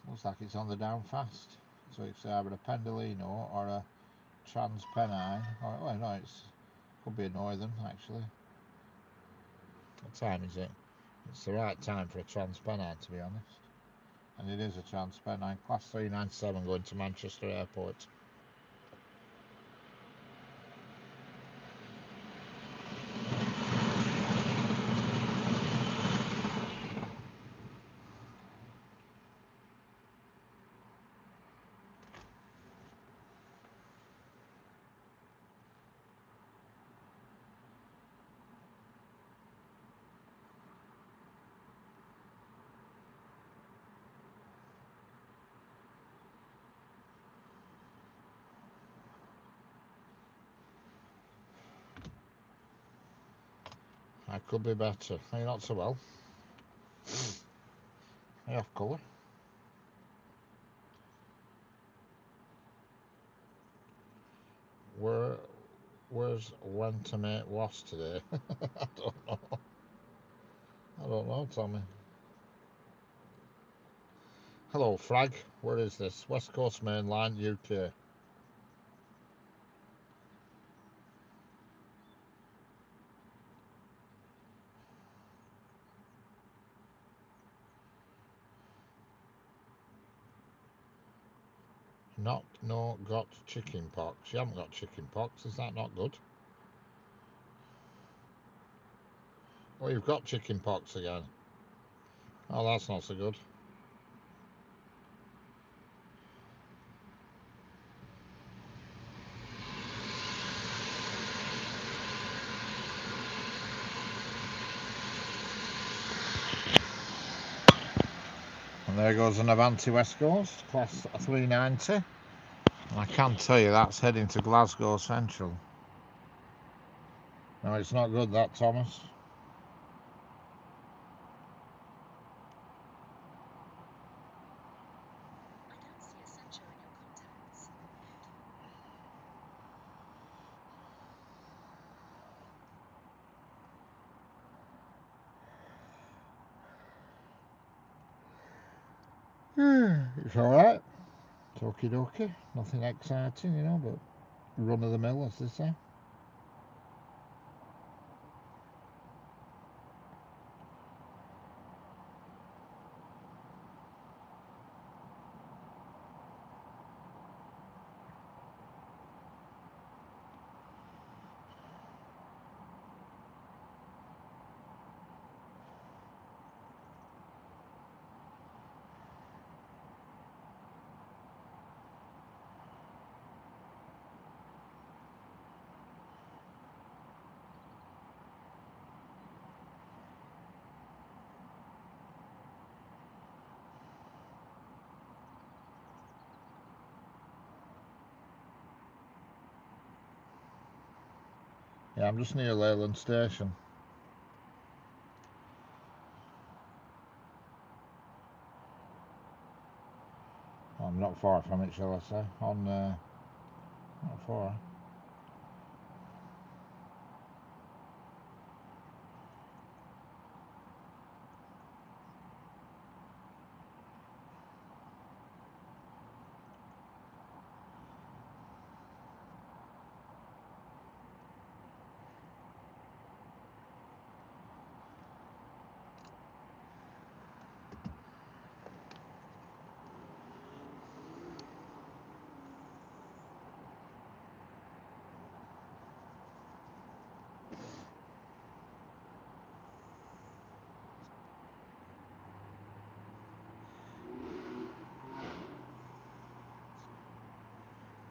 Looks like it's on the down fast. So it's either a Pendolino or a Transpennine. Or, well, no, it could be a Northern actually. What time is it? It's the right time for a Transpennine, to be honest. And it is a transfer 9, class 397 going to Manchester Airport. I could be better. Are you not so well? Are you off colour? Where's when to make was today? I don't know. I don't know, Tommy. Hello, Frag. Where is this? West Coast Main Line, UK. Got chicken pox. You haven't got chicken pox. Is that not good? Oh, you've got chicken pox again. Oh, that's not so good. And there goes an Avanti West Coast, class 390. And I can tell you that's heading to Glasgow Central. No, it's not good, that, Thomas. It's alright. It's okie dokie. Nothing exciting, you know, but run of the mill, as they say. Yeah, I'm just near Leyland Station. I'm not far from it, shall I say. Not far.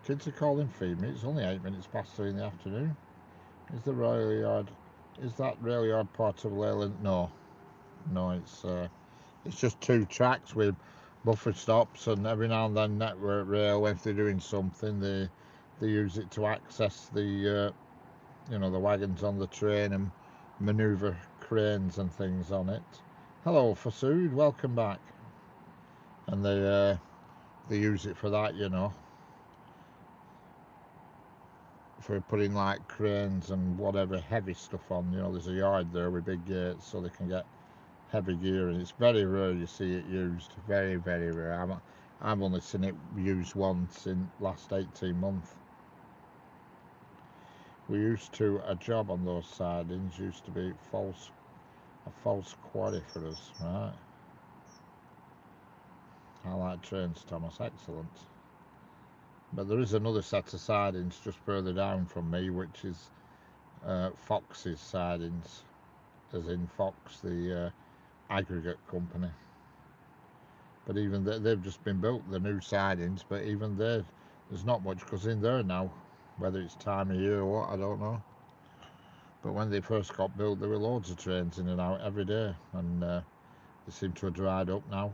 Kids are calling feed me. It's only 8 minutes past 3 in the afternoon. Is the rail yard? Is that rail yard part of Leyland? No, it's just 2 tracks with buffer stops, and every now and then Network Rail, if they're doing something, they use it to access the the wagons on the train and manoeuvre cranes and things on it. Hello, Fasood, welcome back. And they use it for that, for putting like cranes and whatever heavy stuff on. There's a yard there with big gates so they can get heavy gear, and it's very rare you see it used. Very, very rare. I've only seen it used once in last 18 months. We used to, a job on those sidings used to be a false quarry for us, right? I like trains, Thomas. Excellent. But there is another set of sidings just further down from me, which is Fox's sidings, as in Fox, the aggregate company. But even they've just been built, the new sidings, but even there, there's not much goes in there now. Whether it's time of year or what, I don't know. But when they first got built, there were loads of trains in and out every day, and they seem to have dried up now.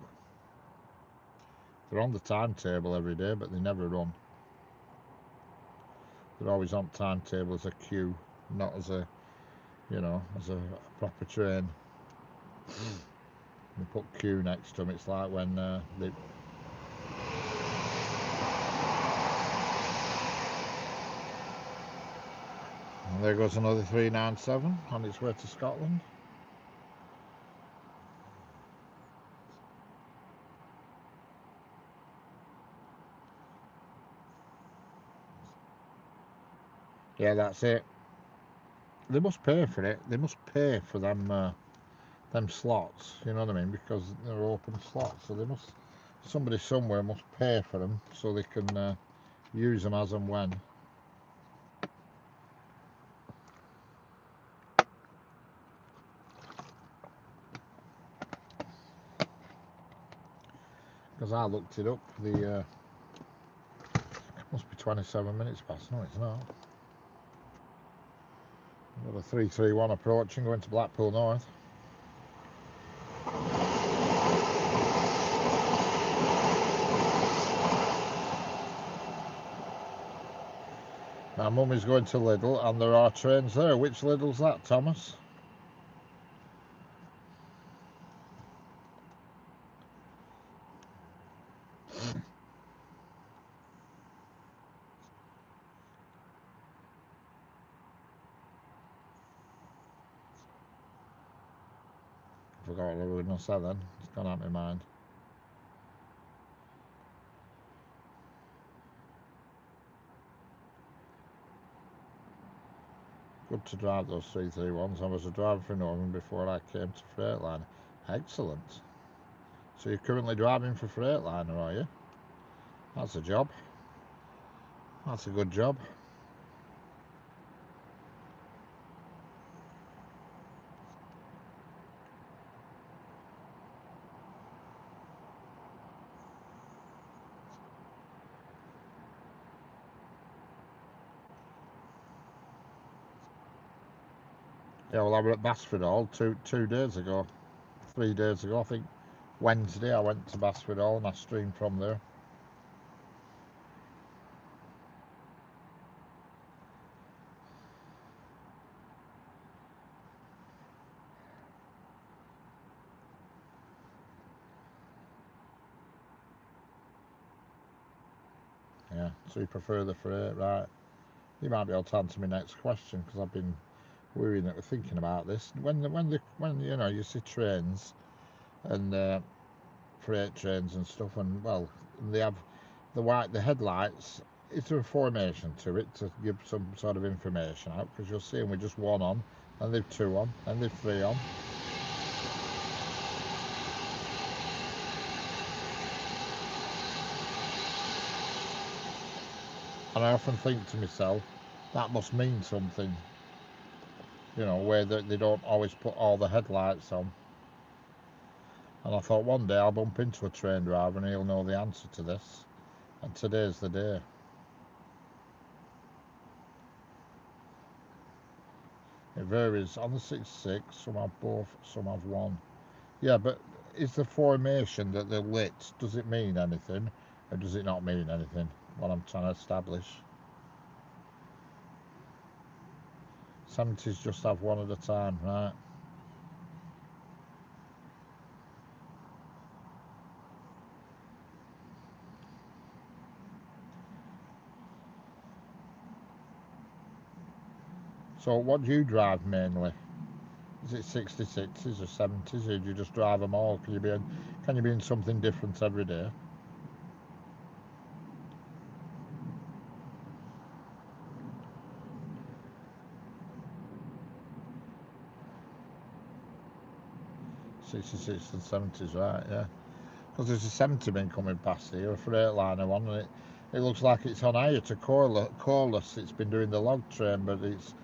They're on the timetable every day, but they never run. They're always on timetable as a queue, not as a, as a proper train. They put queue next to them. It's like when they. And there goes another 397 on its way to Scotland. Yeah, that's it. They must pay for it. They must pay for them slots. You know what I mean? Because they're open slots, so they must. Somebody somewhere must pay for them so they can use them as and when. Because I looked it up, the must be 27 minutes past. No, it's not. We've got a 331 approaching, going to Blackpool North. My mum is going to Lidl, and there are trains there. Which Lidl's that, Thomas? I forgot what we were going to say then. It's gone out of my mind. Good to drive those 331s. I was a driver for Norman before I came to Freightliner. Excellent. So you're currently driving for Freightliner, are you? That's a job. That's a good job. Yeah, well, I were at Basford Hall two days ago, 3 days ago, I think. Wednesday, I went to Basford Hall and I streamed from there. Yeah, so you prefer the freight, right? You might be able to answer my next question because I've been thinking about this. When you see trains and freight trains and stuff, and well, they have the headlights. Is there a formation to it to give some sort of information out? Because you'll see them with just one on, and they've two on, and they've three on. And I often think to myself, that must mean something, where they don't always put all the headlights on. And I thought one day I'll bump into a train driver and he'll know the answer to this. And today's the day. It varies. On the 66, some have both, some have one. Yeah, but is the formation that they're lit, does it mean anything? Or does it not mean anything? What I'm trying to establish. 70s just have one at a time, right? So what do you drive mainly? Is it 66s or 70s, or do you just drive them all? Can you be in something different every day? '66s and '70s, right? Yeah. Because there's a 70 been coming past here, a Freightliner one, and it looks like it's on hire to Corliss. It's been doing the log train, but it's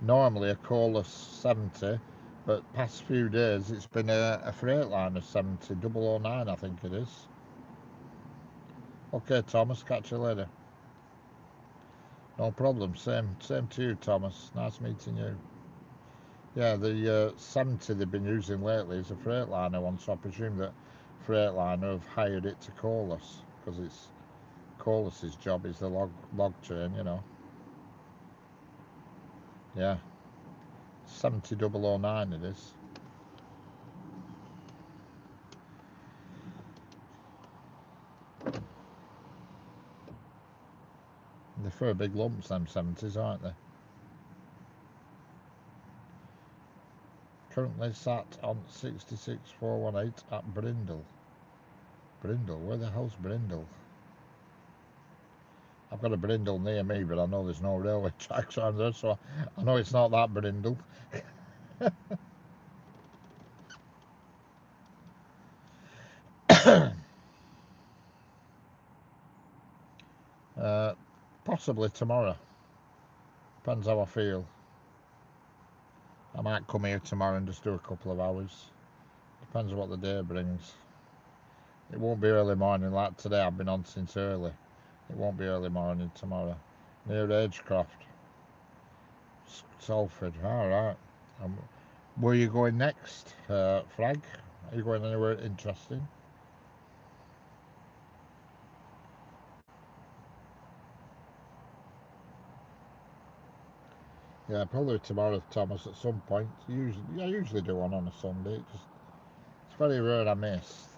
normally a Corliss 70. But past few days, it's been a Freightliner 70, 009, I think it is. Okay, Thomas, catch you later. No problem. Same to you, Thomas. Nice meeting you. Yeah, the 70 they've been using lately is a Freightliner one, so I presume that Freightliner have hired it to Corliss, because it's Corliss's job is the log train, you know. Yeah, 70009 it is. They're for big lumps, them 70s, aren't they? Currently sat on 66418 at Brindle. Brindle? Where the hell's Brindle? I've got a Brindle near me, but I know there's no railway tracks around there, so I know it's not that Brindle. Possibly tomorrow. Depends how I feel. I might come here tomorrow and just do a couple of hours. Depends what the day brings. It won't be early morning like today. I've been on since early. It won't be early morning tomorrow. Near Agecroft. Salford. Alright. Where are you going next, Frag? Are you going anywhere interesting? Yeah, probably tomorrow, Thomas, at some point. I usually do one on a Sunday. It's very rare I miss.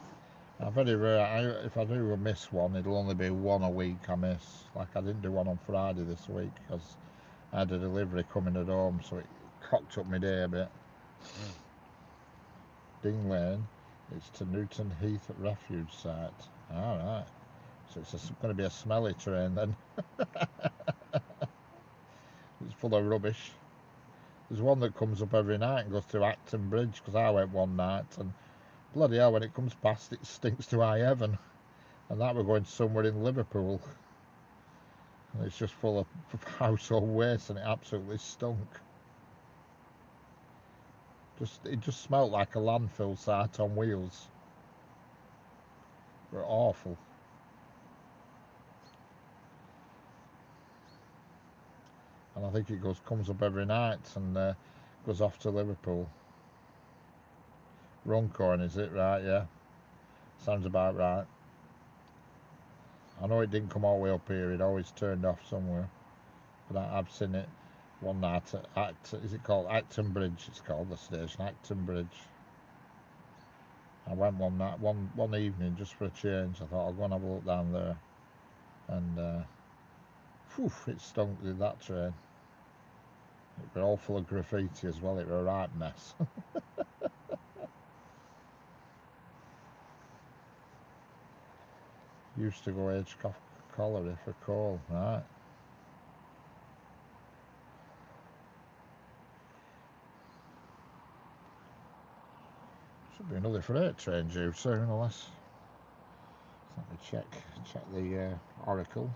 Very rare. If I do miss one, it'll only be one a week I miss. Like I didn't do one on Friday this week because I had a delivery coming at home, so it cocked up my day a bit. Ding Lane, it's to Newton Heath refuge site. Alright. So it's going to be a smelly train then. It's full of rubbish. There's one that comes up every night and goes through Acton Bridge, because I went one night, and bloody hell, when it comes past it stinks to high heaven. And that we're going somewhere in Liverpool. And it's just full of household waste, and it absolutely stunk. It just smelt like a landfill site on wheels. They were awful. And I think it comes up every night and goes off to Liverpool. Runcorn, is it? Right, yeah. Sounds about right. I know it didn't come all the way up here. It always turned off somewhere. But I've seen it one night at is it called Acton Bridge? It's called the station, Acton Bridge. I went one night, one evening, just for a change. I thought I'll go and have a look down there. And it stunk with that train. It was all full of graffiti as well. It was a right mess. Used to go Agecroft Colliery for coal, right? Should be another freight train due soon, unless. Let me check the Oracle.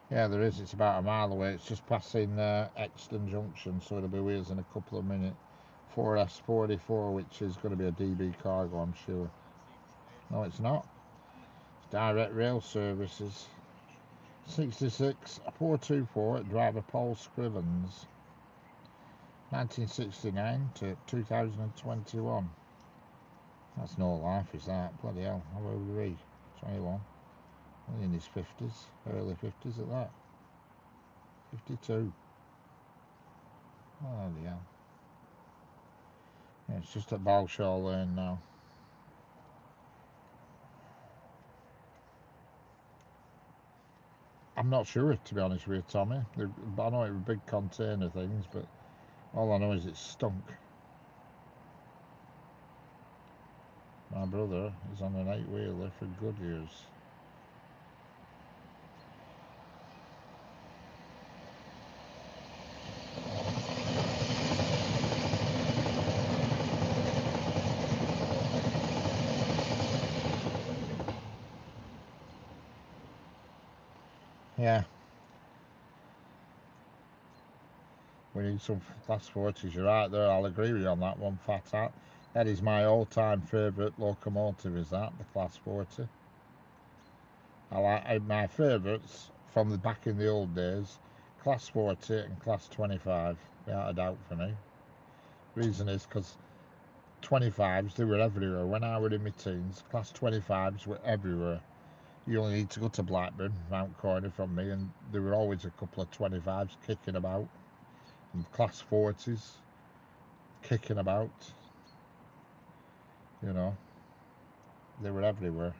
Yeah, there is. It's about a mile away. It's just passing Exton Junction, so it'll be with us in a couple of minutes. 4S44, which is going to be a DB cargo, I'm sure. No, it's not. It's direct rail services. 66 424, driver Paul Scrivens. 1969 to 2021. That's no life, is that? Bloody hell. How old are we? 21. Only in his 50s, early 50s at that. 52. Oh, yeah. Yeah, it's just at Balshaw Lane now. I'm not sure, to be honest with you, Tommy. I know it were big container things, but all I know is it stunk. My brother is on an 8-wheeler for Goodyears. Yeah, we need some class 40s. You're right there. I'll agree with you on that one. Fat Hat. That is my all-time favourite locomotive. Is that the class 40? My favourites from the back in the old days. Class 40 and class 25. Without a doubt for me. Reason is because 25s, they were everywhere. When I were in my teens, class 25s were everywhere. You only need to go to Blackburn, round corner from me, and there were always a couple of 25s kicking about, and class 40s kicking about. You know, they were everywhere.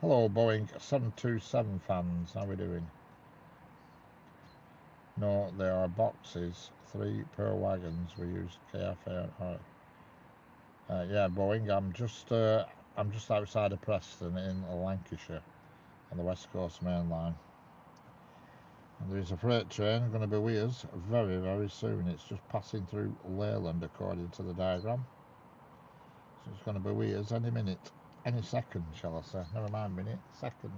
Hello, Boeing 727 fans. How are we doing? No, there are boxes. 3 per wagons. We use KFA. Yeah, Boeing. I'm just outside of Preston in Lancashire on the West Coast Main Line. And there is a freight train going to be with us very, very soon. It's just passing through Leyland according to the diagram. So it's going to be with us any minute, any second, shall I say. Never mind minute, second.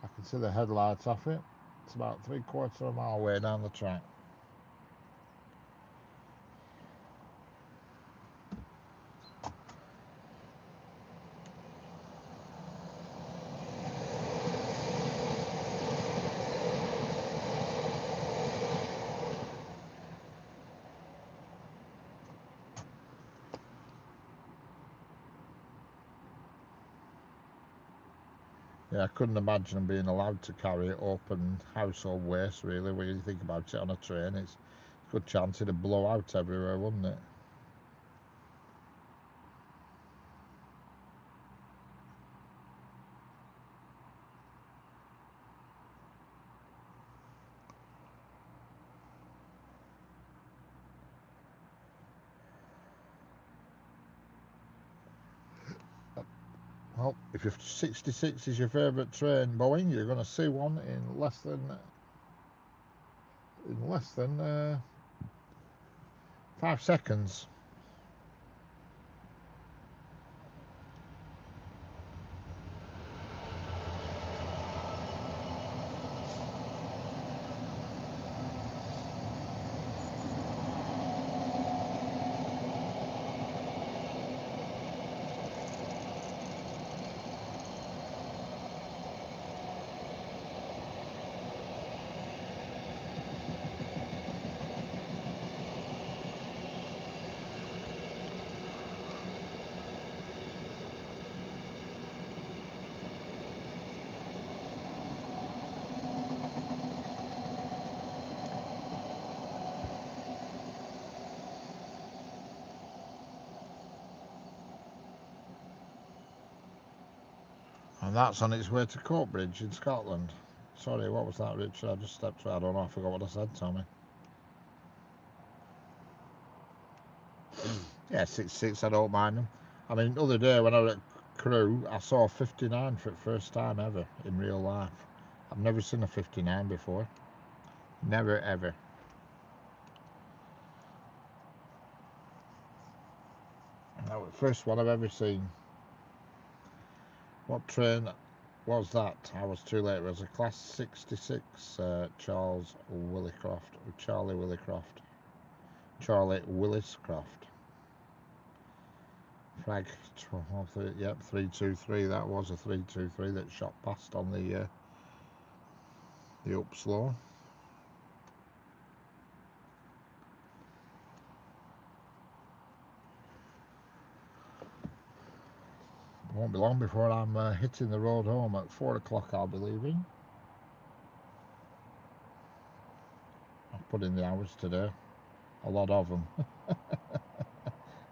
I can see the headlights off it. It's about 3/4 of a mile away down the track. Yeah, I couldn't imagine them being allowed to carry open household waste, really, when you think about it on a train. It's a good chance it'd blow out everywhere, wouldn't it? Well, if your 66 is your favourite train, Boeing, you're going to see one in less than 5 seconds. And that's on its way to Coatbridge in Scotland. Sorry, what was that, Richard? I just stepped through. I don't know. I forgot what I said, Tommy. Yeah, 66. I don't mind them. I mean, the other day when I was at Crewe, I saw a 59 for the first time ever in real life. I've never seen a 59 before. Never, ever. That was the first one I've ever seen. What train was that? I was too late. It was a class 66 Charlie Williscroft. Flag 12, yep, 323. That was a 323 that shot past on the upslow. Won't be long before I'm hitting the road home at 4 o'clock. I'll be leaving. I've put in the hours today, a lot of them.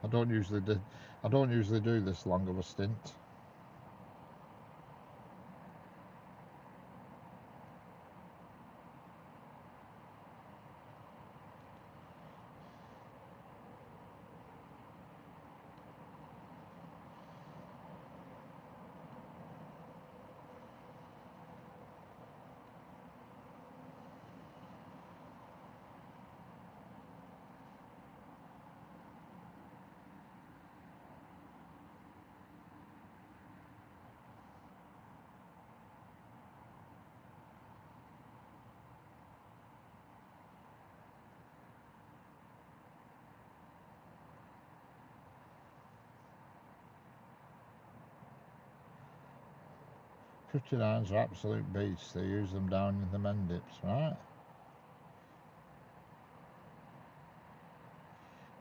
I don't usually do this long of a stint. 59s are absolute beasts. They use them down in the Mendips, right?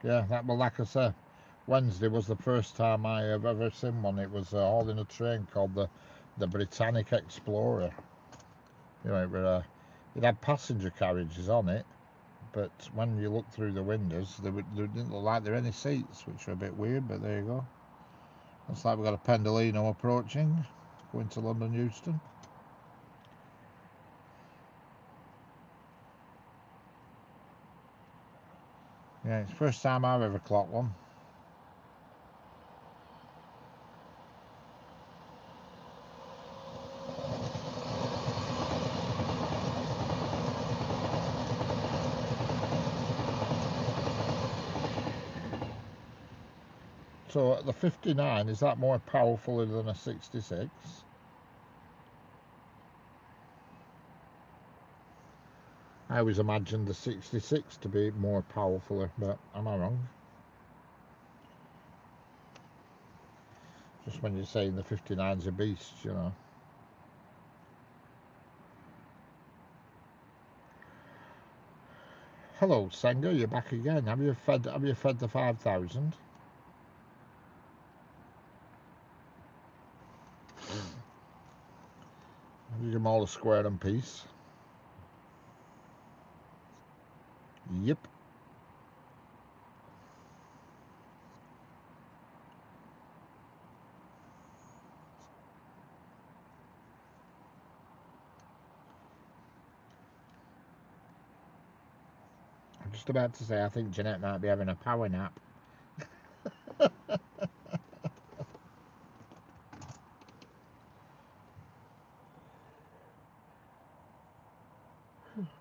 Yeah, that, well, like I say, Wednesday was the first time I have ever seen one. It was all in a train called the Britannic Explorer. You know, it had passenger carriages on it, but when you look through the windows, they didn't look like there were any seats, which were a bit weird, but there you go. Looks like we've got a Pendolino approaching, going to London Euston. Yeah, it's the first time I've ever clocked one. So the 59, is that more powerful than a 66? I always imagined the 66 to be more powerful, but am I wrong? Just when you're saying the 59's a beast, you know. Hello, Senga, you're back again. Have you fed the 5,000? Have you given them all a square and piece? Yep. I'm just about to say I think Jeanette might be having a power nap.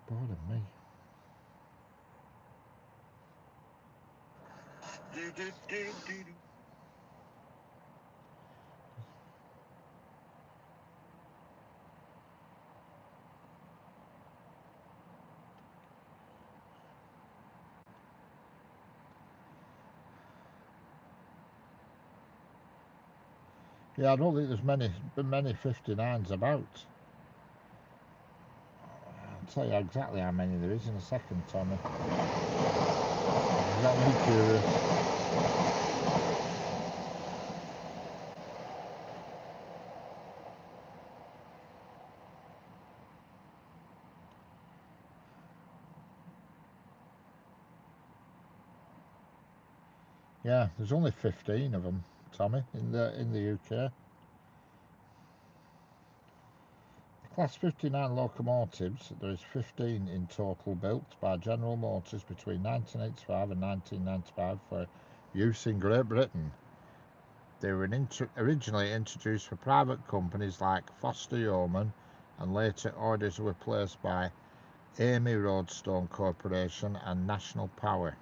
Pardon me. Yeah, I don't think there's many 59s about. I'll tell you exactly how many there is in a second, Tommy. You got me curious. Yeah, there's only 15 of them, Tommy, in the UK. Class 59 locomotives, there is 15 in total built by General Motors between 1985 and 1995 for use in Great Britain. They were originally introduced for private companies like Foster Yeoman, and later orders were placed by Amy Roadstone Corporation and National Power.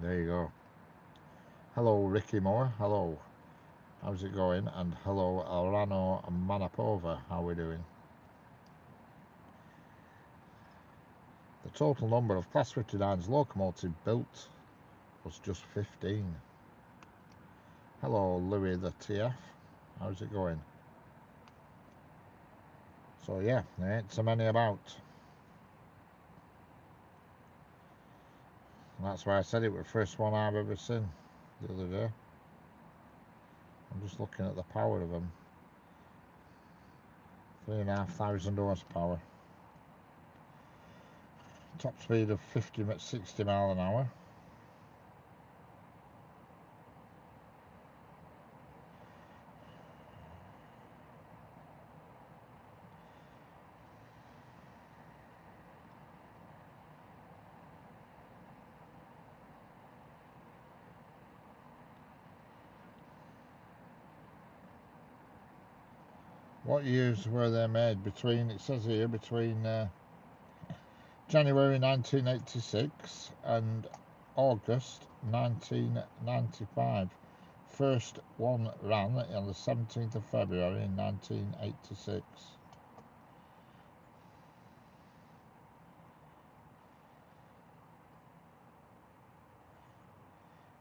There you go. Hello, Ricky Moore. Hello. How's it going? And hello, Alrano Manapova. How are we doing? The total number of Class 59's locomotive built was just 15. Hello, Louis the TF. How's it going? So yeah, there ain't so many about. And that's why I said it was the first one I've ever seen the other day. I'm just looking at the power of them. 3,500 horsepower. Top speed of 60 mile an hour. What years were they made? Between, it says here, between January 1986 and August 1995. First one ran on the 17th of February in 1986.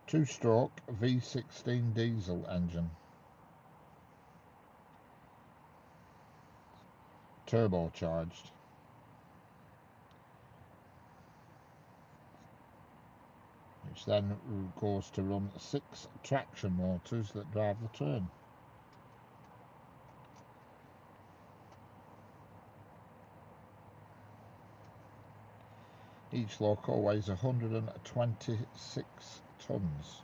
Two-stroke V16 diesel engine. turbocharged. Which then goes to run 6 traction motors that drive the train. Each loco weighs 126 tons.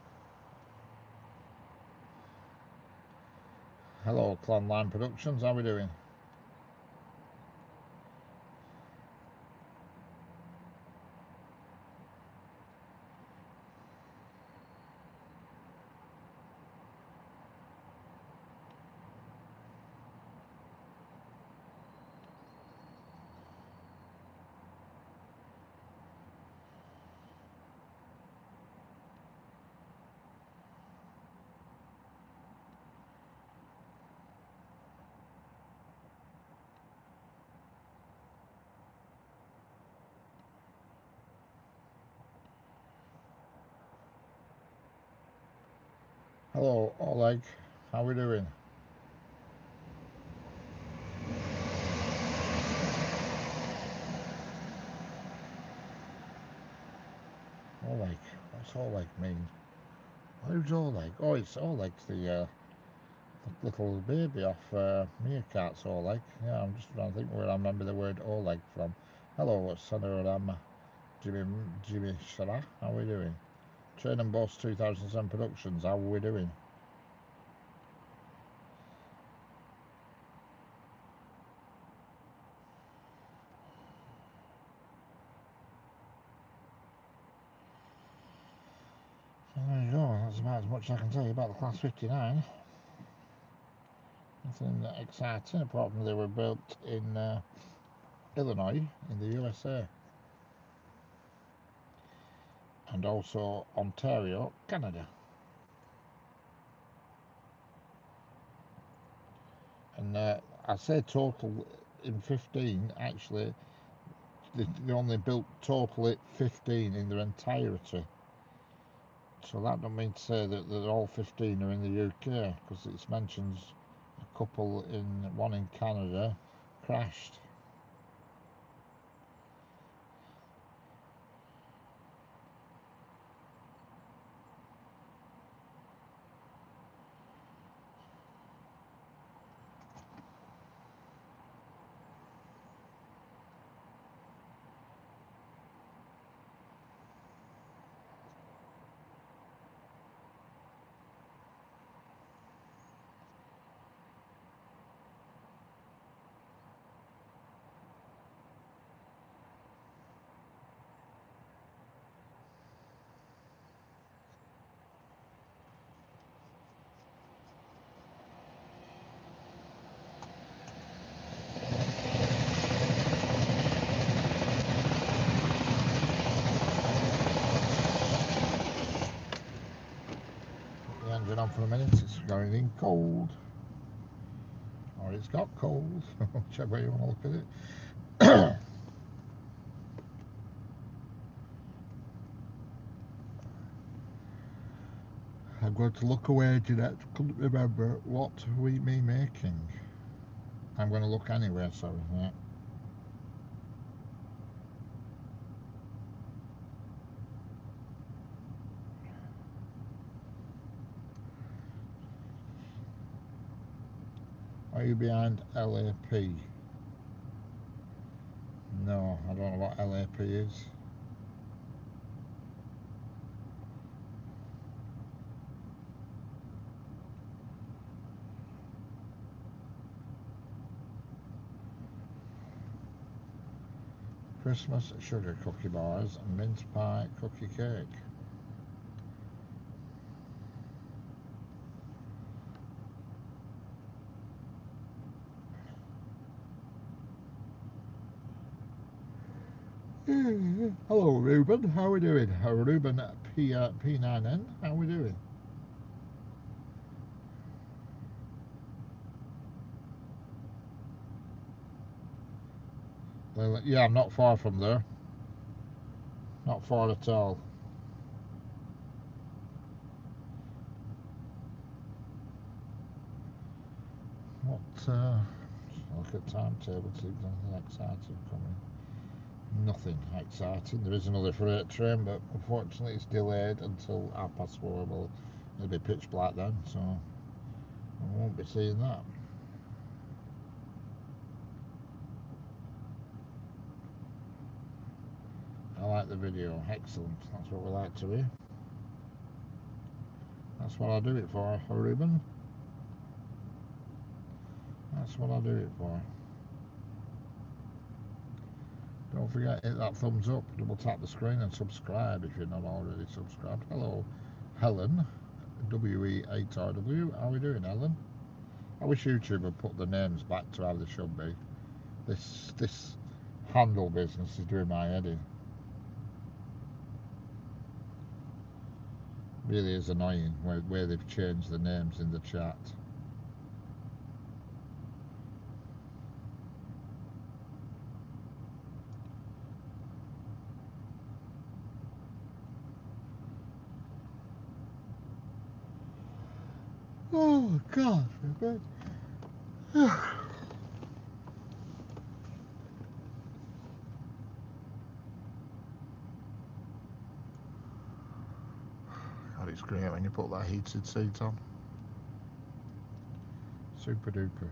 Hello, Clan Line Productions, how are we doing? Hello, Oleg, how are we doing? Oleg, what's Oleg mean? Who's Oleg? Oh, it's Oleg's the little baby off Meerkat's Oleg. Yeah, I'm just trying to think where I remember the word Oleg from. Hello, Sonorama, Jimmy Shara, how are we doing? Train and Boss 2007 Productions, how are we doing? There you go, that's about as much as I can tell you about the Class 59. Nothing exciting apart from they were built in Illinois in the USA and also Ontario, Canada. And I say total in 15, actually they only built totally 15 in their entirety. So that don't mean to say that all 15 are in the UK, because it mentions a couple one in Canada crashed. Engine on for a minute, it's going cold, or it's got cold, whichever way you want to look at it. I'm going to look away, Jeanette, couldn't remember what we me making. I'm going to look anyway, sorry, yeah. Are you behind LAP? No, I don't know what LAP is. Christmas sugar cookie bars and mince pie cookie cake. Hello Ruben, how are we doing? Ruben P9N, how are we doing? Well, yeah, I'm not far from there. Not far at all. What Look at timetable, see if there's anything exciting coming. Nothing exciting. There is another freight train, but unfortunately it's delayed until 4:30. Well, it'll be pitch black then, so I won't be seeing that. I like the video. Excellent. That's what we like to hear. That's what I do it for, Ruben. That's what I do it for. Don't forget, hit that thumbs up, double tap the screen and subscribe if you're not already subscribed. Hello, Helen, WE8RW. How are we doing, Helen? I wish YouTube would put the names back to how they should be. This handle business is doing my head in. Really is annoying where they've changed the names in the chat. Oh God, God, it's great when you put that heated seat on. Super duper.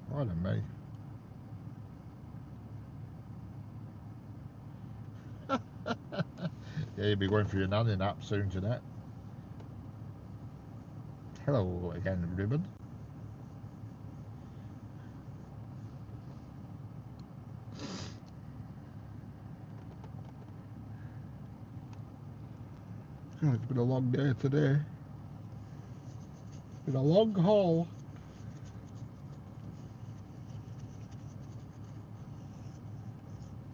Pardon me. Yeah, you'll be going for your nanny nap soon, Jeanette. Hello again, Ruben. God, it's been a long day today. It's been a long haul.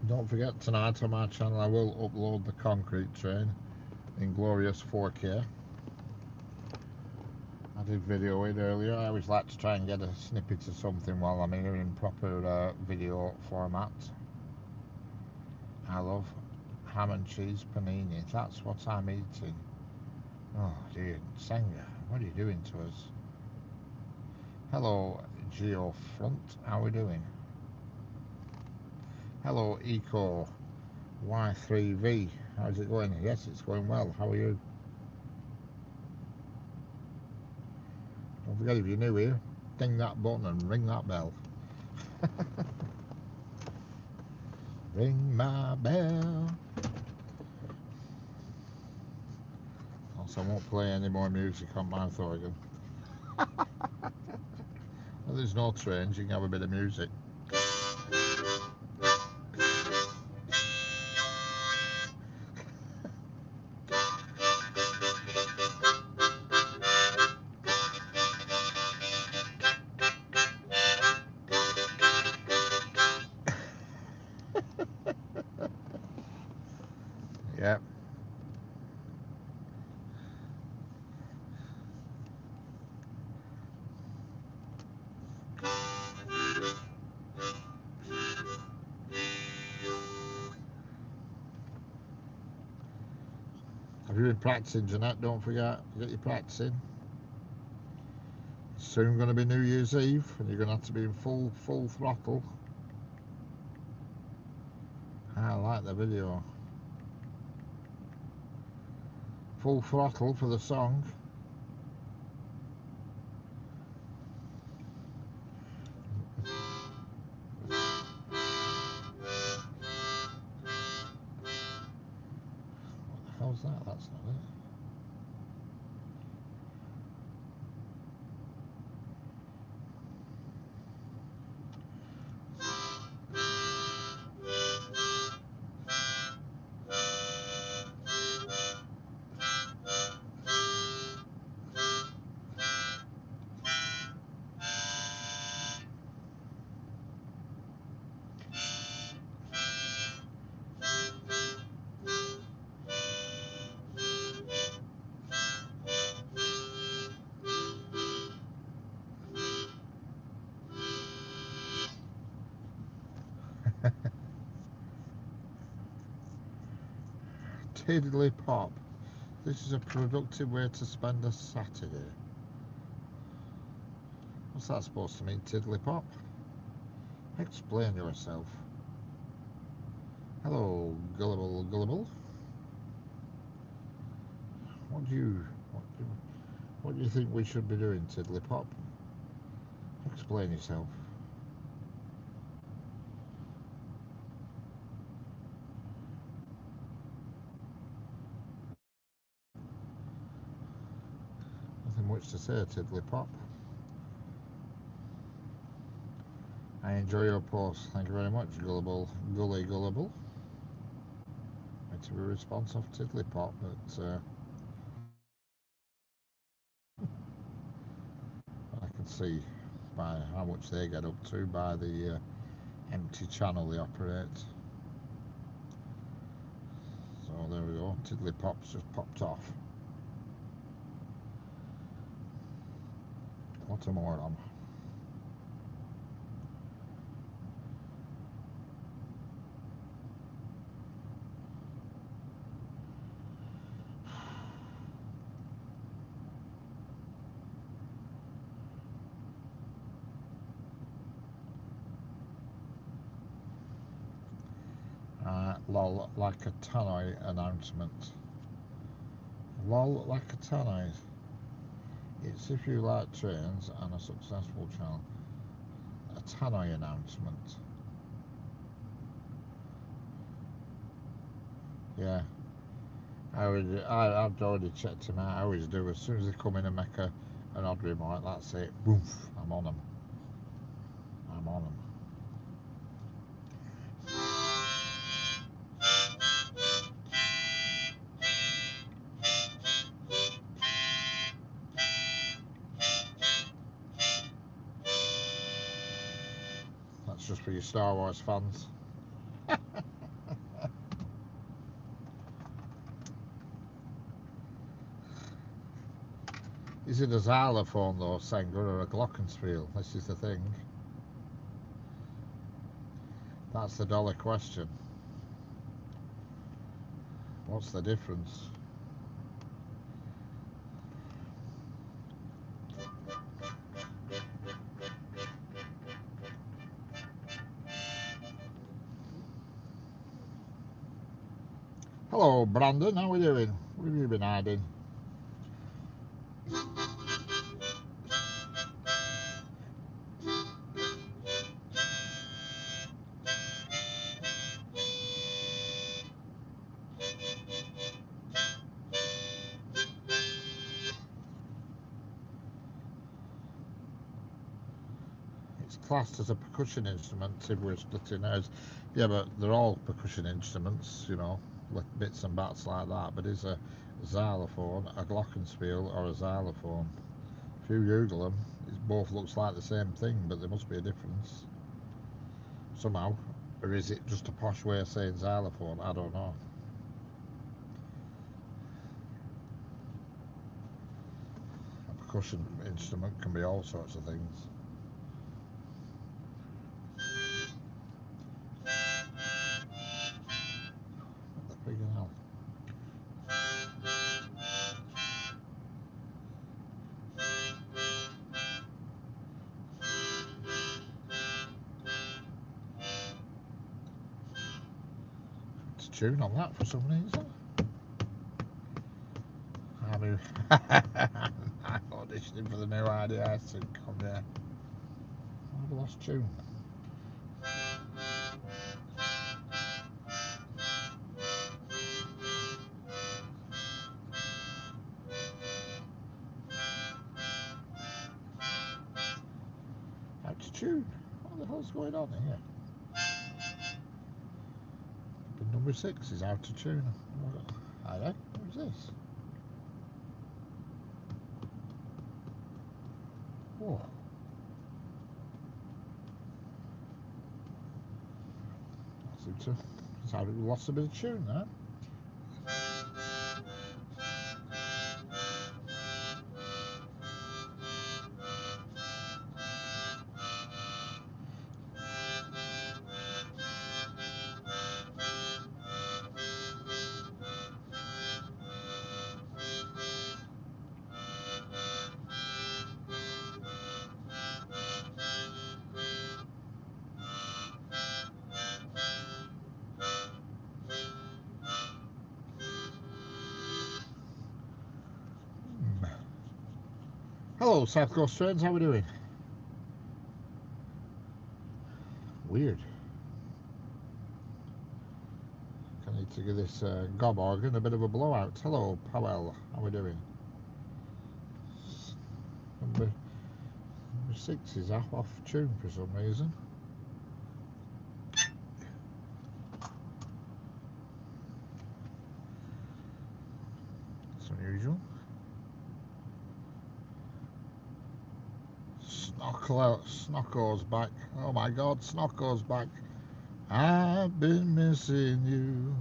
Don't forget, tonight on my channel I will upload the concrete train in glorious 4K. I did video it earlier. I always like to try and get a snippet of something while I'm here in proper video format. I love ham and cheese panini. That's what I'm eating. Oh dear, Senga, what are you doing to us? Hello, Geofront. How are we doing? Hello, Eco Y3V. How's it going? Yes, it's going well. How are you? Don't forget, if you're new here, ding that button and ring that bell. Ring my bell. Also, I won't play any more music on my organ. Well, there's no trains, you can have a bit of music. Yeah. Have you been practicing, Jeanette? Don't forget, get your practicing. Soon going to be New Year's Eve, and you're going to have to be in full throttle. I like the video. Full throttle for the song. What the hell's that? That's not it. Tiddly pop. This is a productive way to spend a Saturday. What's that supposed to mean, tiddly pop? Explain yourself. Hello, gullible gullible. What do you think we should be doing, tiddly pop? Explain yourself. Nothing much to say, tiddly pop. I enjoy your post. Thank you very much, gullible gullible. Meant to be a response off tiddly pop, but I can see by how much they get up to by the empty channel they operate. So there we go, tiddly pop's just popped off. What a moron. Lol, like a tannoy announcement. Lol, like a tannoy. It's if you like trains and a successful channel. A tannoy announcement. Yeah. I've already checked him out. I always do. As soon as they come in and make an odd remark, that's it. Boom. I'm on them. I'm on them. That's just for your Star Wars fans. Is it a xylophone though, Senga, or a glockenspiel? This is the thing. That's the dollar question. What's the difference? Hello, Brandon. How are we doing? What have you been hiding? It's classed as a percussion instrument if we're splitting hairs. Yeah, but they're all percussion instruments, you know, with bits and bats like that. But is a xylophone a glockenspiel or a xylophone? If you Google them, it both looks like the same thing, but there must be a difference somehow. Or is it just a posh way of saying xylophone? I don't know. A percussion instrument can be all sorts of things. What the friggin' hell? It's a tune on that for some reason. I'm auditioning for the new idea sitcom, yeah. I've lost tune. Out of tune. What the hell's going on here? But number 6 is out of tune. I know. Who's this? Whoa. It's lost a bit of tune there. Hello, South Coast Trains, how are we doing? Weird. I need to give this gob organ a bit of a blowout. Hello, Powell, how are we doing? Number 6 is off tune for some reason. It's unusual. Snocko's back. Oh my god, Snocko's back. I've been missing you.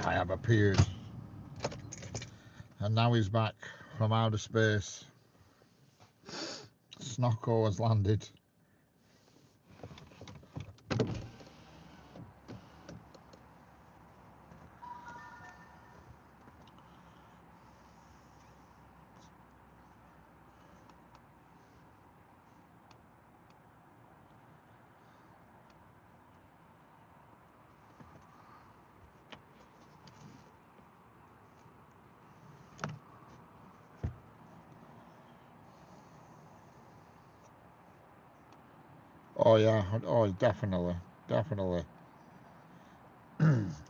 I have appeared. And now he's back from outer space. Snocko has landed. Oh yeah, oh definitely.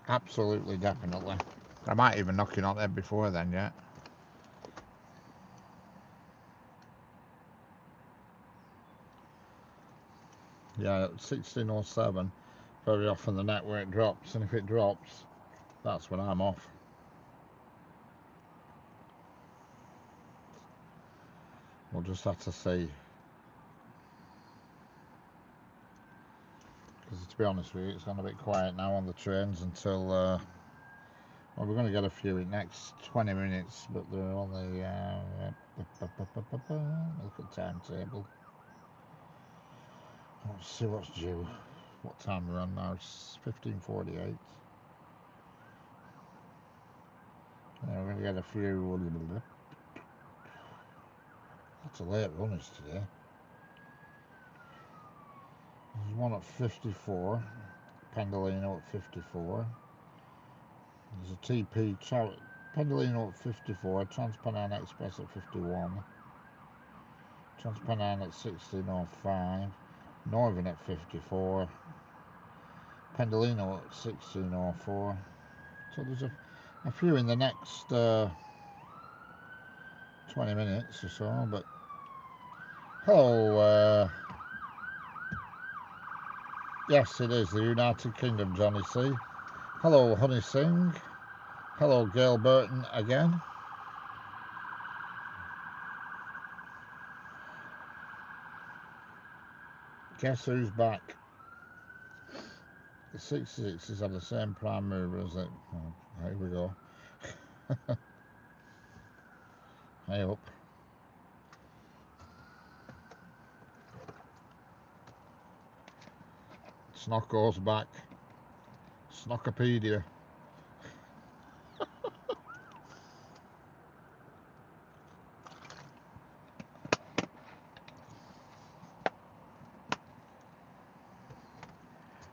Absolutely, definitely. I might even knock it on there before then, yeah. Yeah, at 16:07, very often the network drops, and if it drops, that's when I'm off. We'll just have to see. Because to be honest with you, it's gone a bit quiet now on the trains until, well, we're going to get a few in next 20 minutes, but they're only, look at timetable. Let's see what's due. What time we're on now? It's 15:48. Yeah, we're going to get a few. Lots of late runners today. There's one at 54. Pendolino at 54. There's a TP Pendolino at 54. Transpennine Express at 51. Transpennine at 16:05. Northern at 54. Pendolino at 16:04. So there's a few in the next 20 minutes or so, but hello, yes it is the United Kingdom, Johnny C. Hello, Honey Singh. Hello, Gail Burton again. Guess who's back? The 66s have the same prime mover as it. Oh, here we go. Hey up. Snock goes back. Snockopedia.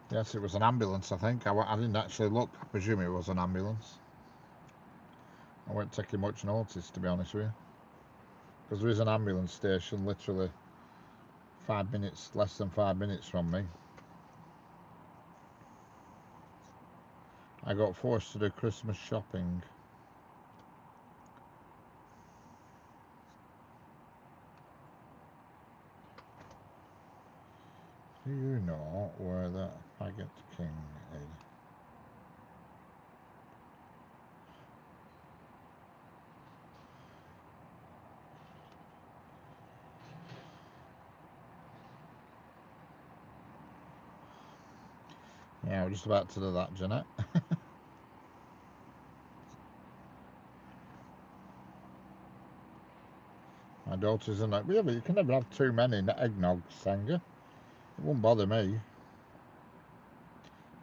Yes, it was an ambulance, I think. I didn't actually look. I presume it was an ambulance. I weren't taking much notice, to be honest with you. Because there is an ambulance station literally 5 minutes, less than 5 minutes from me. I got forced to do Christmas shopping. Do you know where the Faggot King is? Yeah, we're just about to do that, Jeanette. My daughter's in that. Yeah, but you can never have too many eggnog, Sanger. It won't bother me.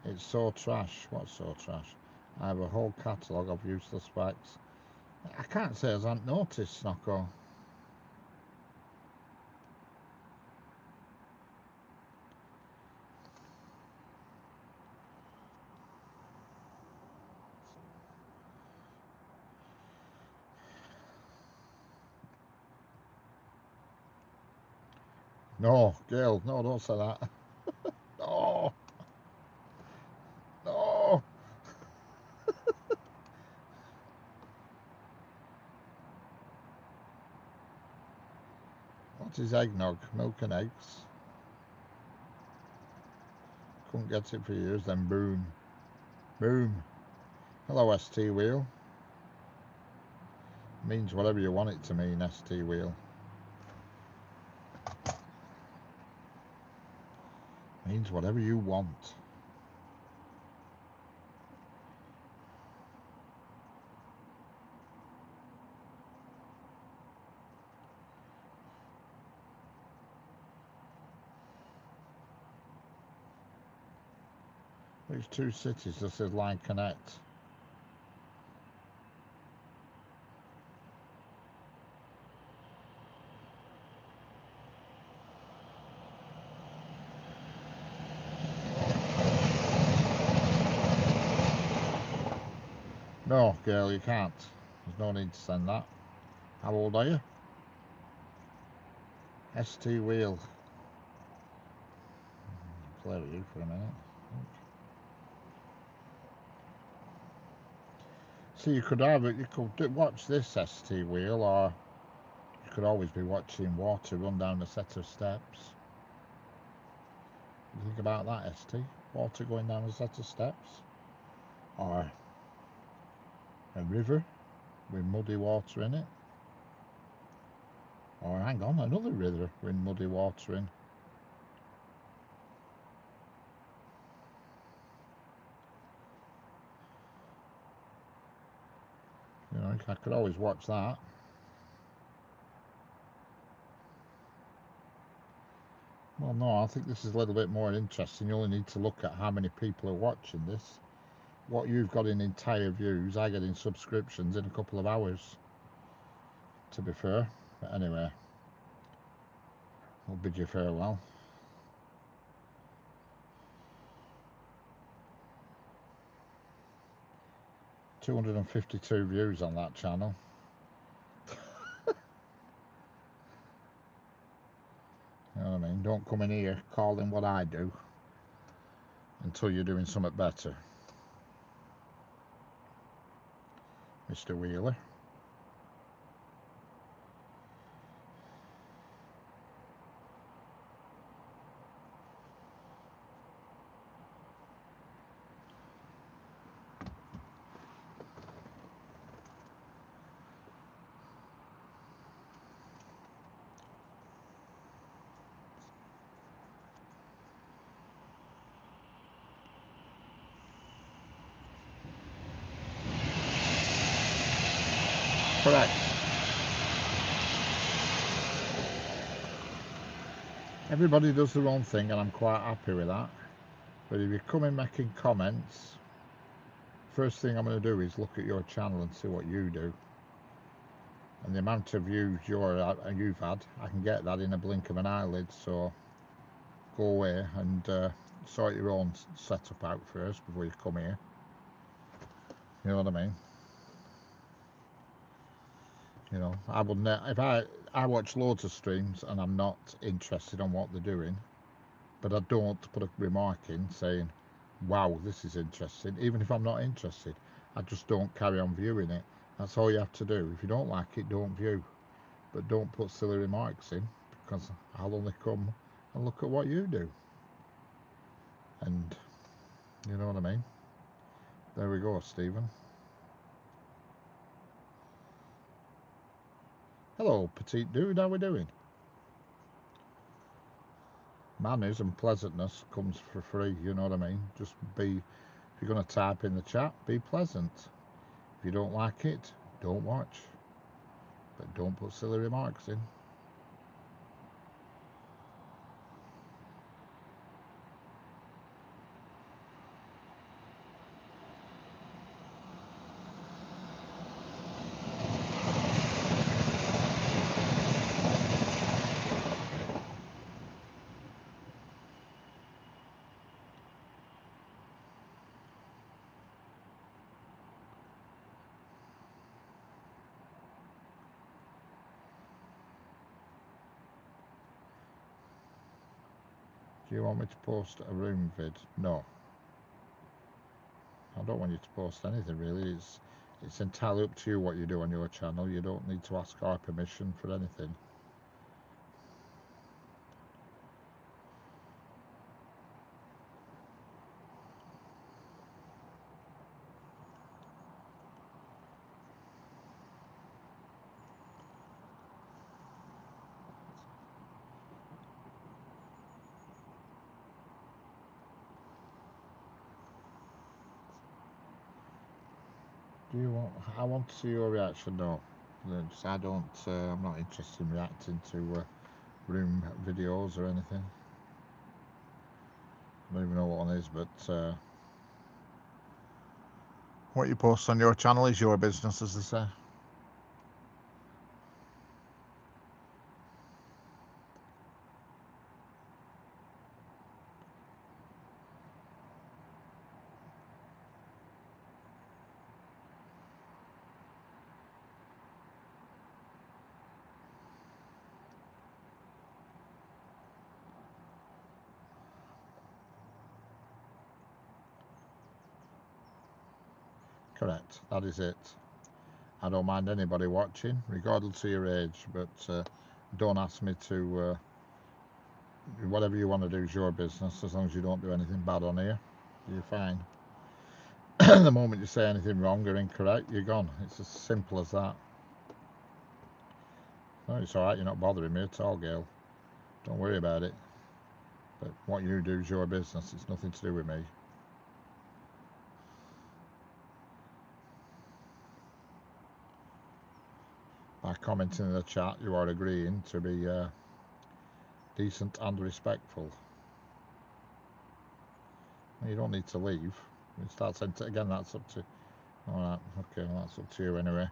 It's so trash. What's so trash? I have a whole catalogue of useless facts. I can't say as I haven't noticed, Snocko. No, Gail, no, don't say that. No, no. What is eggnog? Milk and eggs. Couldn't get it for years, then boom. Boom. Hello, ST Wheel. Means whatever you want it to mean, ST Wheel. Means whatever you want. Which two cities does this line connect? No, girl, you can't. There's no need to send that. How old are you? ST Wheel. Play with you for a minute. See, you could watch this ST Wheel, or you could always be watching water run down a set of steps. You think about that, ST? Water going down a set of steps, or a river with muddy water in it, or hang on, another river with muddy water in. You know, I could always watch that. Well, no, I think this is a little bit more interesting. You only need to look at how many people are watching this. What you've got in entire views, I get in subscriptions in a couple of hours, to be fair. But anyway, I'll bid you farewell. $252 views on that channel. You know what I mean? Don't come in here calling what I do until you're doing something better, Mr. Wheeler. Correct. Everybody does their own thing, and I'm quite happy with that. But if you come in making comments, first thing I'm going to do is look at your channel and see what you do. And the amount of views you've had, I can get that in a blink of an eyelid. So go away and sort your own setup out first before you come here. You know what I mean? You know, I wouldn't. If I watch loads of streams and I'm not interested on what they're doing, but I don't put a remark in saying, "Wow, this is interesting." Even if I'm not interested, I just don't carry on viewing it. That's all you have to do. If you don't like it, don't view, but don't put silly remarks in, because I'll only come and look at what you do. And you know what I mean? There we go, Stephen. Hello, petite dude, how we doing? Manners and pleasantness comes for free, you know what I mean? Just be, if you're going to type in the chat, be pleasant. If you don't like it, don't watch. But don't put silly remarks in. Do you want me to post a room vid? No. I don't want you to post anything really. It's entirely up to you what you do on your channel. You don't need to ask our permission for anything. Do you want? I want to see your reaction. No, I don't. I'm not interested in reacting to room videos or anything. I don't even know what one is, but what you post on your channel is your business, as they say. Correct. That is it. I don't mind anybody watching, regardless of your age, but don't ask me to. Whatever you want to do is your business, as long as you don't do anything bad on here. You're fine. The moment you say anything wrong or incorrect, you're gone. It's as simple as that. No, it's alright, you're not bothering me at all, girl. Don't worry about it. But what you do is your business, it's nothing to do with me. By commenting in the chat, you are agreeing to be decent and respectful. You don't need to leave. Again, that's up to... Alright, okay, well, that's up to you anyway.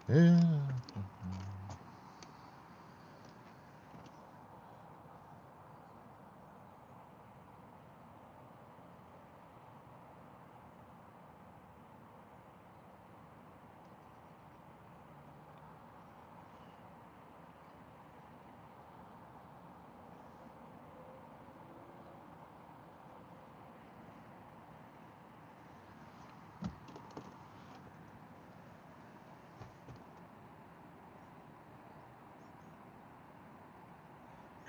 Yeah.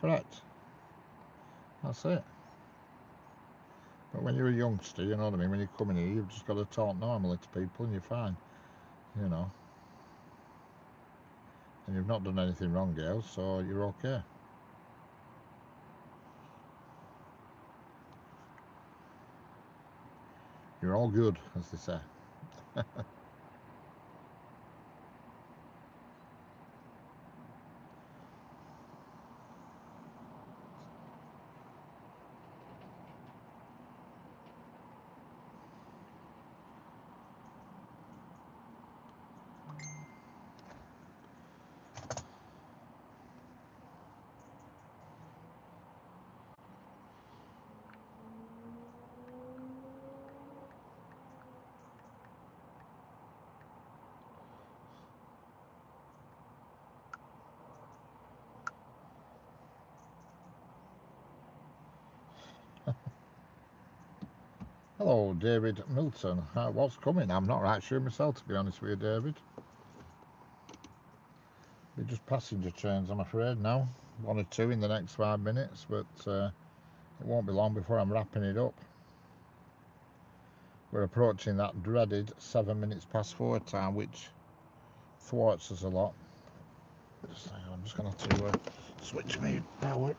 Correct. That's it. But when you're a youngster, you know what I mean, when you come in here, you've just got to talk normally to people and you're fine, you know. And you've not done anything wrong, girl, so you're okay. You're all good, as they say. Hello, David Milton. What's coming? I'm not right sure myself, to be honest with you, David. We're just passenger trains, I'm afraid, now. 1 or 2 in the next 5 minutes, but it won't be long before I'm wrapping it up. We're approaching that dreaded 7 minutes past 4 time, which thwarts us a lot. I'm just going to have to switch my power.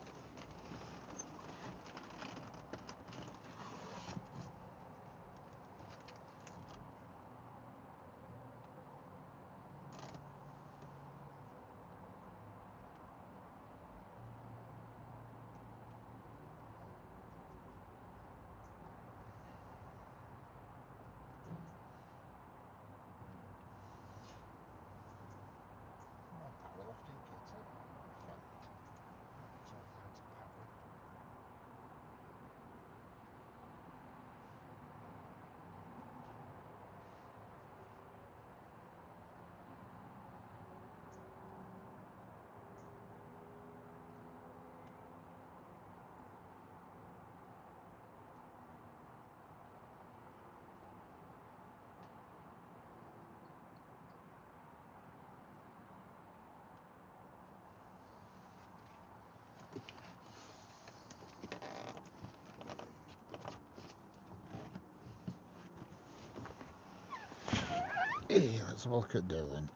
Hey, let's have a look at Dylan.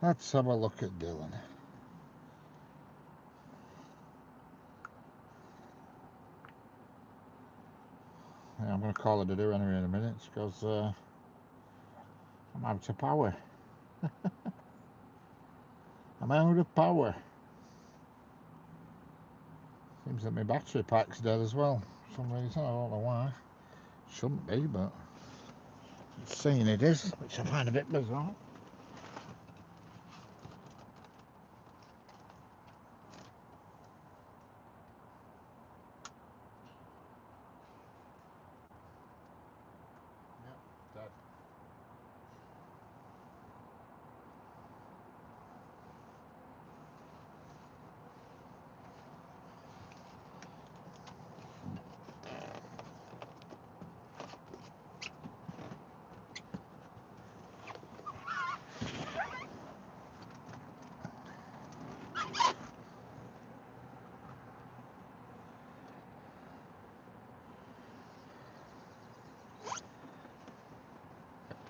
Let's have a look at Dylan. Yeah, I'm going to call it a do anyway in a minute because I'm out of power. I'm out of power. Seems that my battery pack's dead as well for some reason. I don't know why. Shouldn't be, but it's saying it is, which I find a bit bizarre. Yep, dead.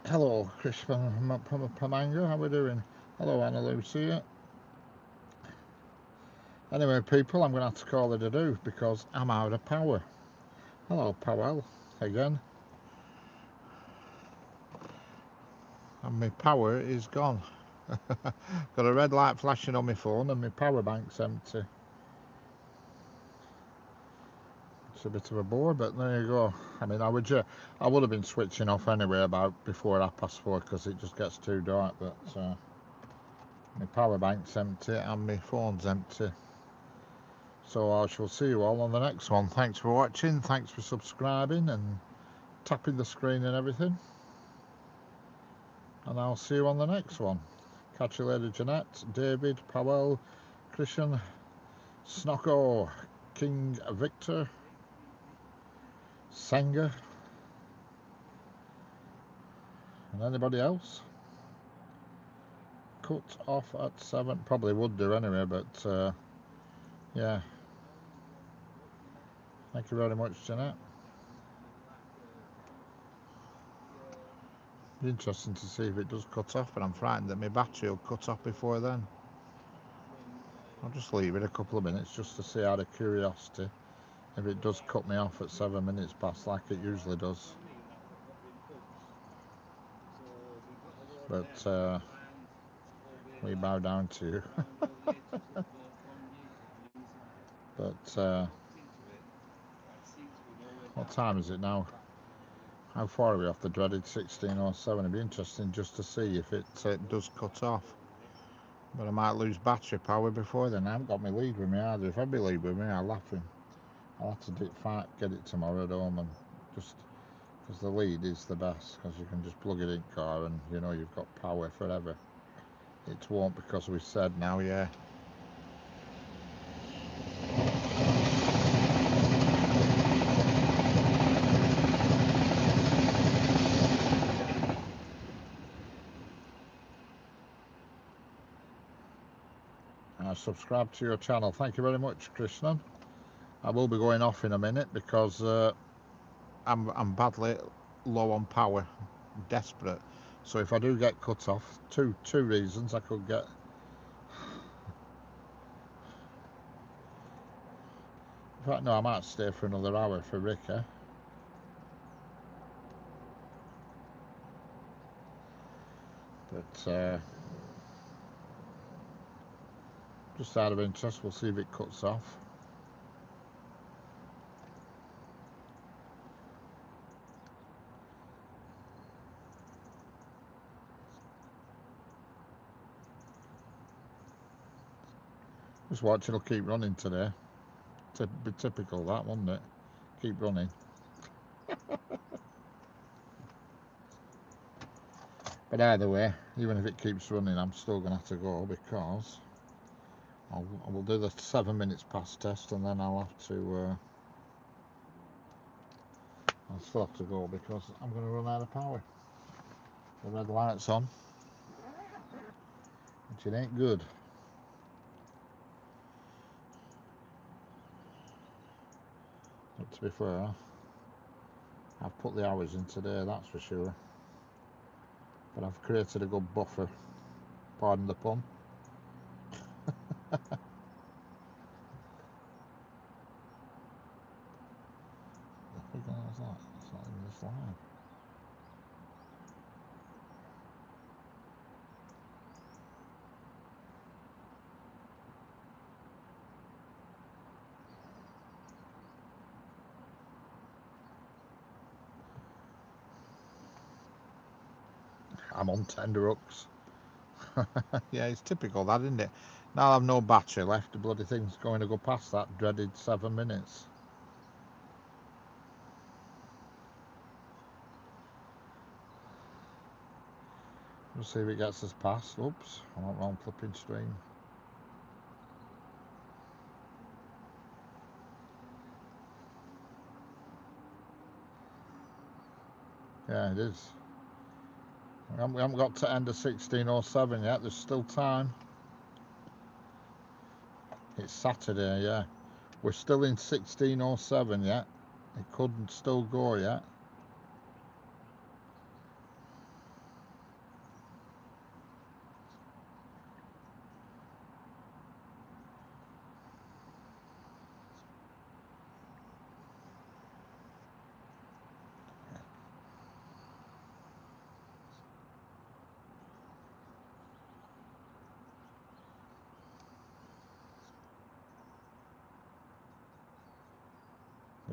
Hello, Chris from Pamanga, how are we doing? Hello, Anna Lucia. Anyway, people, I'm going to have to call it a do because I'm out of power. Hello, Powell, again. And my power is gone. Got a red light flashing on my phone and my power bank's empty. It's a bit of a bore, but there you go. I mean, I would have been switching off anyway about before 4:30 because it just gets too dark. But my power bank's empty and my phone's empty. So I shall see you all on the next one. Thanks for watching. Thanks for subscribing and tapping the screen and everything. And I'll see you on the next one. Catch you later, Jeanette, David, Powell, Christian, Snocko, King Victor, Sanger, and anybody else. Cut off at 7. Probably would do anyway, but yeah. Thank you very much, Jeanette. Be interesting to see if it does cut off, but I'm frightened that my battery will cut off before then. I'll just leave it a couple of minutes just to see out of curiosity if it does cut me off at 7 minutes past like it usually does. But we bow down to you. But what time is it now? How far are we off the dreaded 16:07? It'd be interesting just to see if it does cut off. But I might lose battery power before then. I haven't got my lead with me either. If I be lead with me, I'll have to get it tomorrow at home, and just because the lead is the best, because you can just plug it in car and you know you've got power forever. It won't because we said now, yeah. Subscribe to your channel. Thank you very much, Krishnan. I will be going off in a minute because I'm badly low on power, desperate. So if I do get cut off, two reasons I could get. In fact, no, I might stay for another hour for Ricky. But just out of interest, we'll see if it cuts off. Just watch, it'll keep running today. Be typical that, wouldn't it? Keep running. But either way, even if it keeps running, I'm still going to have to go because I will do the 7 minutes past test and then I'll have to. I'll still have to go because I'm going to run out of power. The red light's on, which it ain't good. But to be fair, I've put the hours in today, that's for sure. but I've created a good buffer, pardon the pun. What the hell is that? It's not even this line. I'm on tender hooks. Yeah, it's typical that, isn't it? Now I've no battery left, the bloody thing's going to go past that dreaded 7 minutes. We'll see if it gets us past. Oops, I went wrong flipping stream. Yeah, it is. We haven't got to end of 16:07 yet, there's still time. It's Saturday, yeah. We're still in 16:07 yet. It couldn't still go yet.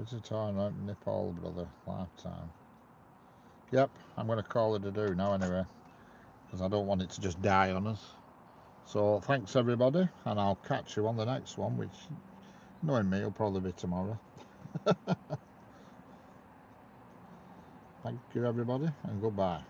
It's a time, right? Nepal, brother. Lifetime. Yep, I'm going to call it a do now anyway, because I don't want it to just die on us. So thanks everybody, and I'll catch you on the next one, which, knowing me, will probably be tomorrow. Thank you everybody, and goodbye.